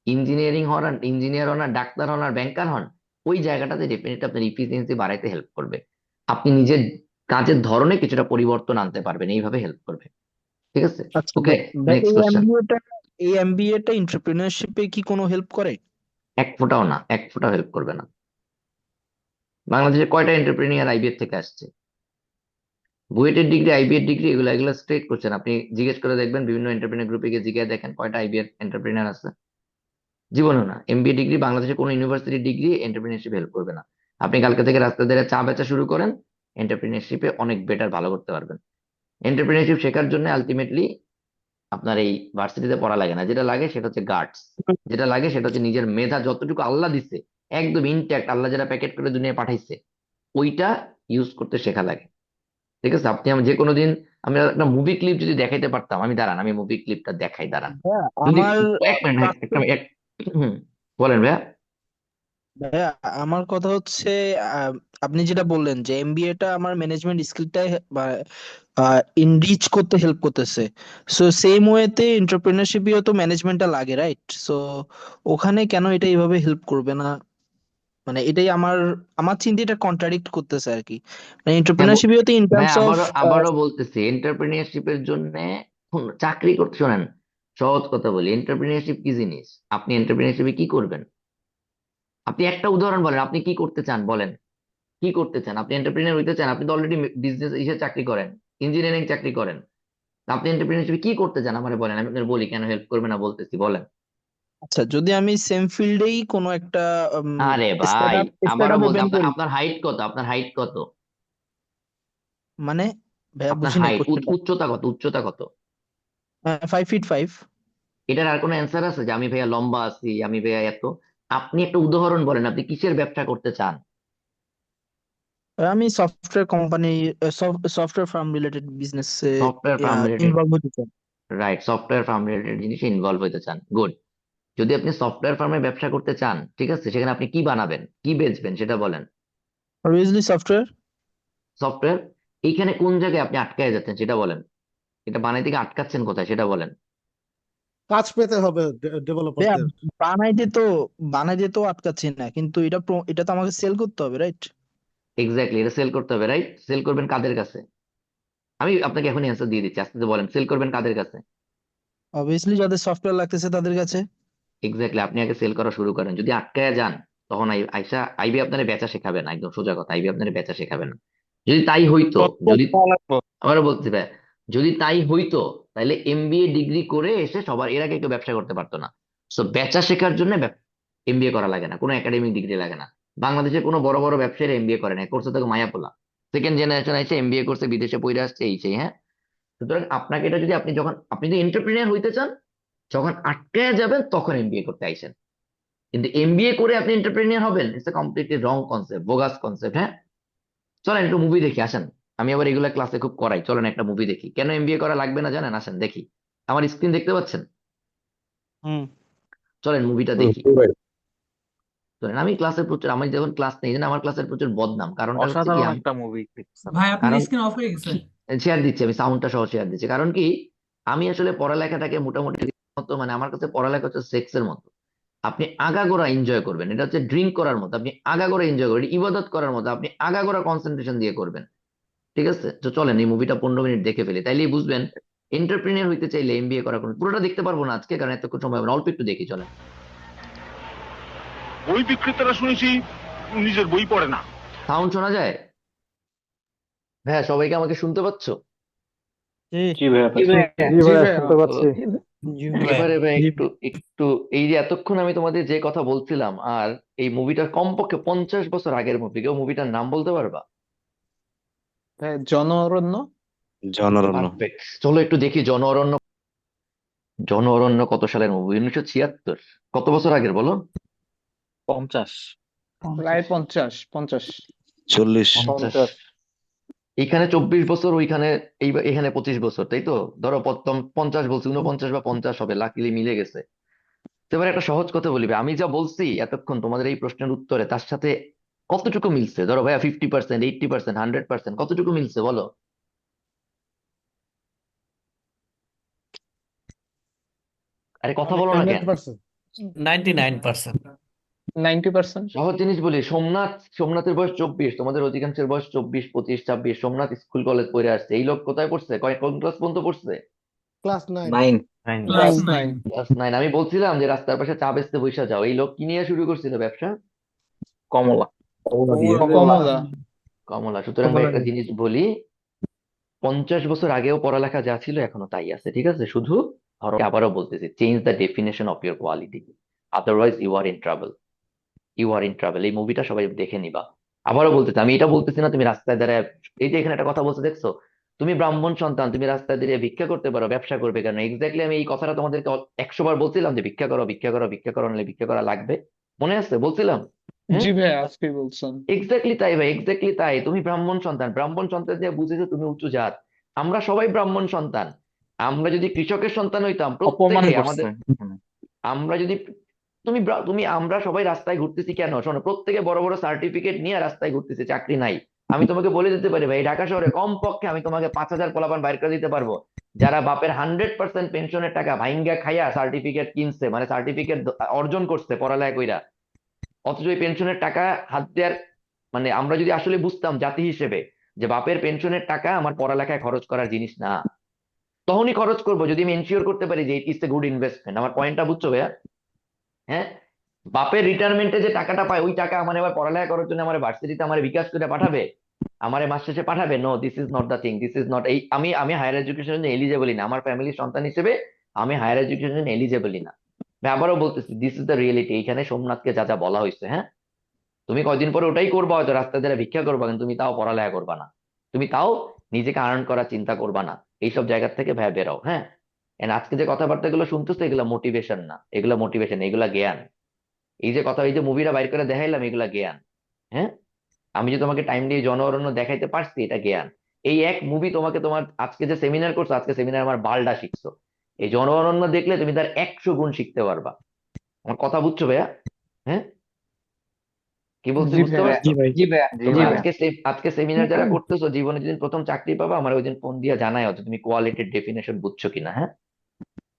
ইঞ্জিনিয়ারিং হন আর ইঞ্জিনিয়ার হন আর ডাক্তার হন আর ব্যাংকার হন, ওই জায়গাটাতে ডেফিনেটলি আপনার ইফিসিয়েন্সি বাড়াইতে হেল্প করবে। আপনি নিজের কাজের ধরনে কিছুটা পরিবর্তন আনতে পারবেন, এইভাবে হেল্প করবে। ঠিক আছে, আচ্ছা ওকে, নেক্সট এই কোশ্চেন। এমবিএটা এন্টারপ্রেনারশিপে কি কোনো হেল্প করে? এক ফোঁটাও না, এক ফোঁটাও হেল্প করবে না। বাংলাদেশে কয়টা এন্টারপ্রেনিয়ার আইবিএর থেকে আসছে? বুয়েটের ডিগ্রি, আইবিএর ডিগ্রি, এগুলো এগুলো স্ট্রেট করছেন, আপনি জিজ্ঞেস করে দেখবেন বিভিন্ন এন্টারপ্রেনিয়ার গ্রুপে গিয়ে জিজ্ঞাসা দেখেন কয়টা আইবিএর এন্টারপ্রেনিয়ার আছে। জীবনেও না। এমবিএ ডিগ্রি, বাংলাদেশে কোনো ইউনিভার্সিটির ডিগ্রি এন্টারপ্রেনিয়ারশিপ হেল্প করবে না। আপনি কালকে থেকে রাস্তা ধরে চা বেচা শুরু করেন, এন্টারপ্রেনিয়ারশিপে অনেক বেটার ভালো করতে পারবেন। এন্টারপ্রেনিয়ারশিপ শেখার জন্য আলটিমেটলি আপনার এই ভার্সিটিতে পড়া লাগে না, যেটা লাগে সেটা হচ্ছে গার্ডস, যেটা লাগে সেটা হচ্ছে নিজের মেধা যতটুকু আল্লাহ দিছে একদম ইনট্যাক্ট, আল্লাহ যেটা প্যাকেট করে দুনিয়ায় পাঠাইছে ওইটা ইউজ করতে শেখা লাগে। ঠিক আছে, আপনি আমি যে কোনো দিন আমি একটা মুভি ক্লিপ যদি দেখাইতে পারতাম, আমি দাঁড়ান আমি মুভি ক্লিপটা দেখাই, দাঁড়ান ভাইয়া, যদি আমার এক মিনিট, একটা প্রাক্তন হুম, বলেন ভাইয়া। ভাইয়া আমার কথা হচ্ছে, আহ, আপনি যেটা বললেন যে এমবিএটা আমার ম্যানেজমেন্ট স্কিলটা ইনরিচ করতে হেল্প করতেছে, সো সেম ওয়েতে এন্টারপ্রেনারশিপেও তো ম্যানেজমেন্টটা লাগে, রাইট? সো ওখানে কেন এটা এইভাবে হেল্প করবে না? মানে এটাই আমার আমার চিন্তাটা কন্ট্রাডিক্ট করতেছে আর কি। মানে হ্যাঁ এন্টারপ্রেনারশিপেও তো ইন ভাই, টার্মস অফ আবারও আবারও বলতেছি, এন্টারপ্রেনিয়ারশিপের জন্য চাকরি করতে, শোনেন সহজ কথা বলি, এন্টারপ্রেনিয়ারশিপ কি জিনিস, আপনি এন্টারপ্রেনিয়ারশিপে কি করবেন? আপনি একটা উদাহরণ বলেন, আপনি কি করতে চান বলেন, কি করতে চান? আপনি এন্টারপ্রেনিয়ার হইতে চান, আপনি তো অলরেডি বিজনেস ইসে চাকরি করেন, ইঞ্জিনিয়ারিং চাকরি করেন, তা আপনি এন্টারপ্রেনিয়ারশিপে কি করতে চান আমারে বলেন, আমি আপনার বলি কেন হেল্প করবে না, বলতেছি বলেন। আচ্ছা, যদি আমি সেম ফিল্ডেই কোনো একটা আরে ভাই, স্টার্টআপ আবারও বলতে, ওপেন আপনার করি, আপনার হাইট কত, আপনার হাইট কত, মানে ভাইয়া আপনার বুঝি নাই হাইট, কোশ্চেনটা। উচ্চতা কত, উচ্চতা কত? 5 ফিট 5। এটার আর কোনো অ্যান্সার আছে যে আমি ভাইয়া লম্বা আছি, আমি ভাইয়া এত? আপনি একটা উদাহরণ বলেন, আপনি কিসের ব্যবসা করতে চান? আমি software company, software firm related বিজনেসে সফটওয়্যার ফার্ম রিলেটেড, ইনভলভ হতে চাই। রাইট, সফটওয়্যার ফার্ম রিলেটেড জিনিসে ইনভলভ হতে চান, গুড। যদি আপনি সফটওয়্যার ফার্মে ব্যবসা করতে চান, ঠিক আছে, সেখানে আপনি কি বানাবেন, কি বেচবেন সেটা বলেন। Obviously software. সফটওয়্যার, এইখানে কোন জায়গায় আপনি আটকায় যাচ্ছেন সেটা বলেন, এটা বানাইতে গিয়ে আটকাচ্ছেন কোথায় সেটা বলেন। কাজ পেতে হবে ভাইয়া ডেভেলপারদের। বানাইতে তো বানাইতে তো আটকাচ্ছি না, কিন্তু এটা তো আমাকে সেল করতে হবে, রাইট? এক্স্যাক্টলি, এটা সেল করতে হবে, রাইট। সেল করবেন কাদের কাছে? আমি আপনাকে এখনই অ্যান্সার দিয়ে দিচ্ছি, আস্তে আস্তে বলেন, সেল করবেন কাদের কাছে? অবভিয়াসলি যাদের সফটওয়্যার লাগতেছে তাদের কাছে। এক্স্যাক্টলি, আপনি আগে সেল করা শুরু করেন। যদি আটকায় যান তখন আইসা আইবি আপনার বেচা শেখাবে না, একদম সোজা কথা, আইবি আপনার বেচা শেখাবে না। যদি তাই হইতো, যদি আবারও বলতে ভাই, যদি তাই হইতো তাহলে এমবিএ ডিগ্রি করে এসে সবার এর আগে কেউ ব্যবসা করতে পারতো না। সো বেচা শেখার জন্য এমবিএ করা লাগে না, কোনো একাডেমিক ডিগ্রি লাগে না। বাংলাদেশের কোনো বড় বড় ব্যবসায়ীরা এমবিএ করে না, করছে তাকে মায়াপোলা, সেকেন্ড জেনারেশন এসে এমবিএ করছে, বিদেশে পড়ে আসছে, এই সেই, হ্যাঁ। সুতরাং আপনাকে এটা যদি আপনি যদি এন্টারপ্রেনিয়ার হইতে চান, যখন আটকায় যাবেন তখন এমবিএ করতে আইসেন। কিন্তু এমবিএ করে আপনি এন্টারপ্রেনিয়ার হবেন, it's a completely wrong concept, bogus concept, হ্যাঁ। চলেন একটু মুভি দেখি, আসেন। আমি আবার এগুলা ক্লাসে খুব করাই, চলেন একটা মুভি দেখি, কেন এমবিএ করা লাগবে না জানেন, আসেন দেখি। আমার স্ক্রিন দেখতে পাচ্ছেন? হুম। চলেন মুভিটা হুম, দেখি। ভাই। চলেন, আমি ক্লাসে প্রচুর, আমি যখন ক্লাস নেই জানেন আমার ক্লাসের প্রচুর বদনাম, কারণটা হচ্ছে কি অসাধারণ আমি, একটা মুভি দেখছেন। ভাই আপনার কারণ স্ক্রিন অফ হয়ে গেছে। শেয়ার দিচ্ছি, আমি সাউন্ডটা সহ শেয়ার দিচ্ছি, কারণ কি আমি আসলে পড়ালেখাটাকে মোটামুটি মতো, মানে আমার কাছে পড়ালেখা হচ্ছে সেক্সের মতো, আপনি আগাগোড়া এনজয় করবেন, এটা হচ্ছে ড্রিঙ্ক করার মতো, আপনি আগাগোড়া এনজয় করবেন, এটা ইবাদত করার মতো, আপনি আগাগোড়া কনসেন্ট্রেশন দিয়ে করবেন। ঠিক আছে, তো চলেন এই মুভিটা 15 মিনিট দেখে ফেলি, তাইলেই বুঝবেন এন্টারপ্রেনিয়ার হইতে চাইলে এমবিএ করা কোনো, পুরোটা দেখতে পারবো না আজকে কারণ এতক্ষণ সময় হবে না, অল্প একটু দেখি চলে। বই বিক্রেতারা শুনেছি নিজের বই পড়ে না। সাউন্ড শোনা যায়? হ্যাঁ, সবাইকে আমাকে শুনতে পাচ্ছ? জি ভাইয়া জি পাচ্ছি। ভাইয়া জি ভাইয়া শুনতে পাচ্ছি। ওকে, জি ভাইয়া। এবারে ভাই একটু একটু এই যে এতক্ষণ আমি তোমাদের যে কথা বলছিলাম, আর এই মুভিটা কমপক্ষে 50 বছর আগের মুভি, কেউ মুভিটার নাম বলতে পারবা? জন অরণ্য। জনরণ্য। পারফেক্ট, চলো একটু দেখি জন অরণ্য। জন অরণ্য কত সালের মুভি? 1976। কত বছর আগের বলো? 50। প্রায় 50। 40। 50। 50। এখানে 24 বছর, ওইখানে এখানে 25 বছর, তাই তো? ধরো 50 বলছি, 49 বা 50 হবে, লাকিলি মিলে গেছে। তো এবার একটা সহজ কথা বলিবে, আমি যা বলছি এতক্ষণ তোমাদের এই প্রশ্নের উত্তরে তার সাথে কতটুকু মিলছে? ধরো ভাইয়া 50%, 80%, 100%, কতটুকু মিলছে বলো? আরে কথা বলো না কেন? 100%। 99%। 90%। সহজ জিনিস বলি, সোমনাথের বয়স 24, তোমাদের অধিকাংশের বয়স 24, 25, 26। সোমনাথ স্কুল কলেজ পড়ে আসছে, এই লোক কোথায় পড়ছে? কোন ক্লাস পর্যন্ত পড়ছে? ক্লাস 9। 9। ক্লাস 9। ক্লাস 9। আমি বলছিলাম যে রাস্তার পাশে চা বেচতে বসে যাও, এই লোক কি নিয়ে শুরু করছিল ব্যবসা? কমলা। কমলা। কমলা। সুতরাং ভাই একটা জিনিস বলি, 50 বছর আগেও পড়ালেখা যা ছিল এখনো তাই আছে, ঠিক আছে? শুধু ধরো, আবারও বলতেছি, change the definition of your quality, otherwise you are in travel. You are in travel, এই মুভিটা সবাই দেখে নিবা। আবারও বলতেছি, আমি এটা বলতেছি না তুমি রাস্তায় দাঁড়ায়, এই যে এখানে একটা কথা বলছে দেখছো, তুমি ব্রাহ্মণ সন্তান, তুমি রাস্তায় দাঁড়িয়ে ভিক্ষা করতে পারো, ব্যবসা করবে কেন? এক্স্যাক্টলি আমি এই কথাটা তোমাদেরকে 100 বার বলছিলাম যে ভিক্ষা করো, ভিক্ষা করো, ভিক্ষা করো, নাহলে ভিক্ষা করা লাগবে। মনে আছে বলছিলাম? হ্যাঁ, জি ভাই আজকে বলছেন। এক্স্যাক্টলি তাই ভাই, এক্স্যাক্টলি তাই। তুমি ব্রাহ্মণ সন্তান, ব্রাহ্মণ সন্তান দিয়ে বুঝেছো তুমি উঁচু জাত। আমরা সবাই ব্রাহ্মণ সন্তান। আমরা যদি কৃষকের সন্তান হইতাম অপমান প্রত্যেকে করছে আমাদের, আমরা যদি আমরা সবাই রাস্তায় ঘুরতেছি কেন? শোনো, প্রত্যেকে বড় বড় সার্টিফিকেট নিয়ে রাস্তায় ঘুরতেছে, চাকরি নাই। আমি তোমাকে বলে দিতে পারি ভাই, ঢাকা শহরে কমপক্ষে আমি তোমাকে 5,000 পোলাপান বাইর করে দিতে পারবো, যারা বাপের 100% পেনশনের টাকা ভাইঙ্গা খাইয়া সার্টিফিকেট কিনছে, মানে সার্টিফিকেট অর্জন করছে পড়ালেখা কইরা, অথচ এই পেনশনের টাকা হাত দেওয়ার, মানে আমরা যদি আসলে বুঝতাম জাতি হিসেবে যে বাপের পেনশনের টাকা আমার পড়ালেখায় খরচ করার জিনিস না, তখনই খরচ করবো যদি আমি এনশিওর করতে পারি যে it is a good investment. আমার পয়েন্টটা বুঝছো ভাইয়া? হ্যাঁ, বাপের রিটায়ারমেন্টে যে টাকাটা পায়, ওই টাকা আমার এবার পড়ালেখা করার জন্য আমার ভার্সিটিতে আমার বিকাশ করে পাঠাবে, আমার মাস শেষে পাঠাবে? No, this is not the thing, this is not, এই আমি হায়ার এডুকেশনের জন্য এলিজেবলই না, আমার ফ্যামিলির সন্তান হিসেবে আমি হায়ার এডুকেশনের জন্য এলিজেবলই না। ভাই আবারও বলতেছি, দিস ইজ দ্য রিয়েলিটি। এইখানে সোমনাথকে যা যা বলা হয়েছে, হ্যাঁ, তুমি কয়দিন পরে ওটাই করবা, হয়তো রাস্তায় দ্বারা ভিক্ষা করবা, কিন্তু তুমি তাও পড়ালেখা করবা না, তুমি তাও নিজেকে আর্ন করার চিন্তা করবা না। এইসব জায়গা থেকে ভাই বেরো, হ্যাঁ। And আজকে যে কথাবার্তা গুলো শুনতেছো, এগুলো মোটিভেশন না, এগুলো মোটিভেশন, এগুলা জ্ঞান। এই যে কথা, এই যে মুভিটা বাইর করে দেখাইলাম, এগুলা জ্ঞান, হ্যাঁ। আমি যে তোমাকে টাইম দিয়ে জন অরণ্য দেখাইতে পারছি, এটা জ্ঞান। এই এক মুভি তোমাকে, তোমার আজকে যে সেমিনার করছো, আজকে সেমিনার আমার বালডা শিখছো, এই জন অরণ্য দেখলে তুমি তার 100 গুণ শিখতে পারবা। আমার কথা বুঝছো ভাইয়া? হ্যাঁ, কি বলছি জি বুঝতে ভাইয়া। পারছো? জি ভাইয়া। তোমরা আজকে সেমিনার যারা করতেছো, জীবনে যেদিন প্রথম চাকরি পাবা, আমার ওই দিন ফোন দিয়ে জানাই হতো তুমি কোয়ালিটির ডেফিনেশন বুঝছো কিনা। হ্যাঁ,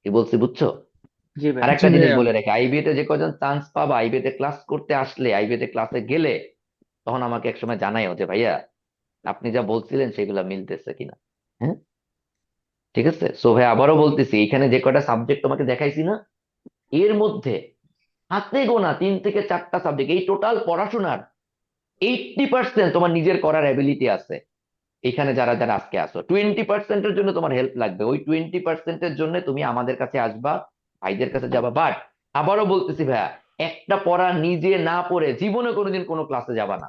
কি বলছি বুঝছো? জি আর ভাইয়া। একটা জিনিস ভাইয়া। বলে রাখি, আইবিএ তে যে কজন চান্স পাবা, আইবিএ তে ক্লাস করতে আসলে, আইবিএ তে ক্লাসে গেলে, তখন আমাকে একসময় জানাইও যে ভাইয়া আপনি যা বলছিলেন সেগুলা মিলতেছে কিনা। হ্যাঁ, ঠিক আছে। সো ভাই আবারও বলতেছি, এখানে যে কয়টা সাবজেক্ট তোমাকে দেখাইছি না, এর মধ্যে হাতে গোনা 3 থেকে 4টা সাবজেক্ট, এই টোটাল পড়াশোনার 80% তোমার নিজের করার অ্যাবিলিটি আছে। এখানে যারা যারা আজকে আসো, 20%-এর জন্য তোমার হেল্প লাগবে, ওই 20%-এর জন্য তুমি আমাদের কাছে আসবা, ভাইদের কাছে যাবা। বাট আবারও বলতেছি ভাইয়া, একটা পড়া নিজে না পড়ে জীবনে কোনোদিন কোনো ক্লাসে যাবা না।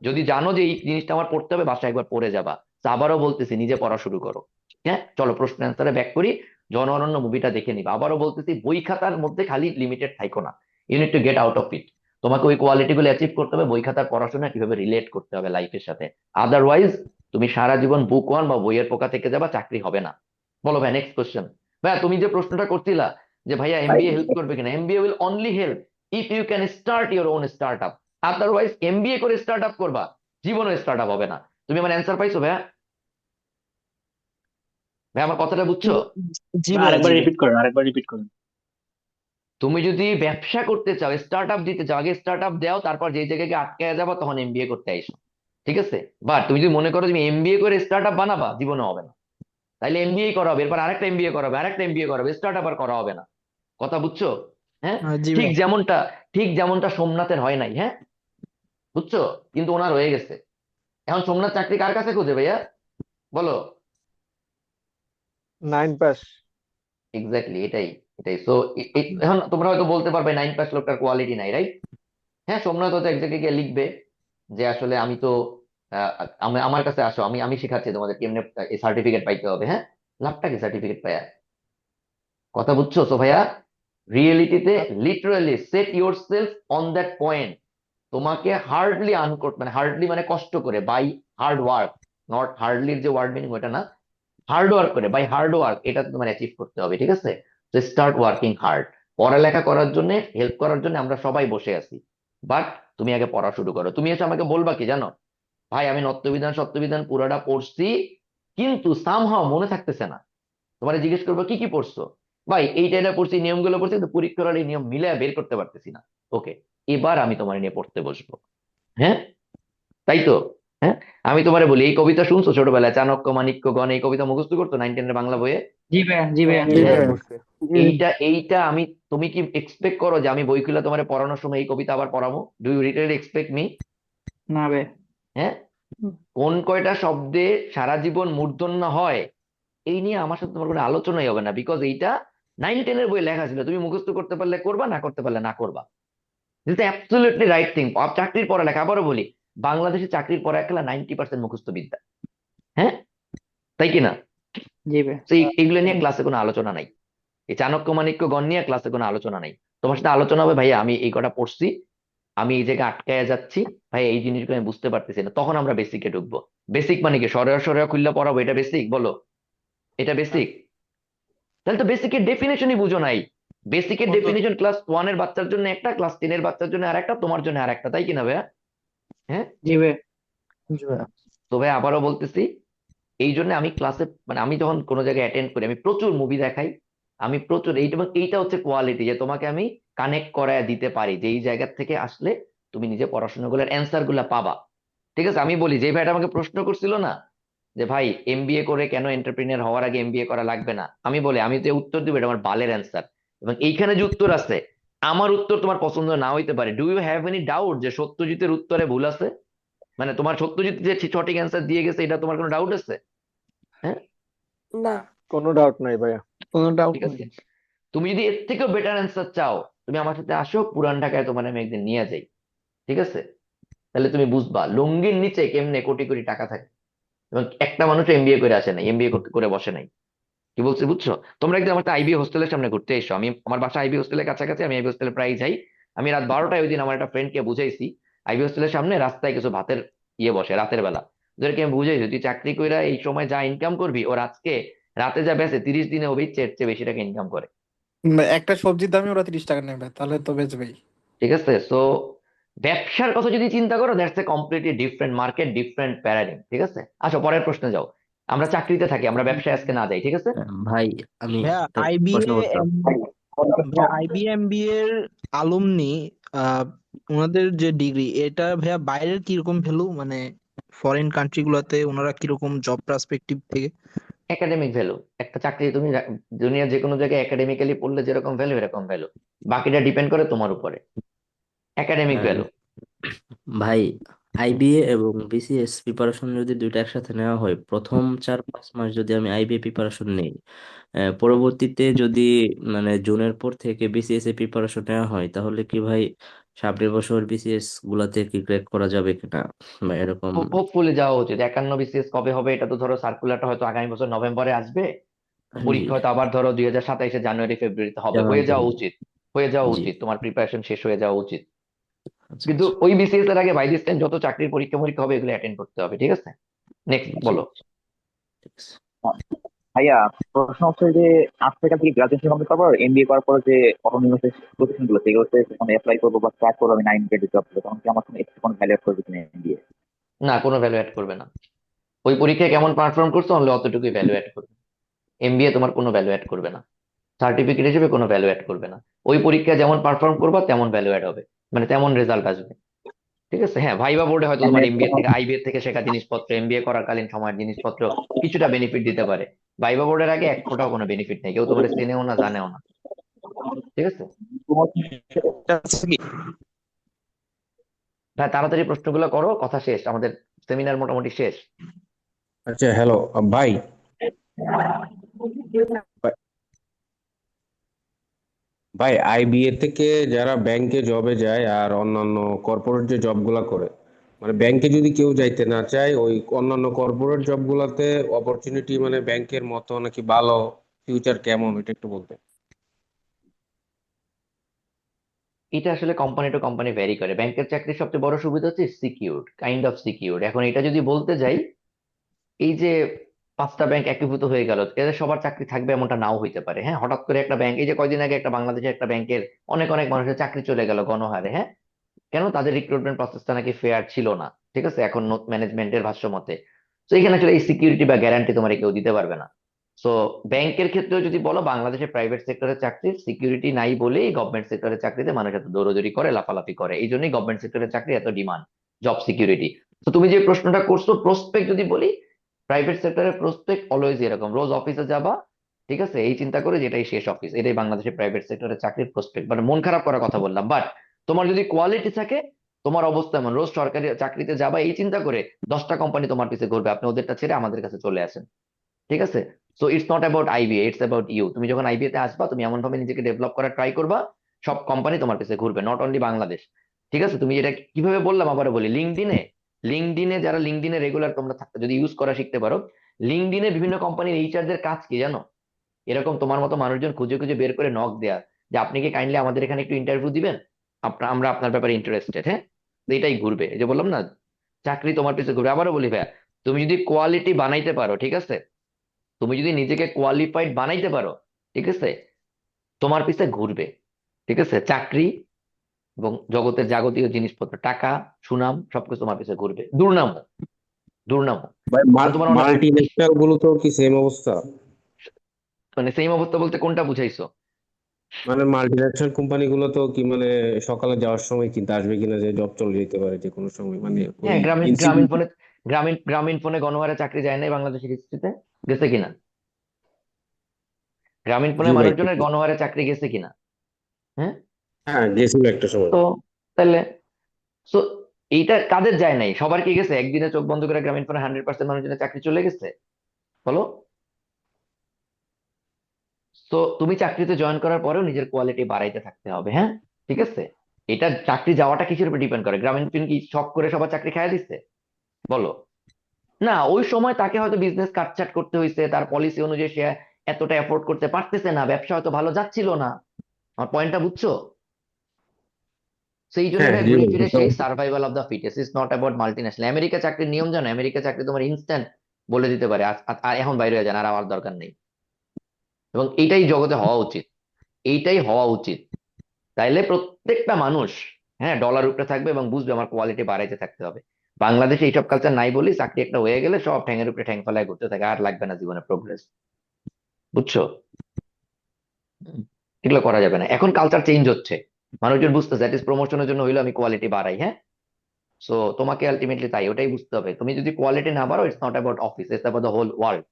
যদি জানো যে এই জিনিসটা আমার পড়তে হবে, বাসায় একবার পড়ে যাবা। তো আবারও বলতেছি, নিজে পড়া শুরু করো। হ্যাঁ, চলো প্রশ্ন অ্যান্সারে ব্যাক করি। জন অরণ্য মুভিটা দেখে নিবা। আবারও বলতেছি, বই খাতার মধ্যে খালি লিমিটেড থাইকো না, you need to get out of it. তোমাকে ওই কোয়ালিটি গুলো অ্যাচিভ করতে হবে, বই খাতার পড়াশোনা কিভাবে রিলেট করতে হবে লাইফের সাথে। আদারওয়াইজ তুমি সারা জীবন বুক ওয়ান বা বইয়ের পোকা থেকে যাবা, চাকরি হবে না। বলো ভাই, নেক্সট কোশ্চেন। ভাইয়া তুমি যে প্রশ্নটা করছিলা যে ভাইয়া এমবিএ হেল্প করবে কিনা, MBA will only help if you can start your own startup. Otherwise MBA করে স্টার্ট আপ করবা, জীবনে স্টার্ট আপ হবে না। তুমি আমার অ্যান্সার পাইছো ভাইয়া? ভাই আমার কথাটা বুঝছো? জি ভাইয়া। আরেকবার রিপিট করেন, আরেকবার রিপিট করেন। তুমি যদি ব্যবসা করতে চাও, স্টার্ট আপ দিতে চাও, আগে স্টার্ট আপ দাও, তারপর যে জায়গায় আটকে যাবো তখন এমবিএ করতে আইসো, ঠিক আছে? বাট তুমি যদি মনে করো তুমি এমবিএ করে স্টার্ট আপ বানাবা, জীবনে হবে না। তাইলে এমবিএ করা হবে, এরপর আরেকটা এমবিএ করা হবে, আরেকটা এমবিএ করা হবে, স্টার্ট আবার করা হবে না। কথা বুঝছো? হ্যাঁ, জি ঠিক ভাইয়া। যেমনটা ঠিক যেমনটা সোমনাথের হয় নাই, হ্যাঁ, বুঝছো, কিন্তু ওনার হয়ে গেছে। এখন সোমনাথ চাকরি কার কাছে খুঁজে ভাইয়া, বলো? 9 পাস। এক্স্যাক্টলি, এটাই এটাই। সো এখন তোমরা হয়তো বলতে পারবে 9 পাস লোকটার কোয়ালিটি নাই, রাইট? হ্যাঁ, সোমনাথ হয়তো এক জায়গায় গিয়ে লিখবে যে আসলে আমি তো আহ, আমার কাছে আসো, আমি আমি শিখাচ্ছি তোমাদের কেমনে এই সার্টিফিকেট পাইতে হবে। হ্যাঁ, লাভটা কি সার্টিফিকেট পাইয়া? কথা বুঝছো? সো ভাইয়া, রিয়েলিটিতে literally set yourself on that point. তোমাকে হার্ডলি মানে হার্ডলি মানে কষ্ট করে, বাই হার্ড ওয়ার্ক, নট হার্ডলির যে ওয়ার্ড মিনিং ওটা না, হার্ড ওয়ার্ক করে, বাই হার্ড ওয়ার্ক এটা তোমার অ্যাচিভ করতে হবে, ঠিক আছে? তো স্টার্ট ওয়ার্কিং হার্ড। পড়ালেখা করার জন্য, হেল্প করার জন্য আমরা সবাই বসে আছি, বাট তুমি আগে পড়া শুরু করো। তুমি এসে আমাকে বলবা কি জানো, ভাই আমি নত্যবিধান সত্যবিধান পুরাটা পড়ছি, কিন্তু সামহাও মনে থাকতেছে না। তোমার জিজ্ঞেস করবো কি কি পড়ছো, ভাই এইটা এটা পড়ছি, নিয়মগুলো পড়ছি, কিন্তু পরীক্ষার হলে এই নিয়ম মিলে বের করতে পারতেছি না। ওকে, এবার আমি তোমার নিয়ে পড়তে বসবো। হ্যাঁ, তাই তো? হ্যাঁ, আমি তোমারে বলি, এই কবিতা শুনছো ছোটবেলায়, চাণক্য মাণিক্য গণ, এই কবিতা মুখস্থ করতো 9-10 বাংলা বইয়ে? জি ভাইয়া, জি ভাইয়া, জি হ্যাঁ, ভাইয়া। এইটা এইটা আমি, তুমি কি এক্সপেক্ট করো যে আমি বই খুলে তোমার পড়ানোর সময় এই কবিতা আবার পড়াবো? Do you really expect me? না ভাই। হ্যাঁ, কোন কয়টা শব্দে সারা জীবন মূর্ধন্য হয়, এই নিয়ে আমার সাথে তোমার কোনো আলোচনাই হবে না, বিকজ এইটা 9-10 বই লেখা ছিল। তুমি মুখস্থ করতে পারলে করবা, না করতে পারলে না করবা। This absolutely right thing. চাকরির পড়ালেখা, আবারও বলি, বাংলাদেশে চাকরির পড়ালেখা 90% মুখস্থ বিদ্যা। হ্যাঁ, তাই কি না? জি ভাই। তো এইগুলো নিয়ে ক্লাসে কোনো আলোচনা নাই, এই চাণক্য মাণিক্য গণ নিয়ে ক্লাসে কোনো আলোচনা নাই। তোমার সাথে আলোচনা হবে, ভাইয়া আমি এই কটা পড়ছি, আমি এই জায়গায় আটকায় যাচ্ছি, ভাই এই জিনিসগুলো আমি বুঝতে পারতেছি না, তখন আমরা বেসিকে ঢুকবো। বেসিক মানে কি, সরেয়া সরেয়া খুললা পড়াবো, এটা বেসিক? বলো, এটা বেসিক? তাহলে তো বেসিকের ডেফিনেশনই বুঝো নাই। বেসিকের ডেফিনেশন ক্লাস 1 এর বাচ্চার জন্য একটা, ক্লাস 10 এর বাচ্চার জন্য আর একটা, তোমার জন্য আর একটা, তাই কিনা ভাইয়া? হ্যাঁ, জি ভাই। জি ভাইয়া। তো ভাই আবারও বলতেছি, এই জন্য আমি ক্লাসে, মানে আমি যখন কোনো জায়গায় অ্যাটেন্ড করি, আমি প্রচুর মুভি দেখাই, আমি প্রচুর এইটা, এবং এইটা হচ্ছে কোয়ালিটি, যে তোমাকে আমি কানেক্ট করায় দিতে পারি যে এই জায়গা থেকে আসলে তুমি নিজে পড়াশোনাগুলোর অ্যান্সার গুলা পাবা। ঠিক আছে, আমি বলি, যে ভাইটা আমাকে প্রশ্ন করছিল না যে ভাই এমবিএ করে কেন এন্টারপ্রেনিয়ার হওয়ার আগে এমবিএ করা লাগবে না, আমি বলি, আমি তো উত্তর দিব, এটা আমার বালের অ্যান্সার। এবং এইখানে যে উত্তর আছে, আমার উত্তর তোমার পছন্দ না হইতে পারে। Do you have any doubt যে সত্যজিতের উত্তরে ভুল আছে? মানে তোমার সত্যজিৎ যে সঠিক অ্যান্সার দিয়ে গেছে, এটা তোমার কোনো ডাউট আছে? হ্যাঁ, না, কোনো ডাউট নাই ভাইয়া। কোনো ডাউট ঠিক নেই। আছে। তুমি যদি এর থেকেও বেটার অ্যান্সার চাও, তুমি আমার সাথে আসো, পুরান ঢাকায় তোমার আমি একদিন নিয়ে যাই, ঠিক আছে? তাহলে তুমি বুঝবা লুঙ্গির নিচে কেমনে কোটি কোটি টাকা থাকে। এবং একটা মানুষ এমবিএ করে আসে নাই, এমবিএ করে বসে নাই। কি বলছি বুঝছো? তোমরা একদিন আমার আইবি হোস্টেলের সামনে ঘুরতে এসো, আমি আমার বাসা আইবি হোস্টেলের কাছাকাছি, আমি আইবি হোস্টেলে প্রায় যাই। আমি রাত 12টায় ওই দিন আমার একটা ফ্রেন্ডকে বুঝাইছি, আইবি হোস্টেলের সামনে রাস্তায় কিছু ভাতের ইয়ে বসে রাতের বেলা, ওদেরকে আমি বুঝাইছি তুই চাকরি কইরা এই সময় যা ইনকাম করবি, ওর আজকে রাতে যা বেচে 30 দিনে ও বেচে এর চেয়ে বেশি টাকা ইনকাম করে। একটা সবজির দামই ওরা 30 টাকা নেবে, তাহলে তো বেচবেই। ঠিক আছে, সো ব্যবসার কথা যদি চিন্তা করো, that's a completely different market, different paradigm. ঠিক আছে, আসো পরের প্রশ্নে যাও। আমরা চাকরিতে থাকি, আমরা ব্যবসায় আজকে না যাই, ঠিক আছে? ভাই আমি ভাইয়া একটা প্রশ্ন আইবিএ করতাম। ভাইয়া আইবিএমবিএ এর আলুমনি ওনাদের যে ডিগ্রি, এটা ভাইয়া বাইরের কিরকম ভ্যালু, মানে ফরেন কান্ট্রি গুলাতে ওনারা কিরকম জব পার্সপেক্টিভ থেকে? একাডেমিক ভ্যালু, একটা চাকরি তুমি দুনিয়ার যে কোনো জায়গায় একাডেমিক্যালি পড়লে যেরকম ভ্যালু, এরকম ভ্যালু। বাকিটা ডিপেন্ড করে তোমার উপরে, একাডেমিক আহ, ভ্যালু। ভাই আইবিএ এবং বিসিএস প্রিপারেশন যদি দুইটা একসাথে নেওয়া হয়, প্রথম 4-5 মাস যদি আমি আইবিএ প্রিপারেশন নেই, পরবর্তীতে যদি মানে জুনের পর থেকে বিসিএস এর প্রিপারেশন নেওয়া হয়, তাহলে কি ভাই সামনের বছর বিসিএস গুলাতে কি ক্র্যাক করা যাবে কিনা বা এরকম? হোপফুলি যাওয়া উচিত। 51 বিসিএস কবে হবে, এটা তো ধরো সার্কুলারটা হয়তো আগামী বছর নভেম্বরে আসবে, জি, পরীক্ষা হয়তো আবার ধরো 2027 জানুয়ারি ফেব্রুয়ারিতে হবে, জানুয়ারি হয়ে যাওয়া ফেব্রুয়ারি। উচিত, হয়ে যাওয়া জি, উচিত, তোমার প্রিপারেশন শেষ হয়ে যাওয়া উচিত। আচ্ছা কিন্তু আচ্ছা। ওই বিসিএস এর আগে বাই দিস টাইম যত চাকরির পরীক্ষা পরীক্ষা হবে, এগুলো অ্যাটেন্ড করতে হবে, ঠিক আছে? নেক্সট জি, বলো। ঠিক আছে। ভাইয়া, প্রশ্ন হচ্ছে যে আজ থেকে কি গ্রাজুয়েশন কমপ্লিট করার পর এমবিএ করার পর যে অটোনোমাস প্রতিষ্ঠান গুলো, সেগুলোতে মানে অ্যাপ্লাই করবো বা ট্রাই করবো আমি 9 গ্রেডের জব গুলো, তখন কি আমার কোনো এক্সট্রা কোনো ভ্যালু করবে কিনা এমবিএ? না, কোনো ভ্যালু অ্যাড করবে না। ওই পরীক্ষায় কেমন পারফর্ম করছো অনলি অতটুকুই ভ্যালু অ্যাড করবে। এমবিএ তোমার কোনো ভ্যালু অ্যাড করবে না, সার্টিফিকেট হিসেবে কোনো ভ্যালু অ্যাড করবে না। ওই পরীক্ষায় যেমন পারফর্ম করবা তেমন ভ্যালু অ্যাড হবে, মানে তেমন রেজাল্ট আসবে। ঠিক আছে, হ্যাঁ, ভাইবা বোর্ডে হয়তো তোমার এমবিএ থেকে আইবিএ থেকে শেখা জিনিসপত্র, এমবিএ করাকালীন সময়ের জিনিসপত্র কিছুটা বেনিফিট দিতে পারে, ভাইবা বোর্ডের আগে এক ফোঁটাও কোনো বেনিফিট নেই, কেউ তোমার চেনেও না জানেও না। ঠিক আছে তোমার কি সেটা আছে কি? ভাই, তাড়াতাড়ি প্রশ্নগুলো করো, কথা শেষ, আমাদের সেমিনার মোটামুটি শেষ। আচ্ছা, হ্যালো ভাই। ভাই- ভাই, আইবিএ থেকে যারা ব্যাংকে জবে যায় আর অন্যান্য কর্পোরেট যে জবগুলা করে, মানে ব্যাংকে যদি কেউ যাইতে না চায়, ওই অন্যান্য কর্পোরেট জবগুলাতে অপরচুনিটি মানে ব্যাংকের মতো নাকি ভালো, ফিউচার কেমন, এটা একটু বলতে। এটা আসলে কোম্পানি টু কোম্পানি ভ্যারি করে। ব্যাংকের চাকরির সবচেয়ে বড় সুবিধা হচ্ছে সিকিউরড, কাইন্ড অফ সিকিউরড। এখন এটা যদি বলতে যাই, এই যে 5টা ব্যাংক একীভূত হয়ে গেল, এদের সবার চাকরি থাকবে এমনটা নাও হইতে পারে। হ্যাঁ, হঠাৎ করে একটা ব্যাংক, এই যে কয়দিন আগে একটা বাংলাদেশের একটা ব্যাংকের অনেক অনেক মানুষের চাকরি চলে গেল গণহারে। হ্যাঁ, কেন? তাদের রিক্রুটমেন্ট প্রসেসটা নাকি ফেয়ার ছিল না। ঠিক আছে, এখন ম্যানেজমেন্টের ভাষ্য মতে। তো এখানে আসলে এই সিকিউরিটি বা গ্যারান্টি তোমার কেউ দিতে পারবে না। সো ব্যাংকের ক্ষেত্রেও যদি বলো, বাংলাদেশে প্রাইভেট সেক্টরের চাকরির সিকিউরিটি নাই বলেই গভর্নমেন্ট সেক্টরের চাকরিতে মানুষ এত দৌড়দৌড়ি করে, লাফালাফি করে। এই জন্যই গভর্নমেন্ট সেক্টরের চাকরি এত ডিমান্ড, জব সিকিউরিটি। তো তুমি যে প্রশ্নটা করছো, প্রসপেক্ট যদি বলি, প্রাইভেট সেক্টরের প্রসপেক্ট অলওয়েজ এরকম, রোজ অফিসে যাবা, ঠিক আছে, এই চিন্তা করে যেটাই শেষ অফিস, এটাই বাংলাদেশের প্রাইভেট সেক্টরের চাকরির প্রসপেক্ট। মানে মন খারাপ করার কথা বললাম, বাট তোমার যদি কোয়ালিটি থাকে, তোমার অবস্থা এমন, রোজ সরকারি চাকরিতে যাবা এই চিন্তা করে 10টা কোম্পানি তোমার পিছে ঘুরবে, আপনি ওদেরটা ছেড়ে আমাদের কাছে চলে আসেন। ঠিক আছে, so it's not about IBA, it's about you. তুমি যখন আইবিএ তে আসবা, তুমি এমন ভাবে নিজেকে ডেভেলপ করার ট্রাই করবা, সব কোম্পানি তোমার পিছে ঘুরবে, নট অনলি বাংলাদেশ। ঠিক আছে, তুমি এটা কিভাবে বললাম আবারও বলি, লিঙ্কডিনে যারা লিঙ্কডিনে রেগুলার তোমরা যদি ইউজ করা শিখতে পারো, লিঙ্কডিনে বিভিন্ন কোম্পানির এইচআর দের কাজ কি জানো? এরকম তোমার মতো মানুষজন খুঁজে খুঁজে বের করে নক দেয়া, যে আপনি কি কাইন্ডলি আমাদের এখানে একটু ইন্টারভিউ দিবেন, আমরা আপনার ব্যাপারে ইন্টারেস্টেড। হ্যাঁ, তো এটাই ঘুরবে, এই যে বললাম না, চাকরি তোমার পিছনে ঘুরবে। আবারও বলি ভাইয়া, তুমি যদি কোয়ালিটি বানাইতে পারো, ঠিক আছে, তুমি যদি নিজেকে কোয়ালিফাইড বানাইতে পারো, ঠিক আছে, তোমার পিছে ঘুরবে। ঠিক আছে, চাকরি এবং জগতের যাবতীয় জিনিসপত্র, টাকা, সুনাম, সবকিছু তোমার পিছে ঘুরবে। দুর্নাম, দুর্নাম। ভাই, তোমার মাল্টি ন্যাশনাল গুলো তো কি সেম অবস্থা? মানে সেম অবস্থা বলতে কোনটা বুঝাইছো? মানে মাল্টি ন্যাশনাল কোম্পানি গুলো তো কি মানে সকালে যাওয়ার সময় চিন্তা আসবে কিনা যে জব চলে যেতে পারে যে কোনো সময়, মানে ওই হ্যাঁ, গ্রামীণ গ্রামীণ ইনসিকিউরিটি। ফোনে গ্রামীণ ফোনে গণহারে চাকরি যায় নাই বাংলাদেশের হিস্ট্রিতে? গেছে কিনা? গ্রামীণ জি ফোনের ভাই, মানুষজনের গণহারে চাকরি গেছে কিনা? হ্যাঁ, হ্যাঁ গেছিল একটা সময়। তো তাহলে, সো এইটা কাদের যায় নাই? সবার কি গেছে? একদিনে চোখ বন্ধ করে গ্রামীণ ফোনে 100% মানুষজনের চাকরি চলে গেছে? বলো। তো তুমি চাকরিতে জয়েন করার পরেও নিজের কোয়ালিটি বাড়াইতে থাকতে হবে। হ্যাঁ, ঠিক আছে। এটা চাকরি যাওয়াটা কিসের উপর ডিপেন্ড করে? গ্রামীণ ফোন কি শখ করে সবার চাকরি খাইয়া দিচ্ছে? বলো। না, ওই সময় তাকে হয়তো বিজনেস কাটছাট করতে হয়েছে, তার পলিসি অনুযায়ী সে এতটা এফোর্ড করতে পারতেছে না, ব্যবসা হয়তো ভালো যাচ্ছিল না। আমার পয়েন্টটা বুঝছো? সেই জন্য হ্যাঁ ভাই জি ঘুরে ভাই, ফিরে বুঝতে সেই পারছি। Survival of the fittest, is not about multi national. America চাকরির নিয়ম জানো? আমেরিকা চাকরি তোমার ইনস্ট্যান্ট বলে দিতে পারে, আর এখন বাইরে হয়ে যান, আর আমার দরকার নেই। এবং এইটাই জগতে হওয়া উচিত, এইটাই হওয়া উচিত। তাইলে প্রত্যেকটা মানুষ, হ্যাঁ, ডলার উপরে থাকবে এবং বুঝবে আমার কোয়ালিটি বাড়াইতে থাকতে হবে। বাংলাদেশে এইসব কালচার নাই বলি চাকরি একটা হয়ে গেলে সব ঠ্যাঙের উপরে ঠ্যাং ফেলায় ঘুরতে থাকে, আর লাগবে না জীবনে প্রোগ্রেস। বুঝছো? হুম, এগুলো করা যাবে না। এখন কালচার চেঞ্জ হচ্ছে, মানুষজন বুঝতেছে দ্যাট ইজ প্রমোশনের জন্য হইলো আমি কোয়ালিটি বাড়াই। হ্যাঁ, সো তোমাকে আলটিমেটলি তাই ওটাই বুঝতে হবে। তুমি যদি কোয়ালিটি না বাড়ো, it's not about office, it's about the whole world.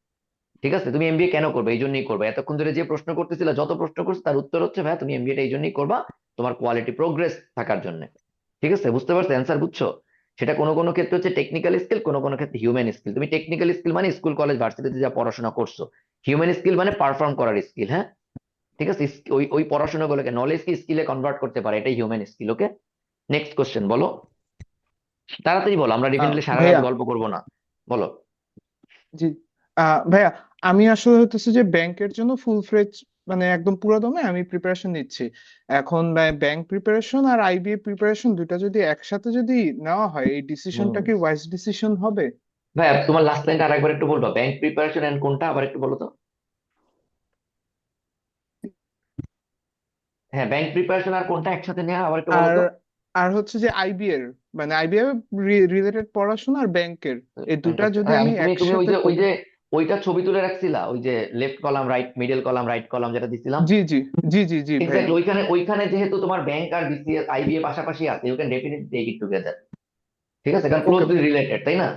ঠিক আছে, তুমি এমবিএ কেন করবে? এই জন্যই করবে। এতক্ষণ ধরে যে প্রশ্ন করতেছিল, যত প্রশ্ন করছো তার উত্তর হচ্ছে ভাই তুমি এমবিএটা এই জন্যই করবা, তোমার কোয়ালিটি প্রোগ্রেস থাকার জন্য। ঠিক আছে, বুঝতে পারছো? অ্যান্সার বুঝছো? সেটা কোনো কোনো ক্ষেত্রে হচ্ছে টেকনিক্যাল স্কিল, কোনো কোনো ক্ষেত্রে হিউম্যান স্কিল। তুমি টেকনিক্যাল স্কিল মানে স্কুল কলেজ ভার্সিটিতে যা পড়াশোনা করছো, হিউম্যান স্কিল মানে পারফর্ম করার স্কিল। হ্যাঁ, ঠিক আছে, ওই ওই পড়াশোনাগুলোকে নলেজ কি স্কিলে কনভার্ট করতে পারে, এটাই হিউম্যান স্কিল। ওকে, নেক্সট কোশ্চেন বলো, তাড়াতাড়ি বলো, আমরা ডেফিনেটলি সারা রাত ভাইয়া, গল্প করবো না। বলো। জি, ভাইয়া, আমি আসলে হতেছে যে ব্যাংকের জন্য ফুল ফ্লেজ মানে একদম পুরো দমে আমি প্রিপারেশন নিচ্ছি এখন। ব্যাংক প্রিপারেশন আর আইবিএ প্রিপারেশন দুইটা যদি একসাথে যদি নেওয়া হয়, এই হুম, ডিসিশনটা কি ওয়াইজ ডিসিশন হবে? ভাই তোমার লাস্ট লাইনটা আরেকবার একটু বলবা, ব্যাংক প্রিপারেশন এন্ড কোনটা আবার একটু বলো তো। হ্যাঁ, ব্যাংক প্রিপারেশন আর কোনটা একসাথে নেওয়া আবার একটু বলো আর তো। আর হচ্ছে যে আইবিএর মানে আইবিএ রিলেটেড পড়াশোনা আর ব্যাংকের এই দুটা যদি হ্যাঁ, আমি তুমি তুমি ওই একসাথে যে ওইটা ছবি তুলে রাখছিলা, ওই যে left column right, middle column right column যেটা দিছিলাম। জি জি জি জি জি ভাইয়া। এক্স্যাক্টলি, ওইখানে যেহেতু তোমার ব্যাংক আর বিসিএস আইবিএ পাশাপাশি আছে, you can definitely take it together. ঠিক আছে, কারণ ওকে ক্লোজলি ভাই। রিলেটেড, তাই না?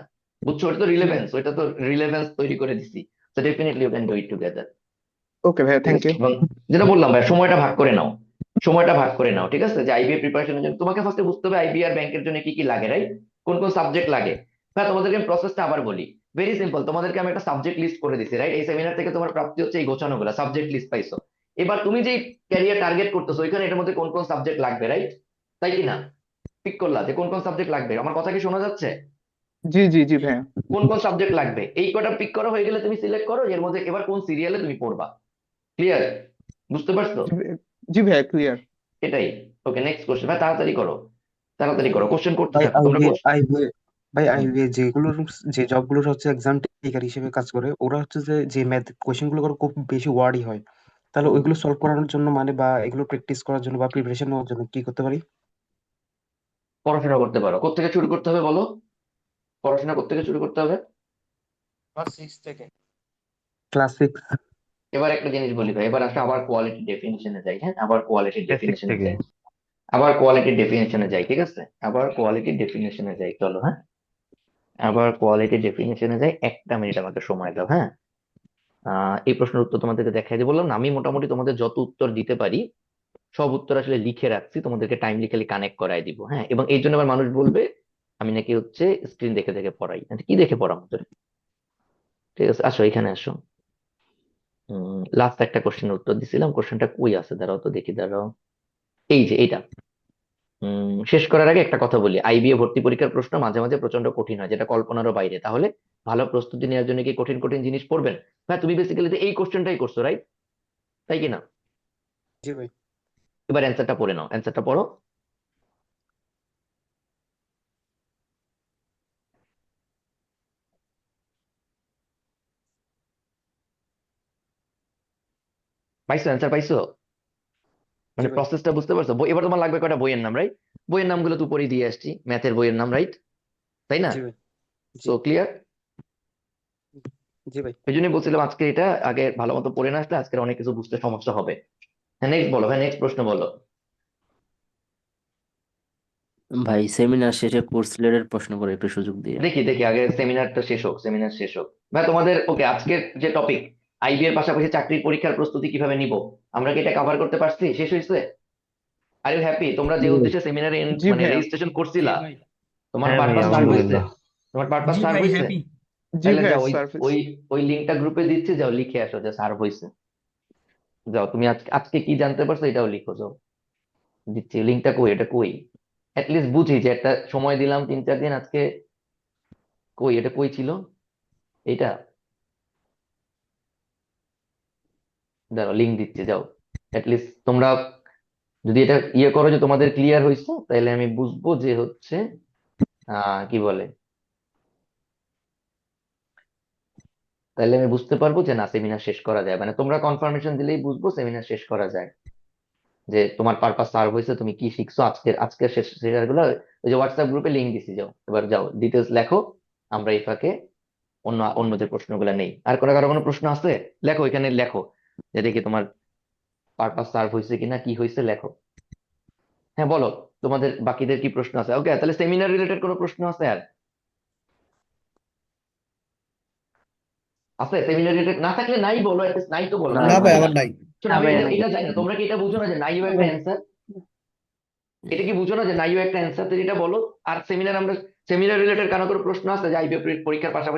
বুঝছো? ওটা তো জি রিলেভেন্স, ওইটা তো রিলেভেন্স তৈরি করে দিছি। So definitely you can do it together. Okay ভাইয়া, ঠিক থ্যাংক আছে, ইউ। এবং যেটা বললাম ভাই, সময়টা ভাগ করে নাও, সময়টা ভাগ করে নাও। ঠিক আছে, যে আইবিএ প্রিপারেশনের জন্য তোমাকে ফার্স্টে বুঝতে হবে আইবিএ আর ব্যাংকের জন্য কি কি লাগে, রাইট? কোন কোন সাবজেক্ট লাগে। হ্যাঁ, তোমাদেরকে আমি প্রসেসটা আবার বলি, ভেরি সিম্পল। তোমাদেরকে আমি একটা সাবজেক্ট লিস্ট করে দিছি, রাইট? এই সেমিনার থেকে তোমার প্রাপ্তি হচ্ছে এই গোছানো গুলা সাবজেক্ট লিস্ট পাইছো। এবার তুমি যে ক্যারিয়ার টার্গেট করতেছো ওইখানে এটার মধ্যে কোন কোন সাবজেক্ট লাগবে, রাইট? তাই কি না? পিক করলা যে কোন কোন সাবজেক্ট লাগবে। আমার কথা কি শোনা যাচ্ছে? জি জি জি ভাইয়া। কোন কোন সাবজেক্ট লাগবে এই কটা পিক করা হয়ে গেলে তুমি সিলেক্ট করো এর মধ্যে এবার কোন সিরিয়ালে তুমি পড়বা। ক্লিয়ার? বুঝতে পারছো? জি ভাইয়া, ক্লিয়ার। এটাই। ওকে, নেক্সট কোশ্চেন ভাই, তাড়াতাড়ি করো, তাড়াতাড়ি করো, কোশ্চেন করতে ভাই থাকো তোমরা। আইবিএ ভাই হুম। আইবিএ যেগুলোর যে জবগুলোর হচ্ছে এক্সাম টেকার হিসেবে কাজ করে, ওরা হচ্ছে যে ম্যাথ কোশ্চেন গুলো করে খুব বেশি ওয়ার্ডই হয়। তাহলে ওইগুলো সলভ করানোর জন্য মানে বা এগুলো প্র্যাকটিস করার জন্য বা প্রিপারেশন নেওয়ার জন্য কি করতে পারি? পড়াশোনা করতে পারো। কোত্থেকে শুরু করতে হবে বলো? পড়াশোনা কোত্থেকে শুরু করতে হবে? ক্লাস 6 থেকে। ক্লাস 6 এবার একটা জিনিস বলি ভাই, এবার আসলে আবার কোয়ালিটি ডেফিনিশনে যাই। হ্যাঁ, আবার কোয়ালিটি ডেফিনিশনে থেকে। যাই, আবার কোয়ালিটি ডেফিনিশনে যাই। ঠিক আছে, আবার কোয়ালিটি ডেফিনিশনে যাই, চলো। হ্যাঁ, আবার কোয়ালিটি ডেফিনিশনে যাই। একটা মিনিট আমাকে সময় দাও। হ্যাঁ, এই প্রশ্নের উত্তর তোমাদেরকে দেখাই দিয়ে বললাম না, আমি মোটামুটি তোমাদের যত উত্তর দিতে পারি সব উত্তর আসলে লিখে রাখছি, তোমাদেরকে টাইমলি খালি কানেক্ট করাই দিব। হ্যাঁ, এবং এই জন্য আবার মানুষ বলবে আমি নাকি হচ্ছে স্ক্রিন দেখে দেখে পড়াই। কি দেখে পড়াম তোর? ঠিক আছে, আসো এখানে আসো। লাস্ট একটা কোশ্চেনের উত্তর দিছিলাম, কোশ্চেনটা কই আছে দাঁড়াও তো দেখি, দাঁড়াও। এই যে এইটা। শেষ করার আগে একটা কথা বলি, আইবিএ ভর্তি পরীক্ষার প্রশ্ন মাঝে মাঝে প্রচন্ড কঠিন হয়, যেটা কল্পনারও বাইরে। তাহলে ভালো প্রস্তুতি নেওয়ার জন্য কি কঠিন কঠিন জিনিস পড়বেন? হ্যাঁ, তুমি বেসিক্যালি এই কোশ্চেনটাই করছো, রাইট? তাই কি না? জি ভাই। এবার অ্যান্সারটা পড়ে নাও, অ্যান্সারটা পড়ো। পাইছো? অ্যান্সার পাইছো? জি মানে ভাই। প্রসেসটা বুঝতে পারছো? এবার তোমার লাগবে কয়টা বইয়ের নাম, রাইট? বইয়ের নামগুলো তো উপরেই দিয়ে আসছি, ম্যাথের বইয়ের নাম, রাইট? তাই না? জি ভাই। জি সো ক্লিয়ার? জি ভাই। এই জন্যই বলছিলাম আজকে এটা আগে ভালো মতো পড়ে না আসলে আজকের অনেক কিছু বুঝতে সমস্যা হবে। হ্যাঁ, নেক্সট বলো ভাই, নেক্সট প্রশ্ন বলো। ভাই সেমিনার শেষে কোর্স রিলেটেড প্রশ্ন করে একটু সুযোগ দিয়ে। দেখি দেখি আগে সেমিনারটা শেষ হোক, সেমিনার শেষ হোক। ভাই তোমাদের ওকে, আজকের যে টপিক আইবি এর পাশাপাশি চাকরির পরীক্ষার প্রস্তুতি কিভাবে নিব, আমরা কি এটা কভার করতে পারছি? শেষ হয়েছে? Are you happy? তোমরা যে উদ্দেশ্যে সেমিনারে জি মানে ভাইয়া। রেজিস্ট্রেশন করছিলা ভাই। তোমার হ্যাঁ ভাই, পারপাস সার্ভ হয়েছে? আলহামদুলিল্লাহ। তোমার পারপাস জি সার্ভ ভাই, হয়েছে? হ্যাপি। জি তাহলে ভাইয়া, যাও, ওই সার্ভিস। ওই ওই লিঙ্কটা গ্রুপে দিচ্ছে, যাও লিখে আসো যে সার্ভ হয়েছে। যাও, তুমি আজকে আজকে কি জানতে পারছো এটাও লিখো, যাও। দিচ্ছি লিঙ্কটা, কই এটা, কই? লিস্ট বুঝি যে একটা সময় দিলাম 3-4 দিন, আজকে কই এটা, কই ছিল এইটা? দাঁড়াও, লিঙ্ক দিচ্ছি, যাও। লিস্ট তোমরা যদি এটা ইয়ে করো যে তোমাদের ক্লিয়ার হয়েছে, তাহলে আমি বুঝবো যে হচ্ছে কি বলে, তাহলে আমি বুঝতে পারবো যে না সেমিনার শেষ করা যায়। মানে তোমরা কনফার্মেশন দিলেই বুঝবো সেমিনার শেষ করা যায়, যে তোমার পারপাস সার্ভ হয়েছে, তুমি কি শিখছো আজকের আজকের শেষ শেখার গুলো। ওই যে হোয়াটসঅ্যাপ গ্রুপে লিঙ্ক দিছি, যাও এবার, যাও ডিটেলস লেখো। আমরা এই ফাঁকে অন্যদের প্রশ্নগুলো নেই। আর কারো কোনো প্রশ্ন আছে? লেখো এখানে, লেখো যে দেখি তোমার পারপাস সার্ভ হয়েছে কিনা, কি হয়েছে লেখো। হ্যাঁ বলো, তোমাদের বাকিদের কি প্রশ্ন আছে? ওকে, তাহলে সেমিনার রিলেটেড কোনো প্রশ্ন আছে আর? আছে? সেমিনার রিলেটেড না থাকলে নাই বলো, নাই তো বলো, না নাই না তো ভাই, ভাই, বলো। আমার নাই। শোনো, না আমি ভাই এটা নাই। এটা জানি না, তোমরা কি এটা বুঝো না যে নাইও একটা অ্যান্সার? এটা কি বুঝো না যে নাইও একটা অ্যান্সার? তো এটা বলো। আর সেমিনার রিলেটেড কারো কোনো প্রশ্ন আছে যে আইবি পরীক্ষার পাশাপাশি